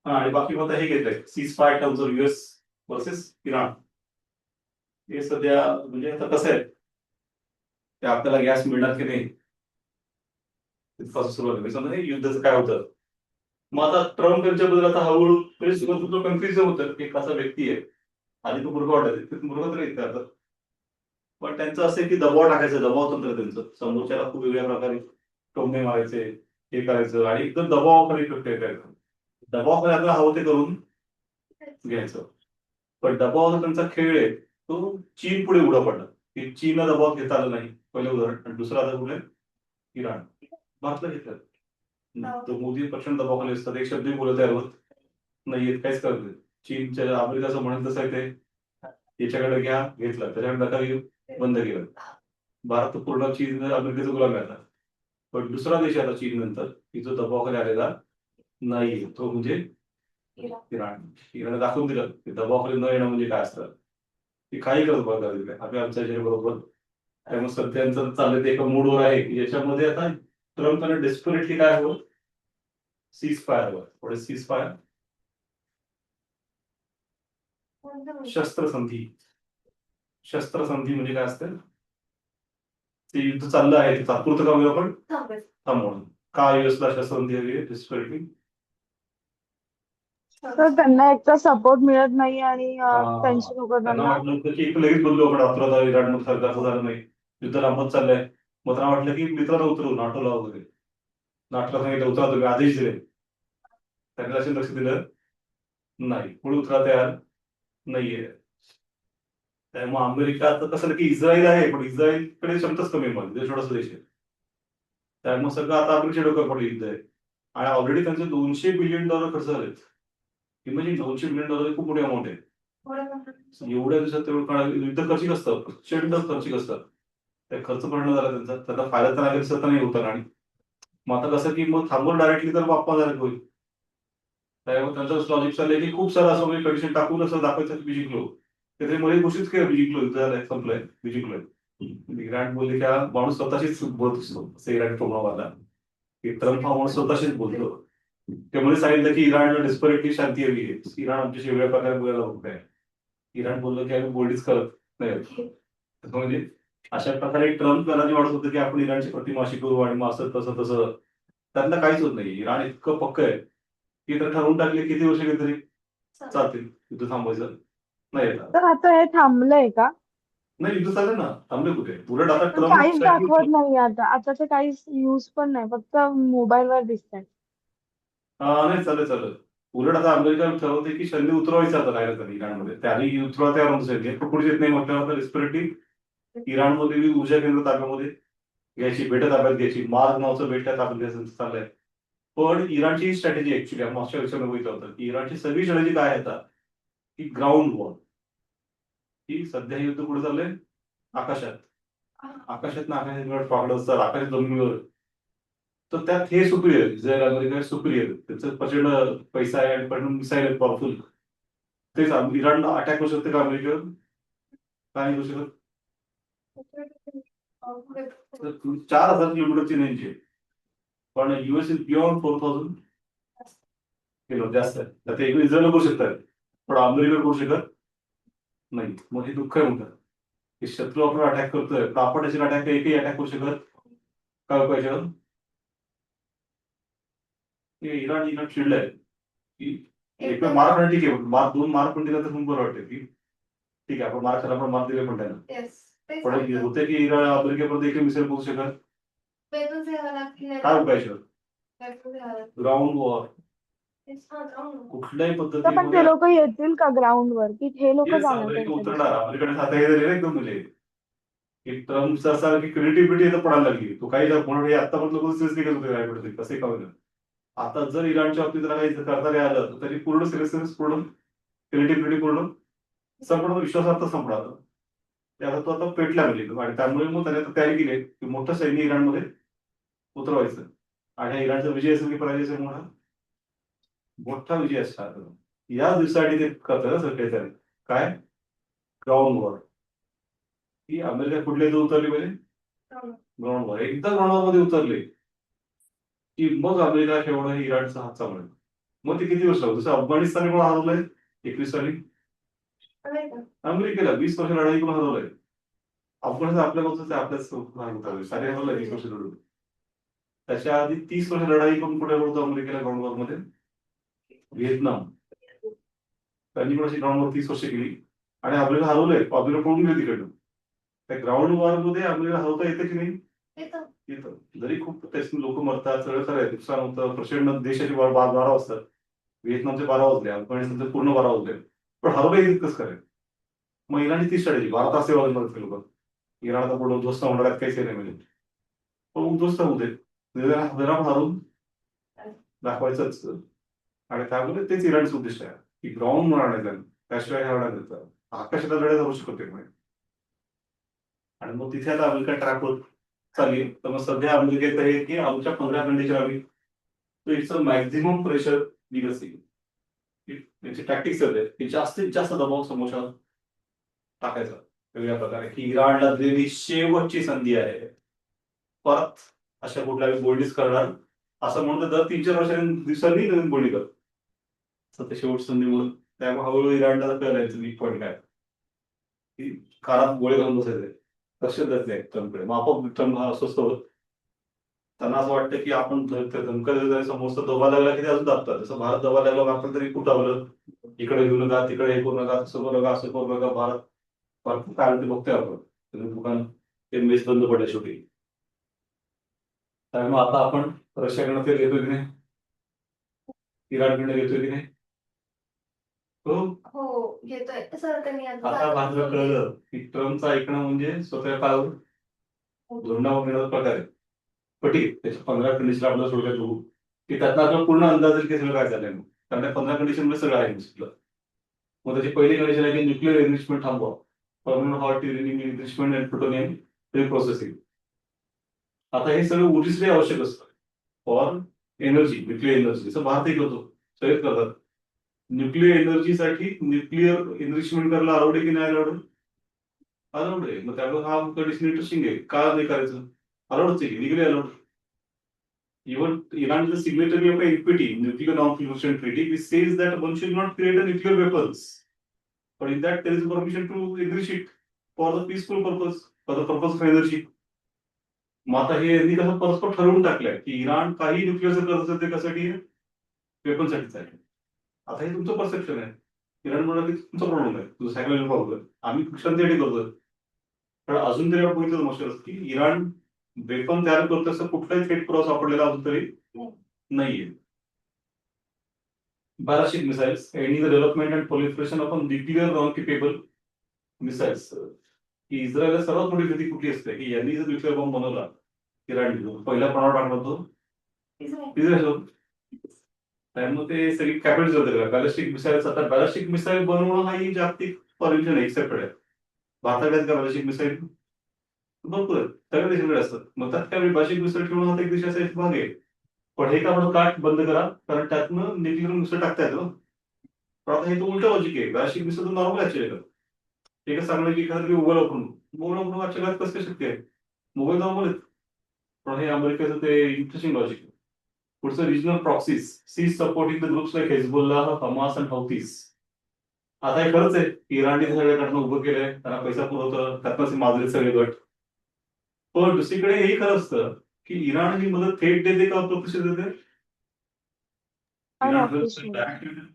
Speaker 1: हा, आणि बाकी मग हे घेतलंय cease fire terms of US versus Iran. हे सध्या म्हणजे आता कसं आहे, ते आपल्याला गॅस मिळणार की नाही तिथपासून सुरुवात आहे. समजा हे युद्धाचं काय होतं, मग आता ट्रम्प यांच्याबद्दल आता हळूहळू म्हणजे कन्फ्युजन होतं की कसा व्यक्ती आहे. आधी तो मुलगा वाटायचा, मुलगा तर नाही आता, पण त्यांचं असं आहे की दबाव टाकायचं, दबाव तंत्र त्यांचं, समोरच्याला खूप वेगळ्या प्रकारे टोमणे मारायचे, हे करायचं, आणि एकदम दबावाखाली प्रक्रिया करायचं, दबावाखाली आपल्याला हवं ते करून घ्यायचं. पण दबावाचा त्यांचा खेळ आहे तो चीन पुढे उडा पडला, की चीनला दबाव घेता आला नाही, पहिलं उदाहरण. आणि दुसरं आता कुठे, इराण. भारतला घेतलं, तो मोदी प्रचंड दबावाखाली असतात, एक शब्द बोलत तयार होत नाहीये, काहीच करत नाही. चीनच्या अमेरिकाचं म्हणत तसं आहे ते, याच्याकडे घ्या, घेतलं, त्याच्याकडे नका घेऊ, बंद केलं. भारत पूर्ण चीन अमेरिकेचा गुलाम आहे आता. पण दुसरा देश आता चीन नंतर की जो दबावाखाली आलेला नाही, तो म्हणजे इराण. इराण दाखवून दिलं की दबावाखाली न येणं म्हणजे काय असतं, ते काही करत बघा आपल्या आमच्या बरोबर. त्यामुळे सध्यांचं चाललं ते एका मूडवर आहे की याच्यामध्ये आता ट्रम्प डेस्परेटली काय हवं, सीज फायर हवं, थोडे सीज फायर, शस्त्रसंधी. शस्त्रसंधी म्हणजे काय असतं, ते युद्ध चाललं आहे ते तात्पुरतं का होईल आपण थांबवणं. का युएसला शस्त्रसंधी हवी आहे डेस्परेटली,
Speaker 2: तर त्यांना एक तर सपोर्ट मिळत नाही आणि त्यांची लोक
Speaker 1: त्यांना
Speaker 2: त्यांना
Speaker 1: वाटलं होतं की एक लगेच बदलू आपण रात्र इराण मग सरकारचं झालं नाही, युद्ध लांबत चाललंय. मग त्यांना वाटलं की मित्रांना उतरू, नाटोला वगैरे, नाटोला सांगितलं उतरा, तुम्ही आदेश दिले, त्यांनी असे लक्ष दिलं नाही, पुढे उतरा तयार नाहीये. त्यामुळे अमेरिका आता कसं की इस्रायल आहे, पण इस्रायलकडे क्षमताच कमी आहे, म्हणजे छोटासा देश आहे. त्यामुळे सगळं आता अमेरिकेच्या डोक्यावर पडलं युद्ध आहे, आणि ऑलरेडी त्यांचे $200 बिलियन खर्च झालेत. इमॅजिन, $200 बिलियन खूप मोठी अमाऊंट आहे. एवढ्या दिवसात तेवढं युद्ध खर्चिक असतं, प्रचंड खर्चिक असतं. ते खर्च करणं झाला त्यांचा, त्याचा फायदा तर नाही दिसत नाही होता. आणि मग आता कसं की मग थांबवलं डायरेक्टली तर बाप्पा झाले होईल. त्यामुळे त्यांचं लॉजिक चाललंय की खूप सारं असं कंडिशन टाकून असं दाखवायचं की जिंकलो, त्याच्यामुळे घोषित केलं जिंकलो, युद्ध झालंय, संपलंय, जिंकलोय. इराण बोलले की हा माणूस स्वतःशीच बोलत असतो, असं इराण प्रोग्राम की ट्रम्प हा माणूस स्वतःशीच बोलतो. त्यामुळे सांगितलं की इराणला डेस्परेटली शांती हवी आहे, इराण आमच्याशी वेगळ्या प्रकारे बोलायला बघत आहे. इराण बोललं की आम्ही बोलणीच करत नाही. म्हणजे अशा प्रकारे ट्रम्प कदाचित वाटत होतं की आपण इराणची प्रतिमा अशी करू आणि मग असं तसं तसं. त्यांना काहीच होत नाही. इराण इतकं पक्क आहे की तर ठरवून टाकले किती वर्ष तरी चालतील युद्ध थांबवायचं. नाही येतात.
Speaker 2: तर आता हे थांबलंय का?
Speaker 1: नाही, युद्ध चालेल ना, थांबले कुठे? उलट आता
Speaker 2: पण
Speaker 1: ट्रम्प
Speaker 2: काहीच दाखवत नाही आता तर काहीच न्यूज पण नाही, फक्त मोबाईलवर दिसतंय.
Speaker 1: नाही, चालेल चालेल. उलट आता अमेरिका ठरवते की सैन्य उतरवायचं आता राहिलं तर इराणमध्ये. त्याआधी उतरवा तयार होऊन सैन्य कुठे येत नाही म्हटल्यावर रिस्पिरेटरी इराणमध्ये बी ऊर्जा केंद्र ताब्यामध्ये घ्यायची, बेट ताब्यात घ्यायची. मार्ग नावचं बेट ताब्यात घ्यायचं चाललंय. पण इराणची स्ट्रॅटेजी ऍक्च्युली आपण मागच्या विषयामध्ये बघितलं होतं की इराणची सगळी स्ट्रॅटेजी काय आहे आता की ग्राउंड वॉर. की सध्या हे युद्ध कुठे चाललंय? आकाशात. आकाशात पाकडं असतात, आकाश जमिनीवर. तर त्यात हे सुप्रियर, जर अमेरिका सुप्रियर, त्याचं प्रचंड पैसा आहे आणि पण मिसाईल आहेत पॉवरफुल. तेच इराणला अटॅक करू शकते का अमेरिकेवर? काय करू शकत? तर 4,000 किलोमीटरची रेंज आहे. पण युएस इज बियॉन्ड 4,000 किलो, जास्त आहे. तर ते इस्रायल करू शकतात, पण अमेरिका करू शकत नाही. मग हे दुःख आहे म्हणतात की शत्रू आपण अटॅक करतोय, पण आपण त्याची अटॅक एकही अटॅक करू शकत काय पाहिजे? इराण इराण चिडलंय की एक वेळ मार खाणं ठीक आहे, मार 2 मार पण दिला तर खूप बरं वाटतं की ठीक आहे, आपण मार खाला पण मार दिले पण त्यानं. पण होते की इराण अमेरिकेपर्यंत एकही मिसाईल पोहोचू शकत काय उपाय? ग्राउंड वॉर कुठल्याही
Speaker 2: तर पण ते
Speaker 1: पद्धतीमध्ये.
Speaker 2: लोक येतील का ग्राउंडवर, की हे लोक
Speaker 1: येस,
Speaker 2: जाणार
Speaker 1: अमेरिका
Speaker 2: त्यांच्या
Speaker 1: उतरणार.
Speaker 2: देशात?
Speaker 1: अमेरिकेने आता हे झाले ना एकदम म्हणजे की ट्रम्पचा असा की क्रेडिबिलिटी तर पडायला लागली. तो काही म्हणून हे आतापर्यंत लोक सिरियस निघत होते काय पडते कसे का होईल. आता जर इराणच्या बाबतीत त्याला काही करता नाही आलं तर तरी पूर्ण सिरियसनेस, पूर्ण क्रेडिबिलिटी, पूर्ण संपूर्ण विश्वासार्थ संपणार. त्याचा तो आता पेटला म्हणजे. आणि त्यामुळे मग त्याने तयारी केली की मोठं सैन्य इराणमध्ये उतरवायचं. आणि हा इराणचा विजय असेल की पराजय असेल, मोठा मोठा विजय असणार. या दिवसासाठी ते करतात ना सगळे. काय? Ground war. ही अमेरिका कुठल्या इथं उतरली पाहिजे? Ground war. एकदा ग्राउंड वॉर मध्ये उतरले की मग अमेरिका शेवट इराणचा हात चालवला. मग ते किती वर्ष लागलं? जसं अफगाणिस्तानने पण हरवलंय 21 साली. अमेरिकेला 20 वर्ष लढाई करून हरवलंय. अफगाणिस्तान आपल्या बाजूच आहे, आपल्याच सारे हरवलंय 20 वर्ष लढून. त्याच्या आधी 30 वर्ष लढाई करून कुठे होतो अमेरिकेला ग्राउंड वॉर मध्ये? व्हिएतनाम. त्यांनी पण अशी ग्राउंड वॉर 30 वर्ष केली आणि अमेरिका हरवलंय. अमेरिका पळून गेली तिकडनं. त्या ग्राउंड वॉर मध्ये अमेरिका हरवता येतं की नाही? येतं. जरी खूप त्याची लोक मरतात, सगळं खरं नुकसान होतं, प्रचंड देशाचे 12 वाजतात. व्हिएतनामचे 12 वाजले, अफगाणिस्तानचे पूर्ण 12 वाजले, पण हरवलं इतकंच खरं. मग इराणची ती स्ट्रॅटेजी, भारत असे वाजवणार लोक. इराण आता पुढे उद्ध्वस्त होणार काहीच नाही म्हणजे. पण उद्ध्वस्त होऊ दे, जरा हरून दाखवायचंच. आणि त्यामुळे तेच इराणचं उद्दिष्ट आहे की ग्राउंड मारण्याचं, त्याशिवाय हरवण्यात येतं. आकाशाला लढाई जाऊ शकत नाही. आणि मग तिथे आता अमेरिका ट्रॅक होत चालली. तर मग सध्या अमेरिकेत आहे की आमच्या 15 कंडिशन आम्ही तो it's a maximum pressure legacy. त्यांची टॅक्टिक्स आहेत की जास्तीत जास्त दबाव समोरच्यावर टाकायचा वेगळ्या प्रकारे, की इराणला दिलेली शेवटची संधी आहे, परत अशा कुठल्या बोलणीच करणार असं म्हणतं. दर 3-4 दिवसांनी नवीन बोलणी कर ते शेवट संधी म्हणून. त्यामुळे हळूहळू इराणला कळायचं वीक पॉईंट काय, की कानात गोळे घालून बसायचे. लक्ष देत नाही ट्रम्पकडे. मग आपोआप ट्रम्प हा अस्वस्थ होत. त्यांना असं वाटतं की आपण धमका समोरचा दबा लागला की ते अजून दाबतात. जसं भारत दबा लागला, भारतात तरी खूप दाबलं. इकडे घेऊ नका, तिकडे हे करू नका, तसं करू नका, असं करू नका. भारत भारत काय म्हणते बघतोय आपण. दुकान ते मेस बंद पडले शेवटी. त्यामुळे आता आपण रशियाकडनं तेल घेतोय की नाही, इराणकडनं घेतोय की नाही?
Speaker 3: हो घेतोय सर. त्यांनी
Speaker 1: आता भारताला कळलं की ट्रम्पचं ऐकणं म्हणजे स्वतः पायावर धोंडा घेण्याचा प्रकार आहे. पण ठीक आहे, त्याच्या 15 कंडिशन आपल्याला सोडण्यात बघू की त्यातनं आपल्याला पूर्ण अंदाज येईल की सगळं काय झालंय. मग कारण त्या 15 कंडिशन मध्ये सगळं आहे निश्चितलं. मग त्याची पहिली कंडिशन आहे की न्यूक्लिअर एनरिचमेंट थांबवा. Permanent hot uranium enrichment and plutonium processing. आता हे सगळं ऊर्जेसाठी आवश्यक असतं फॉर एनर्जी, न्यूक्लिअर एनर्जी. जसं भारतही करतो, सगळेच करतात. न्यूक्लिअर एनर्जीसाठी न्यूक्लिअर एनरिचमेंट करायला अलाउड आहे की नाही अलाउड? अलाउड आहे. मग त्यामुळे हा कंडिशन इंटरेस्टिंग आहे. का नाही करायचं? अलाउडच आहे, legally allowed. Even Iran is a signatory of a NPT, Nuclear Non-Proliferation Treaty, which says that one should not create a nuclear weapons. But in that, there is permission to enrich it for the peaceful purpose, for the purpose of energy. मग आता हे यांनी कसं परस्पर ठरवून टाकलंय की Iran काही न्यूक्लिअरचं करत असेल ते कशासाठी वेपनसाठीच आहे. आता हे तुमचं परसेप्शन आहे. इराण म्हणाला की तुमचा प्रॉब्लेम आहे, तुझं सायकोलॉजिकल प्रॉब्लेम आहे, आम्ही शांतीसाठी करतोय. पण अजून तरी आपण बघितलं मोस्ट की इराण वेपन तयार करतो असं कुठलाही थेट पुरावा सापडलेला अजून तरी नाहीये. Ballistic missiles, aiding the development and proliferation of nuclear non-capable missiles. की इस्रायलला सर्वात मोठी भीती कुठली असते की यांनी जर न्यूक्लिअर बॉम्ब बनवला इराण पहिला प्रमाण टाकला तो इस्रायल. त्यामुळे ते सगळी कॅपिटल होते बॅलिस्टिक मिसाईल. आता बॅलिस्टिक मिसाईल बनवणं हा ही जागतिक परमिशन एक्सेप्टेड आहे. भारताकडे का बॅलिस्टिक मिसाईल भरपूर आहेत, सगळ्या देशांकडे असतात. मग त्यात काय बॅलिस्टिक मिसाईल ठेवणं हा एक देशाचा एक भाग आहे. पण हे का आपण काट बंद करा, कारण त्यातनं न्यूक्लिअर मिसाईल टाकता येतं. पण आता हे तर उलट लॉजिक आहे. बॅलिस्टिक मिसाईल तर नॉर्मल ऍक्च्युअली हे कसं सांगणं की एखादं मोबाईल वापरून आजच्या काळात कसं शक्य आहे? मोबाईल नॉर्मल आहेत. पण हे अमेरिकेचं ते इंटरेस्टिंग लॉजिक आहे. पुढचं regional proxies cease supporting the groups like Hezbollah, Hamas and Houthis. आता हे खरंच आहे की इराणने सगळ्याकडनं उभं केलंय, त्यांना पैसा पुरवतं, त्यातनंच माजले सगळे गट. पण दुसरीकडे हेही खरं असतं की इराण ही मदत थेट देते का अप्रत्यक्ष देते? Iran
Speaker 2: unofficial.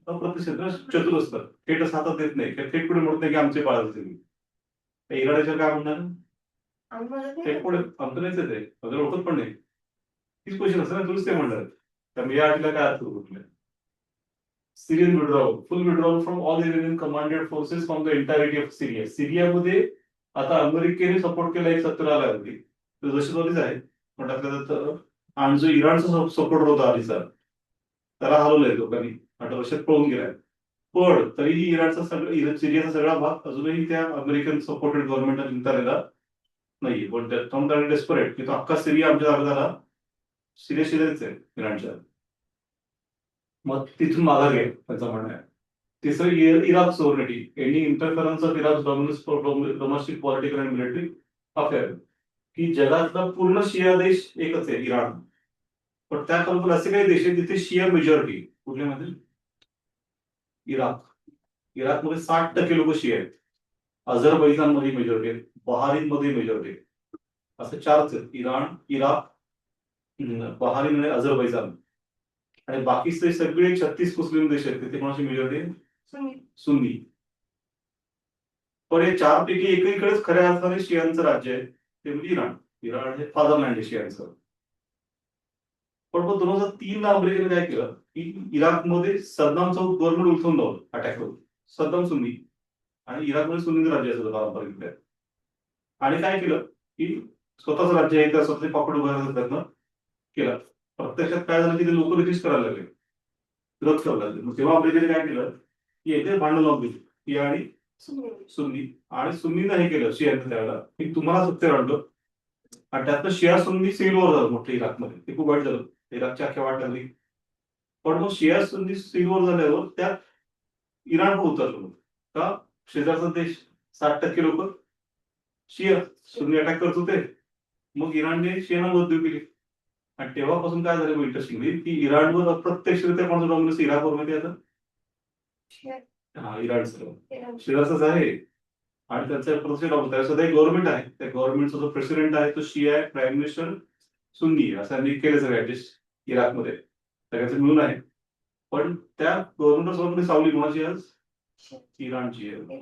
Speaker 1: अप्रत्यक्ष चतुर असतात, थेट असं हातात देत नाही, थेट पुढे म्हणत नाही की आमचे बाळ असेल. इराणाच्या काय म्हणणार? थेट पुढे आमचं नाहीच येते, वगैरे ओळखत पण नाही. तीच क्वेश्चन असतं ना, तुझंच ते म्हणणार. त्यामुळे या अटीला काय अर्थ कुठले? Syrian withdrawal, full withdrawal from all Iranian commanded forces from the entirety of Syria. सिरियामध्ये आता अमेरिकेने सपोर्ट केला एक सत्तर आला अगदी दहशतवादीच आहे, पण त्यातल्या आणि जो इराणचा सपोर्ट होता आधीचा त्याला हलवलंय लोकांनी, आता रशियात पळून गेलाय. पण तरीही इराणचा सगळं सिरियाचा सगळा भाग अजूनही त्या अमेरिकन सपोर्टेड गव्हर्नमेंटला जिंकलेला नाहीये. पण त्यातून डेस्परेट की तो अख्खा सिरिया आमच्या ताब्यात झाला. सिरिया शेजारीच आहे इराणच्या, मग तिथून माघार घ्या त्यांचं म्हणणं आहे. तिसरं Iraq sovereignty, any interference of Iraq domestic political and military affair. की जगातला पूर्ण शिया देश एकच आहे इराण, पण त्या खरोखर असे काही देश आहेत जिथे शिया मेजॉरिटी. कुठल्यामध्ये? इराक. इराकमध्ये 60% लोक शिया आहेत. अझरबैजानमध्ये मेजॉरिटी आहेत, बहारीनमध्ये मेजॉरिटी आहेत. असं चारच आहेत, इराण, इराक, बहारीन आणि अझरबैजान. आणि बाकीचे सगळे 36 मुस्लिम देश आहेत तिथे कोणाची मेजॉरिटी? सुन्नी. पण हे चारपैकी एकीकडेच खऱ्या अर्थाने शियांचं राज्य आहे, ते म्हणजे इराण. इराण हे फादरलँड आहे शियांचं. पण मग 2003 ला अमेरिकेने काय केलं की इराकमध्ये सद्दामचं गव्हर्नमेंट उलथून लावलं अटॅक करून. सद्दाम सुन्नी आणि इराकमध्ये सुन्नीचं राज्य असतं पारंपरिक. आणि काय केलं की स्वतःच राज्य आहे त्या स्वतःचे पॉकेट उभारण्याचा प्रयत्न केला. प्रत्यक्षात काय झालं की ते लोक रिजिस्ट करायला लागले, विरोध करायला लागले. मग तेव्हा अमेरिकेने काय केलं की येथे भांडण लावून दिली की आणि सुन्नी, आणि सुन्नीनं हे केलं शियांचं त्यावेळेला की तुम्हाला सत्य आणलं. आणि त्यातनं शिया सुन्नी सिव्हिल वॉर झालं मोठं इराकमध्ये. ते खूप वाईट झालं, इराकची अख्ख्या वाट लागली. पण मग शिया सुन्नी सिव्हिल वॉर झाल्यावर त्यात इराण पण उतरलं. का? शेजारचा देश 60% लोक शिया सुन्नी अटॅक करत होते. मग इराणने शियांना मदत केली. आणि तेव्हापासून काय झालं इंटरेस्टिंगली की इराणवर अप्रत्यक्षरित्या कोणाचं डॉमिनन्स इराकवर माहिती आता? हा, इराणचं शेजारचंच आहे. आणि त्यांचा प्रत्यक्ष सध्या एक गव्हर्नमेंट आहे, त्या गव्हर्नमेंटचा जो प्रेसिडेंट आहे तो शिया आहे, प्राईम मिनिस्टर सुन्नी आहे. असं त्यांनी केलं सगळं ऍडजस्ट इराकमध्ये, सगळ्याचं मिळून आहे. पण त्या गव्हर्नमेंटवर सावली कोणाची आज? इराणची आहे.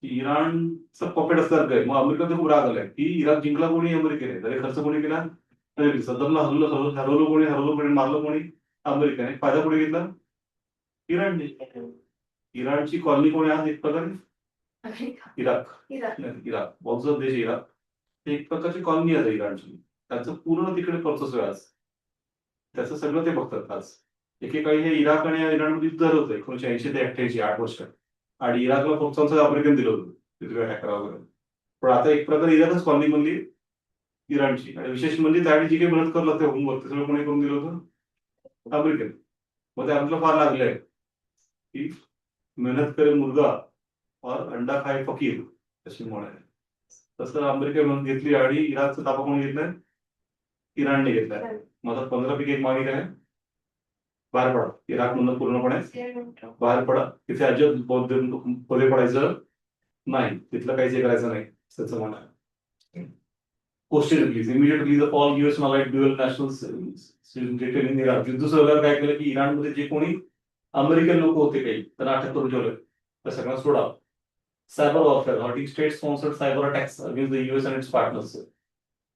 Speaker 1: इराणचं पॉकेट असणार काय? मग अमेरिकेला खूप राग आलाय की इराक जिंकला कोणी? अमेरिकेने. तरी खर्च कोणी केला? सद्दामला हरवलं कोणी? मारलं कोणी? अमेरिकेने. फायदा कोणी घेतला? इराणने. इराणची कॉलनी कोणी आज एक प्रकारे? इराक. इराक बहुजन देश इराक, एक प्रकारची कॉलनी आहे इराणची. त्याचं पूर्ण तिकडे प्रोसेस आहे आज, त्याचं सगळं ते बघतात आज. एकेकाळी हे इराक आणि इराणमध्ये युद्ध झालं होतं 1980 ते 88, 8 वर्ष. आणि इराकला प्रोत्साहन अमेरिकन दिलं होतं तिथे अटॅक करा वगैरे. पण आता एक प्रकारे इराकच कॉलनी बनली इराणची. आणि विशेष म्हणजे त्यावेळी जी काही मेहनत करावं लागते होमवर्क ते सगळं कोणी करून दिलं होतं? अमेरिकन. मग ते आपल्याला फार लागलंय की मेहनत करे मुलगा और अंडा खाए फकीर, अशी म्हण आहे. तसं अमेरिकेनं घेतली आणि इराकचा ताबा कोणी घेतलाय? इराणने घेतलाय. मग आता 15 पैकी एक मागे काय बाहेर पडा, इराकमधून पूर्णपणे बाहेर पडा. तिथे अजिबात बौद्ध खोले पडायचं नाही, तिथलं काहीच हे करायचं नाही त्याचं म्हणणं आहे. Question release. Immediately the fall US and allied dual nationals situated in Iraq. युद्ध सुरू झाल्यावर काय केलं की इराणमध्ये जे कोणी अमेरिकन लोक होते काही त्यांना अटक करून ठेवलं, त्या सगळ्यांना सोडा. Cyber warfare halting state sponsored cyber attacks against the US and its partners.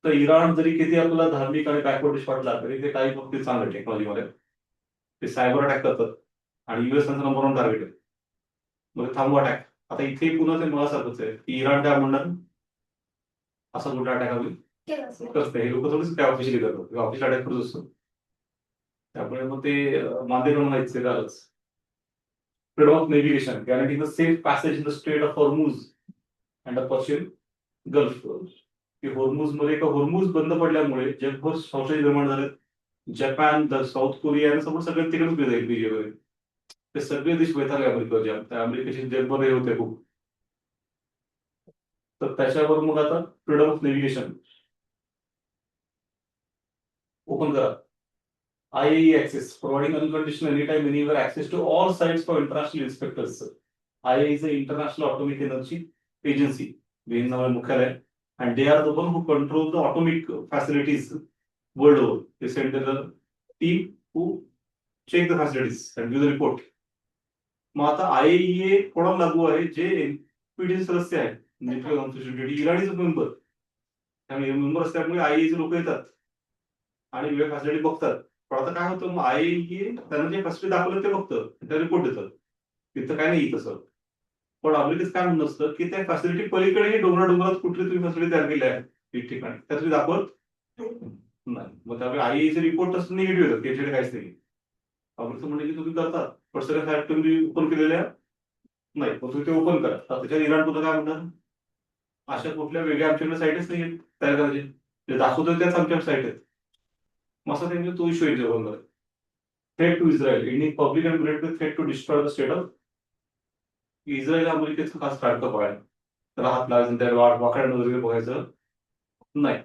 Speaker 1: तर इराण जरी किती आपल्याला धार्मिक आणि बॅकवर्ड वाटला तरी ते काही बाबतीत चांगलं टेक्नॉलॉजीमध्ये ते सायबर अटॅक करतात आणि US त्यांचा नंबर 1 टार्गेट आहे. मग थांबवा अटॅक. आता इथे पुन्हा ते मला सारखंच आहे की इराण काय म्हणणार असा कुठला अटॅक होईल करत नाही. हे लोक थोडीच काय ऑफिशियली करतात, ऑफिशियल अटॅक करत असतो. त्यामुळे मग ते मांदे म्हणून व्हायचे झालंच. Freedom of navigation guarantee the safe passage in the strait of Hormuz and the Persian gulf. Hormuz मध्ये एका हॉर्मुझ बंद पडल्यामुळे जगभर संशय निर्माण झाले. जपान, साऊथ कोरिया आणि समोर सगळे तिकडेच जाईल बीजेमध्ये. ते सगळे देश वैतागले अमेरिकेच्या, त्या अमेरिकेचे जगभर हे होते खूप. तर त्याच्यावर मग आता फ्रीडम ऑफ नेव्हिगेशन ओपन करा. IAE access, providing unconditional anytime, anywhere access to all sites for international inspectors. IAE is the International Atomic Energy Agency, Vienna मुख्यालय, and they are the one who control the atomic facilities world over. They send their team who check the facilities and give the report. मग आता IAEA कोणाला लागू आहे? जे NPT सदस्य आहेत, nuclear कॉन्फिडन्शियलिटी इराणीचे member. त्यामुळे मेंबर असल्यामुळे IAEA लोक येतात आणि वेगवेगळ्या फॅसिलिटी बघतात. पण आता काय होतं, मग IAEA त्यांना जे फॅसिलिटी दाखवलं ते बघतं, त्या रिपोर्ट देतात. तिथं काय नाही तसं. पण अमेरिकेत काय म्हणणं असतं की त्या फॅसिलिटी पलीकडे डोंगरात कुठली तुम्ही फॅसिलिटी तयार केली आहे ठिकठिकाणी त्या तुम्ही दाखवत नाही. मग त्यामुळे IAEA रिपोर्ट असं निगेटिव्ह येतात, त्याच्याकडे काहीच नाही. अमेरिकेचं म्हणणं की तुम्ही करता पण सगळ्या फॅक्ट तुम्ही ओपन केलेल्या नाही, मग तुम्ही ते ओपन करा. तर त्याच्यात इराण तुला काय म्हणणार, अशा कुठल्या वेगळ्या आमच्याकडे साईटच नाही आहेत तयार करायचे, जे दाखवतो त्याच आमच्याकडे साईट आहेत. मग असं त्यांनी तो इश्यू येतो बरोबर. Threat to Israel, Indian public and military threat to destroy the state of Israel. अमेरिकेचं खास स्टार्टअप आहे, त्याला हात लावायचं, त्या वाकड्यांना वगैरे बघायचं नाही.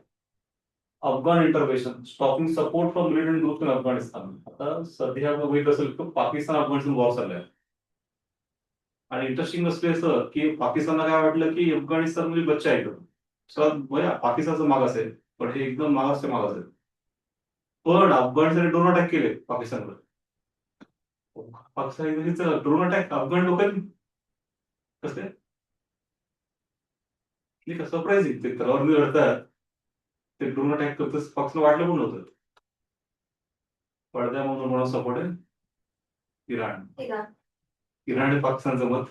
Speaker 1: Afghan intervention, stopping support from militant group in Afghanistan. आता सध्या बघितलं असेल तर पाकिस्तान अफगाणिस्तान वॉर चाललाय. आणि इंटरेस्टिंग असले असं की पाकिस्तानला काय वाटलं की अफगाणिस्तान म्हणजे बच्चा आहे पाकिस्तानचं मागास आहे, पण हे एकदम मागास आहे. पण अफगाणिस्तानने ड्रोन अटॅक केले पाकिस्तानवर. पाकिस्तान ड्रोन अटॅक अफगाण लोकांनी कसे सरप्राईझिंग, ते तलवार लढतात, ते ड्रोन अटॅक करतात. पाकिस्तान वाटलं पण नव्हतं. पडद्यामधून म्हणून सपोर्ट आहे इराण. इराण पाकिस्तानचं मत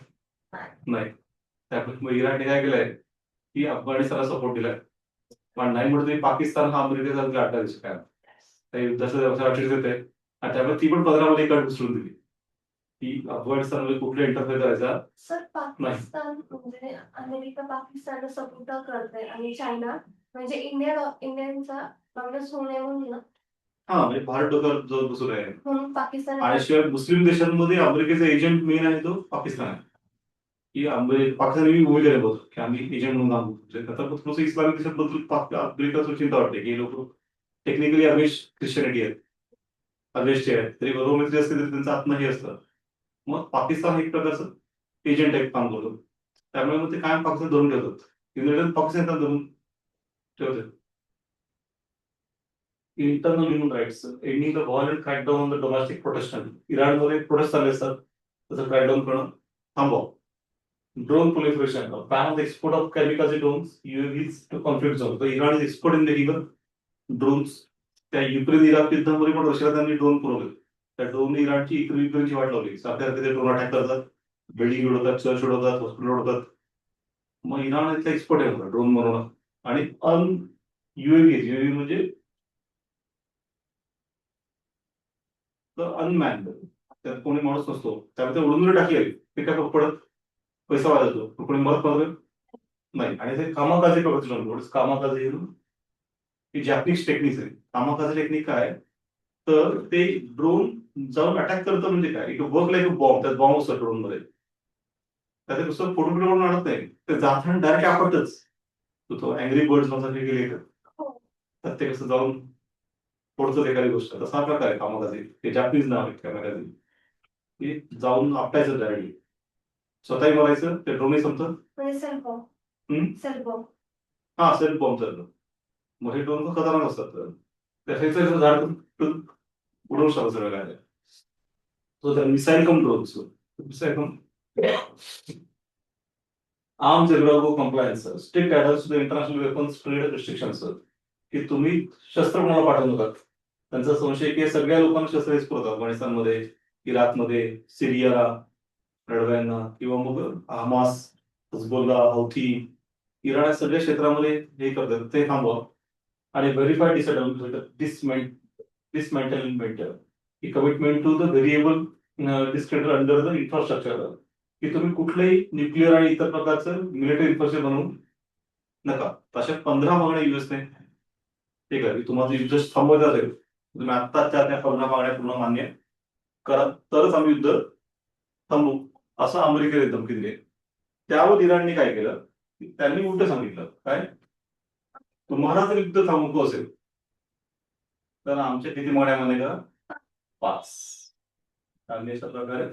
Speaker 1: नाही. त्यामुळे मग इराणने काय केलंय की अफगाणिस्तानला सपोर्ट दिलाय. पण नाही म्हणून पाकिस्तान हा अमेरिकेचा गाठला दिसत काय त्या युद्धाचं अटीच येते. आणि त्यामुळे ती पण 15 मध्ये एक अट घुसळून दिली की अफगाणिस्तानमध्ये कुठला इंटरफेअर करायचा.
Speaker 3: सर पाकिस्तान म्हणजे अमेरिका पाकिस्तानला सपोर्ट करते आणि चायना म्हणजे इंडियनचा माणूस होणे म्हणून ना.
Speaker 1: हा, म्हणजे भारत डोक्यावर जो बसून आहे
Speaker 3: म्हणून पाकिस्तान.
Speaker 1: आणि शिवाय मुस्लिम देशांमध्ये अमेरिकेचा एजंट मेन आहे तो पाकिस्तान आहे. की पाकिस्तान भूमिका होतो की आम्ही एजंट म्हणून काम करतो. आता थोडंसं इस्लामिक देशांबद्दल अमेरिकेचं चिंता वाटते की हे लोक टेक्निकली अवेश ख्रिश्चनिटी आहेत, अवेशचे आहेत, तरी रोमॅन्सी असते तरी त्यांचं आत्मही असतं. मग पाकिस्तान एक प्रकारचं एजंट टाईप काम करतो. त्यामुळे मग ते कायम पाकिस्तान धरून ठेवतात. इंग्लंड पाकिस्तान धरून ठेवतात. Internal human rights, ending the violent crackdown on the domestic protection. इराणमध्ये प्रोटेस्ट चालले असतात, तसं क्रॅकडाऊन करणं थांबवा. Drone proliferation, ban on the export of kamikaze drones, UAVs to conflict zone. तर Iran is expert in the drones. त्या Ukraine Iraq युद्धामध्ये पण रशियाला त्यांनी ड्रोन पुरवले. त्या ड्रोन इराणची युक्रेनची वाट लावली. सारख्या ते ड्रोन अटॅक करतात, बिल्डिंग उडवतात, चर्च उडवतात, हॉस्पिटल उडवतात. मग इराण इथला एक्सपर्ट आहे ड्रोन बनवणं. आणि युएव्ही म्हणजे अनमॅन्ड, त्यात कोणी माणूस नसतो, त्यामध्ये उडून टाकले ते काय पडत पैसा वाया जातो, कोणी मदत करत नाही. आणि ते कामाकाजे करत कामाकाजे ही जॅपनीज टेक्निक आहे. कामाकाजे टेक्निक काय तर ते ड्रोन जाऊन अटॅक करतं म्हणजे काय, एक वर्क लाईक बॉम्ब. त्यात बॉम्ब असतो ड्रोन मध्ये, त्याचे नुसतं फोटो आणत नाही, ते जाताना डायरेक्ट आपटच. तो अँग्री बर्ड्स मधला जे गेले
Speaker 3: हो.
Speaker 1: तर ते कसं जाऊन फोडतं एखादी गोष्ट, तसा प्रकार आहे कामाकाजी. ते जापनीज नाव आहे त्या मॅगझिन. की जाऊन आपटायचं डायरेक्टली, स्वतःही मरायचं, ते ड्रोनही संपतं.
Speaker 3: म्हणजे सेल्फ
Speaker 1: हम्म?
Speaker 3: बॉम्ब.
Speaker 1: हा, सेल्फ बॉम्ब चालतं. मग हे ड्रोन खूप खतरनाक असतात. त्याचं झाड उडवू शकतो सगळं काय. तो त्या missile cum drones, missile cum arms embargo compliance, strict adheres to the international weapons trade restrictions, की तुम्ही शस्त्र कोणाला पाठवू नका. त्यांचा संशय की सगळ्या लोकांना शस्त्र एक्सपोर्ट होतात, अफगाणिस्तानमध्ये, इराकमध्ये, सिरियाला, लढव्यांना, किंवा मग हमास, हिजबुल्ला, हौथी, इराण या सगळ्या क्षेत्रामध्ये हे करतात, ते थांबवा. आणि व्हेरीफाईड डिसमेंटलमेंट, की commitment to the variable descriptor under the infrastructure, की तुम्ही कुठलंही न्यूक्लिअर आणि इतर प्रकारचं मिलिटरी इन्फ्रास्ट्रक्चर बनवू नका. तशा 15 मागण्या युएसने ठीक आहे, की तुम्हाला युद्ध थांबवायचं असेल तुम्ही आत्ताच त्या 15 मागण्या पूर्ण मान्य करा, तरच आम्ही युद्ध थांबवू, असं अमेरिकेने धमकी दिली. त्यावर इराणने काय केलं, त्यांनी उलट सांगितलं काय, तुम्हाला जर युद्ध थांबवू असेल तर आमच्या किती मागण्या मान्य करा, 5. आणि अशा प्रकारे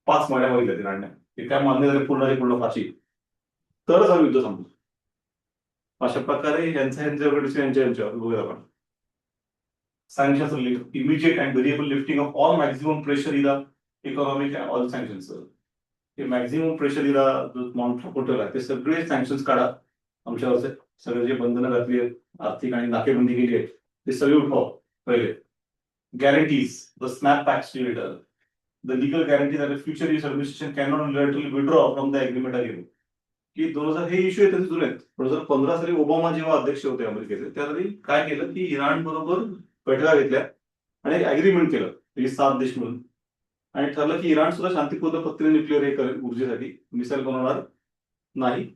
Speaker 1: 5 मागण्या मागितल्या इराणने, की काय मान्य झाले पूर्ण 5, तरच आम्ही युद्ध थांबवू. अशा प्रकारे यांच्यावर बघूया आपण. Sanctions lift, immediate and variable lifting of all maximum pressure in the economic and all sanctions. हे मॅक्झिमम प्रेशर इला जो मॉनिटर आहे ते सगळे सँक्शन्स काढा आमच्यावरचे, सगळे जे बंधनं घातली आहेत, आर्थिक आणि नाकेबंदी केली आहे, ते सगळे उठवा पहिले. Guarantees, the snap packs to letter, the legal guarantee that future US administration cannot unilaterally withdraw from the agreement again. की 2000 हे इश्यू आहेत त्याचे जुने आहेत. 2015 साली ओबामा जेव्हा अध्यक्ष होते अमेरिकेचे, त्यावेळी काय केलं की इराण बरोबर बैठका घेतल्या आणि अग्रीमेंट केलं, 7 देश मिळून, आणि ठरलं की इराण सुद्धा शांतीपूर्ण पद्धतीने न्यूक्लिअर हे करेल, ऊर्जेसाठी मिसाईल बनवणार नाही,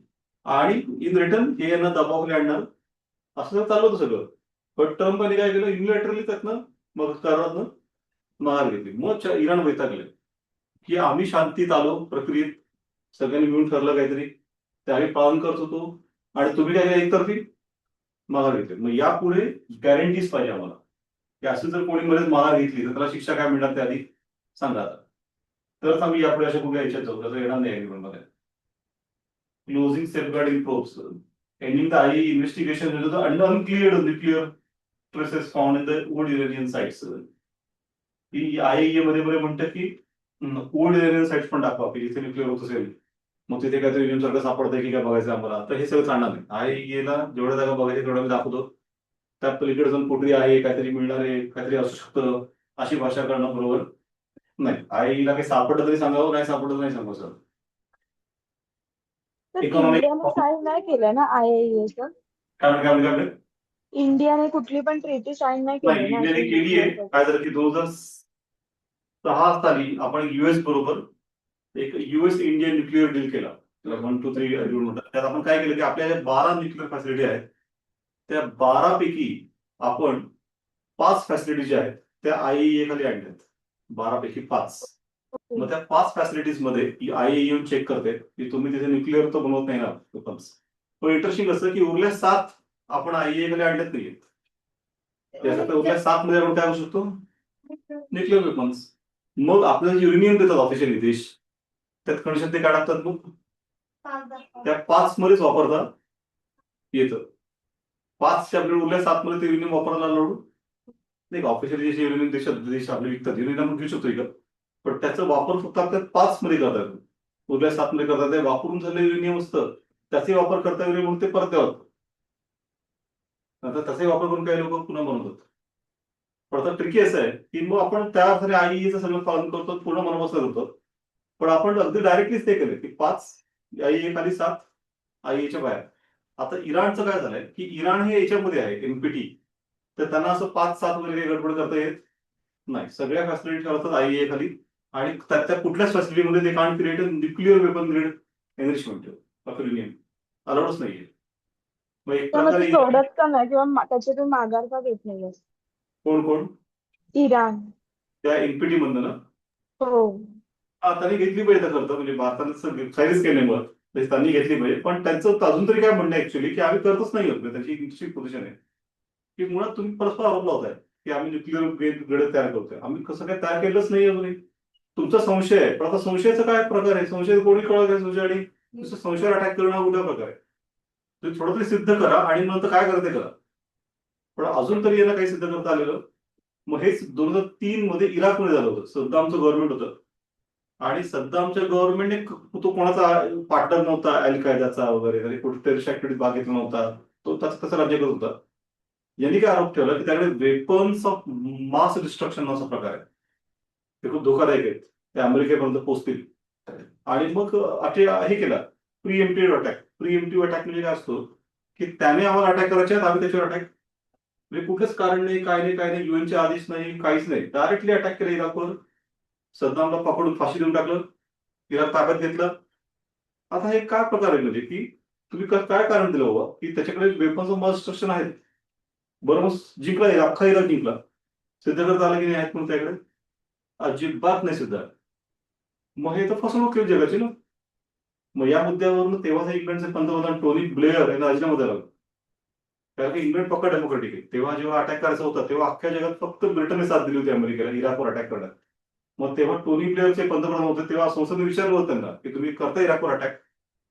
Speaker 1: आणि इन रिटर्न हे यांना दबावाखाली आणणार, असं चाललं होतं सगळं. पण ट्रम्पने काय केलं, युनिलॅटरली त्यातनं मग करारातनं माघार घेतली. मग इराण वैतागले की आम्ही शांतीत आलो प्रक्रियेत, सगळ्यांनी मिळून ठरलं काहीतरी, ते आम्ही पालन करत होतो, आणि तुम्ही काय केलं, एकतर्फी माघार घेतली. मग यापुढे गॅरंटीज पाहिजे आम्हाला, की असं जर कोणी मध्येच माघार घेतली तर त्याला शिक्षा काय मिळणार ते आधी सांगा. तरच आम्ही यापुढे अशा कुठल्या याच्यात जाऊ, त्याचं येणार नाही ॲग्रीमेंटमध्ये. Closing safeguarding probes, ending the IAEA investigation into the uncleared nuclear traces found in the old Iranian sites. He IEA मध्ये मध्ये म्हणतात की ओल्ड इरानियन साइट्स पण दाखवा, की जिथे न्यूक्लिअर होत असेल, मग तिथे काहीतरी युनियन सारखं सापडतंय की काय बघायचं आम्हाला. तर हे सगळं चालणार नाही. आयईएला जेवढ्या जागा बघायच्या तेवढं मी दाखवतो, त्या पलीकडे जाऊन कुठली आहे, काहीतरी मिळणार आहे, काहीतरी असू शकतं, अशी भाषा करणं बरोबर नाही. आयईला काही सापडलं तरी सांगावं, नाही सापडलं नाही सांगावं सर.
Speaker 2: तर
Speaker 1: इकॉनॉमिक
Speaker 2: इंडियाने साईन नाही केलं ना IAEA?
Speaker 1: काय
Speaker 2: इंडियाने कुठली पण ट्रीटी साईन नाही
Speaker 1: नाही,
Speaker 2: केली ना
Speaker 1: इंडियाने केली आहे. काय झालं की 2006 साली आपण युएस बरोबर एक युएस इंडिया न्यूक्लिअर डील केला, 1, 2, 3 अग्रीमेंट म्हणतात. त्यात आपण काय केलं की आपल्या ज्या 12 न्यूक्लिअर फॅसिलिटी आहेत, त्या 12 पैकी आपण 5 फॅसिलिटी ज्या आहेत त्या आयईए खाली आणल्यात, 12 पैकी 5. मग त्या 5 फॅसिलिटीज मध्ये आयईए येऊन चेक करते की तुम्ही तिथे न्यूक्लिअर तर बनवत नाही ना वेपन्स. पण इंटरेस्टिंग असं की उरल्या 7 आपण आयईए खाली आणल्यात नाहीये. त्यासाठी उरल्या 7 मध्ये आपण काय करू शकतो, न्यूक्लिअर वेपन्स. मग आपल्याला युरेनियम देतात ऑफिशियली देश, त्यात कंडिशन ते काय टाकतात, मग त्या 5 मध्येच वापरता येतं. 5 आपल्याला उरल्या 7 मध्ये ते युरेनियम वापरायला लावू नाही. ऑफिशियली जे युरेनियम देश आपले विकतात, युरेनियम आपण घेऊ शकतो विकत, पण त्याचा वापर फक्त आपल्या 5 मध्ये करतात, उरल्या 7 मध्ये करतात. ते वापरून झालेलं युरेनियम असतं, त्याचाही वापर करता येईल म्हणून ते परत द्यावं. नंतर त्याचाही वापर करून काही लोक पुन्हा बनवतात. पण आता ट्रिकी असं आहे की मग आपण त्या अर्थाने आयईएचं सगळं पालन करतो, पूर्ण मनापासून करतो, पण आपण अगदी डायरेक्टलीच ते केलं की 5 आयईए खाली, 7 आयईएच्या बाहेर. आता इराणचं काय झालंय की इराण हे याच्यामध्ये आहे एनपीटी, तर त्यांना असं 5-7 वगैरे गडबड करता येत नाही. सगळ्या फॅसिलिटी ठरवतात आयईए खाली, आणि त्या कुठल्याच फॅसिलिटीमध्ये ते can't create nuclear weapon grade enrichment of uranium अलाउडच नाहीये. मग एक
Speaker 2: त्यामध्ये
Speaker 1: प्रकारे
Speaker 2: सोडत का नाही, किंवा त्याच्यातून माघार का घेत नाही
Speaker 1: कोण कोण
Speaker 2: इराण?
Speaker 1: त्या एनपीटी मधनं ना,
Speaker 2: हो.
Speaker 1: त्यांनी घेतली पाहिजे खरं तर, म्हणजे भारताने साईज केले मग म्हणजे त्यांनी घेतली पाहिजे. पण त्यांचं अजून तरी काय म्हणणं आहे ऍक्च्युली की आम्ही करतच नाही होत. त्यांची निश्चित पोझिशन आहे की मुळात तुम्ही परस्पर आरोप लावताय की आम्ही न्यूक्लिअर गड तयार करतोय. आम्ही कसं काय तयार केलंच नाही अजूनही. तुमचा संशय आहे, पण आता संशयाचा काय प्रकार आहे? संशय कोणी कळलं काय संशय आणि नुसतं संशयावर अटॅक करणं हा कुठला प्रकार आहे? तुम्ही थोडं तरी सिद्ध करा आणि नंतर काय करते करा. पण अजून तरी यांना काही सिद्ध करता आलेलं. मग हेच 2003 मध्ये इराकमध्ये झालं होतं. सद्दामचं गव्हर्नमेंट होतं आणि सद्दामच्या गव्हर्नमेंटने तो कोणाचा पार्टनर नव्हता अल कायदाचा वगैरे, कुठे टेररिस्ट ऍक्टिव्हिटीज भाग घेतला नव्हता. तो त्याचं कसं राज्य करत होता. यांनी काय आरोप ठेवला की त्याकडे वेपन्स ऑफ मास डिस्ट्रक्शन असा प्रकार आहे. ते खूप धोकादायक आहेत. ते अमेरिकेपर्यंत पोहोचतील. आणि मग हे केला प्रिएम्प्टिव्ह अटॅक. प्रिएम्प्टिव्ह अटॅक म्हणजे काय असतो की त्याने आम्हाला अटॅक करायचे आहेत, आम्ही त्याच्यावर अटॅक. म्हणजे कुठलंच कारण नाही, काय नाही, युएनचे आदेश नाही, काहीच नाही. डायरेक्टली अटॅक केला इराकवर. सद्दामला पकडून फाशी देऊन टाकलं. इराक ताब्यात घेतलं. आता हे काय प्रकार आहे म्हणजे की तुम्ही काय कारण दिलं बाबा की त्याच्याकडे वेपन्स ऑफ मास डिस्ट्रक्शन आहेत. बरं मग जिंकला अख्खा इराक जिंकला. सिद्ध करता आलं की नाही आहेत म्हणून त्याकडे? अजिबात नाही सिद्ध. मग हे तर फसवणूक केली जगाची ना. मग या मुद्द्यावरून तेव्हा इंग्लंडचे पंतप्रधान टोनी ब्लेअर यांना राजीनामा द्यावा लागला. कारण की इंग्लंड पक्का डेमोक्रेटिक आहे. तेव्हा जेव्हा अटॅक करायचा होता तेव्हा अख्ख्या जगात फक्त ब्रिटनने साथ दिली होती अमेरिकेला इराकवर अटॅक करण्यात. मग तेव्हा टोनी ब्लेअरचे पंतप्रधान होते, तेव्हा संसदेने विचारलं होतं त्यांना की तुम्ही करता इराकवर अटॅक,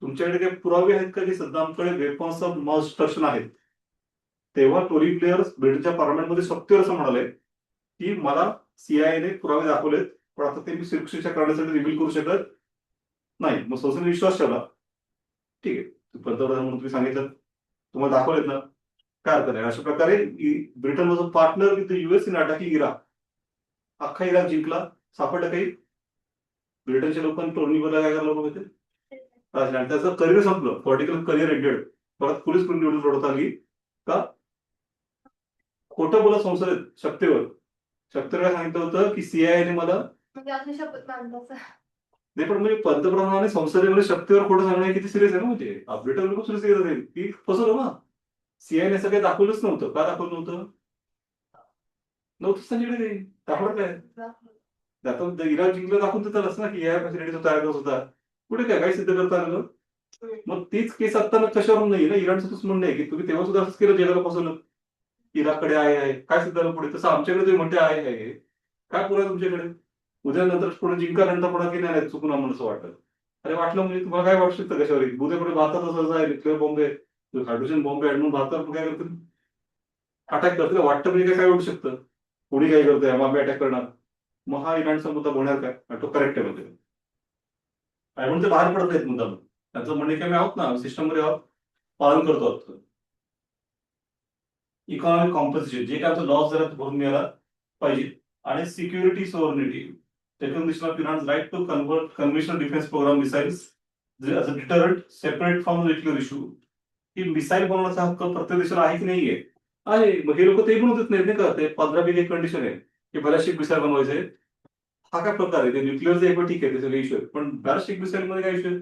Speaker 1: तुमच्याकडे काही पुरावे आहेत का की सद्दामकडे वेपन्स ऑफ मास डिस्ट्रक्शन आहेत? तेव्हा टोनी ब्लेअर ब्रिटनच्या पार्लमेंटमध्ये सत्तेवर असं म्हणाले की मला सीआयएने पुरावे दाखवलेत, पण आता ते मी सुरक्षेच्या कारणासाठी रिव्हील करू शकत नाही. मग संसदेने विश्वास ठेवला. ठीक आहे, पंतप्रधान म्हणून तुम्ही सांगितलं, तुम्हाला दाखवलेत ना, काय अर्थ नाही. अशा प्रकारे Britain was a partner with the US in attacking Iraq. अख्खा इराक जिंकला. सापडलं काही? ब्रिटनच्या लोकांनी टोनी ब्लेअरला काय करायला होते आणि त्याचं करिअर संपलं. Political career ended. परत पोलीस निवडून लढवत आली का? खोटं बोला संसदेत शक्तीवर. शक्तीवर काय सांगितलं होतं की सीआयएने मला
Speaker 3: म्हणजे अशी शपथ मानतात.
Speaker 1: नाही, पण म्हणजे पंतप्रधानाने संसदेमध्ये शक्तीवर खोटं सांगणं किती सिरियस आहे ना. म्हणजे ब्रिटन खूप सिरियस आहे की फसवलं ना. सीआयएने असं काही दाखवलंच नव्हतं. का दाखवलं नव्हतं? नव्हतंच त्यांच्याकडे ते. दाखवलं काय? आता इराक जिंकलं दाखवून तर त्यालाच ना की या फॅसिलिटीज तयार करत होता. कुठे काय काही सिद्ध करता आलं? मग तीच केस आता कशावरून नाही ना. इराणचं तसं म्हणणं आहे की तुम्ही तेव्हा सुद्धा असंच केलं, जगाला फसवलं. इराककडे आहे काय सिद्ध झालं पुढे? तसं आमच्याकडे तुम्ही म्हणते आहे काय पुरा तुमच्याकडे? उद्या नंतर पुढे जिंकानंतर पुन्हा की नाही चुकून आम्हाला असं वाटतं. अरे वाटलं म्हणजे तुम्हाला काय वाटू शकतं कशावर? उद्या पुढे भारतात असं आहे न्यूक्लिअर बॉम्ब आहे, हायड्रोजन बॉम्ब आहे म्हणून भारतावर काय करतील? अटॅक करतील. वाटतं म्हणजे काय वाटू शकतं? कोणी काय करतंय मग आम्ही अटॅक करणार. मग हा इराणचा मुद्दा होणार काय? आणि तो करेक्ट आहे म्हणजे. आणि म्हणून ते बाहेर पडत नाहीत मुद्दा. त्यांचं म्हणणे की आम्ही आहोत ना, सिस्टममध्ये आहोत, पालन करतो आहोत. इकॉनॉमिक कॉम्पोजिशन जे काय आमचं लॉस जरा भरून घ्यायला पाहिजे. आणि security सॉव्हर्निटी. Recognition of Iran's right to convert conventional defense program missiles as a deterrent separate from the nuclear issue. He missile बनवण्याचा हक्क प्रत्येक देशाला आहे की नाहीये? आहे. मग हे लोक ते बनवू देत नाहीत नाही का? ते 15 एक कंडिशन आहे की बॅलिस्टिक मिसाईल बनवायचे. हा काय प्रकार आहे? ते न्यूक्लिअरचं एक ठीक आहे, ते सगळे इश्यू आहे. पण बॅलिस्टिक मिसाईल मध्ये काय इश्यू आहे?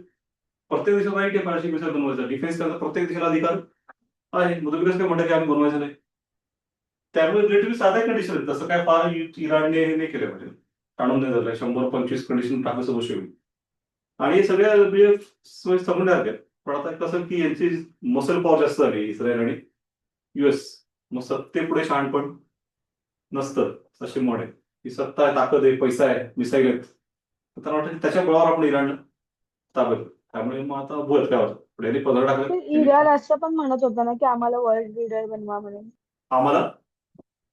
Speaker 1: प्रत्येक देशाला राईट आहे बॅलिस्टिक मिसाईल बनवायचा. डिफेन्स करता प्रत्येक देशाला अधिकार आहे. मग तुम्ही कसं काय म्हणता की आम्ही बनवायचं नाही? त्यामुळे रिलेटिव्ह साध्या कंडिशन आहेत. तसं काय फार इराणने हे नाही केलं म्हणजे काढून नाही धरलं. 125 कंडिशन टाकायचं गोष्ट होईल. आणि हे सगळ्या म्हणजे समजण्यासारख्या. पण आता कसं की यांची मसल पॉवर जास्त झाली इस्रायल आणि युएस. मग सत्तेपुढे शहाणपण नसतं अशी म्हण आहे की सत्ता आहे, ताकद आहे, पैसा आहे, मिसाईल आहेत. तर वाटतं की त्याच्या बळावर आपण इराण ताब्यात. त्यामुळे मग आता बोलत काय होतं पुढे 15 टाकलं
Speaker 2: ते इराण असं पण म्हणत होता ना की आम्हाला वर्ल्ड लीडर बनवा म्हणून.
Speaker 1: आम्हाला.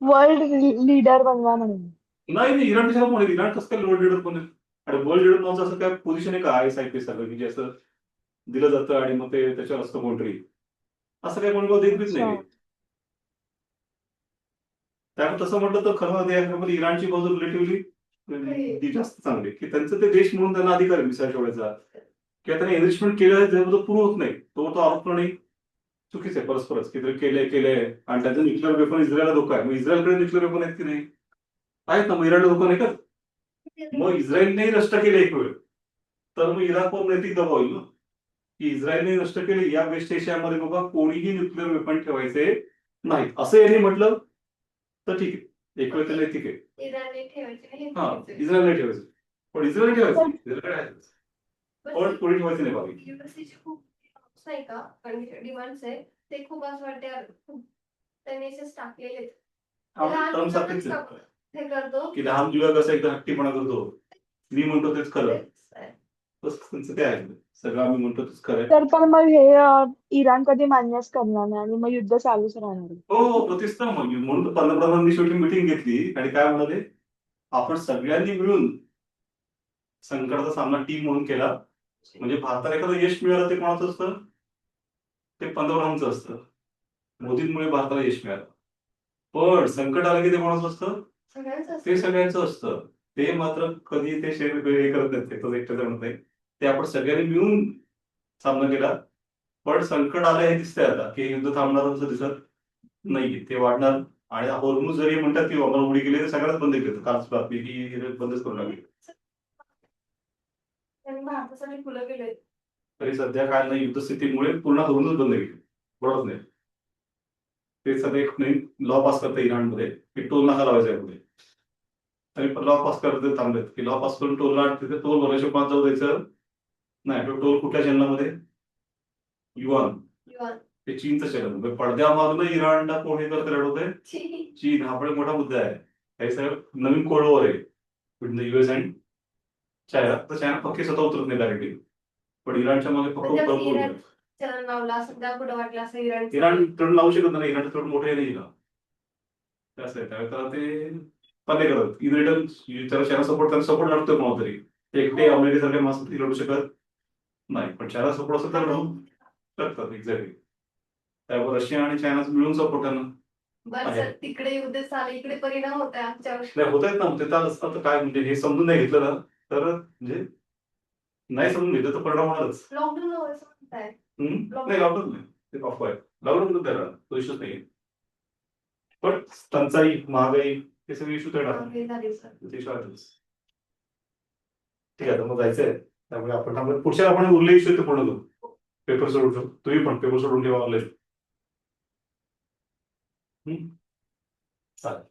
Speaker 2: वर्ल्ड लीडर बनवा म्हणून.
Speaker 1: नाही, इराण कशाला म्हणेल? इराण कसं काय वर्ल्ड लीडर बनेल? आणि वर्ल्ड लीडर म्हणून असं काय पोझिशन आहे का ISIP सारखं की जे असं दिलं जातं आणि मग ते त्याच्यावर असतं कोणतरी? असं काही कोणी देत नाही. त्यामुळे तसं म्हटलं तर खरं यामध्ये इराणची बाजू रिलेटिव्हली जास्त चांगली की त्यांचं ते देश म्हणून त्यांना अधिकार आहे मिसाईल ठेवायचा किंवा त्यांनी एनरिचमेंट केलं आहे त्याबद्दल प्रूव्ह होत नाही. तो आरोप नाही चुकीच आहे परस्परच की केलंय आणि त्याचं न्यूक्लिअर वेपन इस्रायलला धोका आहे. मग इस्रायलकडे न्यूक्लिअर वेपन आहेत की नाही? आहेत ना. मग इराणला धोका नाही का? मग इस्रायलने नष्ट केले एक वेळ तर मग इराकवर नैतिक दबाव येईल ना की इस्रायलने नष्ट केले या वेस्ट एशियामध्ये बाबा कोणीही न्यूक्लिअर वेपन ठेवायचे नाही असं यांनी म्हटलं तर ठीक आहे. एक वेळ तर नैतिक आहे.
Speaker 3: इराणने ठेवायचे
Speaker 1: हा, इस्रायलने ठेवायचं. पण इस्रायल ठेवायचं. इस्रायल पण पुढे ठेवायचं नाही बाकी.
Speaker 3: युएसची खूप नाही का डिमांड्स आहे ते खूप असं वाटते यार, खूप त्यांनी असेच टाकलेले आहेत.
Speaker 1: आपण टर्म सारखेच
Speaker 3: लहान
Speaker 1: आहे.
Speaker 3: हे करतो
Speaker 1: की लहान मुलगा कसा एकदा हट्टीपणा करतो, मी म्हणतो तेच खरं,
Speaker 3: तेच आहे.
Speaker 1: तसं त्यांचं ते आहे. सगळं आम्ही म्हणतो तेच खरं आहे.
Speaker 2: तर पण मग हे इराण कधी मान्यच करणार नाही आणि मग युद्ध चालूच राहणार आहे.
Speaker 1: हो तेच तर मग म्हणून पंतप्रधानांनी शेवटी मिटिंग घेतली आणि काय म्हणाले, आपण सगळ्यांनी मिळून संकटाचा सामना टीम म्हणून केला. म्हणजे भारताला एखादं यश मिळालं ते कोणाचं असतं, ते पंतप्रधानांचं असतं. मोदींमुळे भारताला यश मिळालं. पण संकट आलं की ते कोणाचं असतं,
Speaker 3: सगळ्यांचं
Speaker 1: ते
Speaker 3: असतं.
Speaker 1: सगळ्यांचं असतं. ते मात्र कधी ते शेअर हे करत नाहीत, ते तो एकट्याचं म्हणत नाही. ते आपण सगळ्यांनी मिळून सामना केला. पण संकट आलं हे दिसतंय आता की युद्ध थांबणार असं दिसत नाहीये, ते वाढणार. आणि होर्मुझ जरी म्हणतात की बाबा उडी गेली तर सगळ्याच बंद केलं, कालच बातमी की बंदच करून लागली.
Speaker 3: त्यांनी भारतासाठी फुलं केले.
Speaker 1: तरी सध्या काय नाही, युद्धस्थितीमुळे पूर्ण होर्मुझ बंद केली, बरोबर नाही. ते सध्या एक नवीन लॉ पास करतं इराणमध्ये की टोल नाका लावायचा आहे पुढे. तरी पण लॉ पास करत थांबलेत की लॉ पास करून टोलला तिथे टोल भरायच्या पास जाऊ द्यायचं नाही. तो टोल कुठल्या चलनामध्ये, युआन,
Speaker 3: युआन.
Speaker 1: ते चीनचं चलन. म्हणजे पडद्यामागनं इराणला कोण हे करत रडवतंय, चीन. हा पण एक मोठा मुद्दा आहे. हे सगळं नवीन कोल्ड वॉर आहे between the US and China. तर चायना पक्के स्वतः उतरत नाही डायरेक्टली, पण इराणच्या मागे पक्क
Speaker 3: म्हणजे
Speaker 1: भरपूर
Speaker 3: इराण
Speaker 1: आहे.
Speaker 3: चलन लावला सध्या कुठं वाटलं असं इराण
Speaker 1: इराण तोड लावू शकत नाही, इराण तोड मोठे नाही ना, ते असं आहे. त्यावेळेस त्याला ते पल्ले करत इराण, त्याला चायना सपोर्ट, त्यांना सपोर्ट लागतोय कोणाला तरी. ते एकटे अमेरिकेसारख्या माणसासाठी लढू शकत नाही, पण चायना सपोर्ट असेल तर लढू शकतात. एक्झॅक्टली. त्यावर रशिया आणि चायनाच मिळून सपोर्टानं
Speaker 3: बरं
Speaker 1: आहे.
Speaker 3: सर, तिकडे युद्ध चालू, इकडे परिणाम होत आहे आमच्यावर.
Speaker 1: नाही होत आहेत ना, ते तर असतं काय म्हणजे हे समजून नाही घेतलं ना, तर म्हणजे नाही समजून घेतलं तर परिणाम होणारच.
Speaker 3: लॉकडाऊन असं म्हणताय.
Speaker 1: नाही लॉकडाऊन नाही, ते अफवा आहे. लॉकडाऊन त्याला तो इश्यूच नाही. पण टंचाई, महागाई हे सगळे इश्यू तर
Speaker 3: हे झाले सर.
Speaker 1: ठीक आहे, आता मग जायचंय. त्यामुळे आपण थांबलो. पुढच्या आपण उरले इश्यू ते पूर्ण करू. पेपर सोडून ठेवू, तुम्ही पण पेपर सोडून ठेवा ऑनलाईन. चालेल.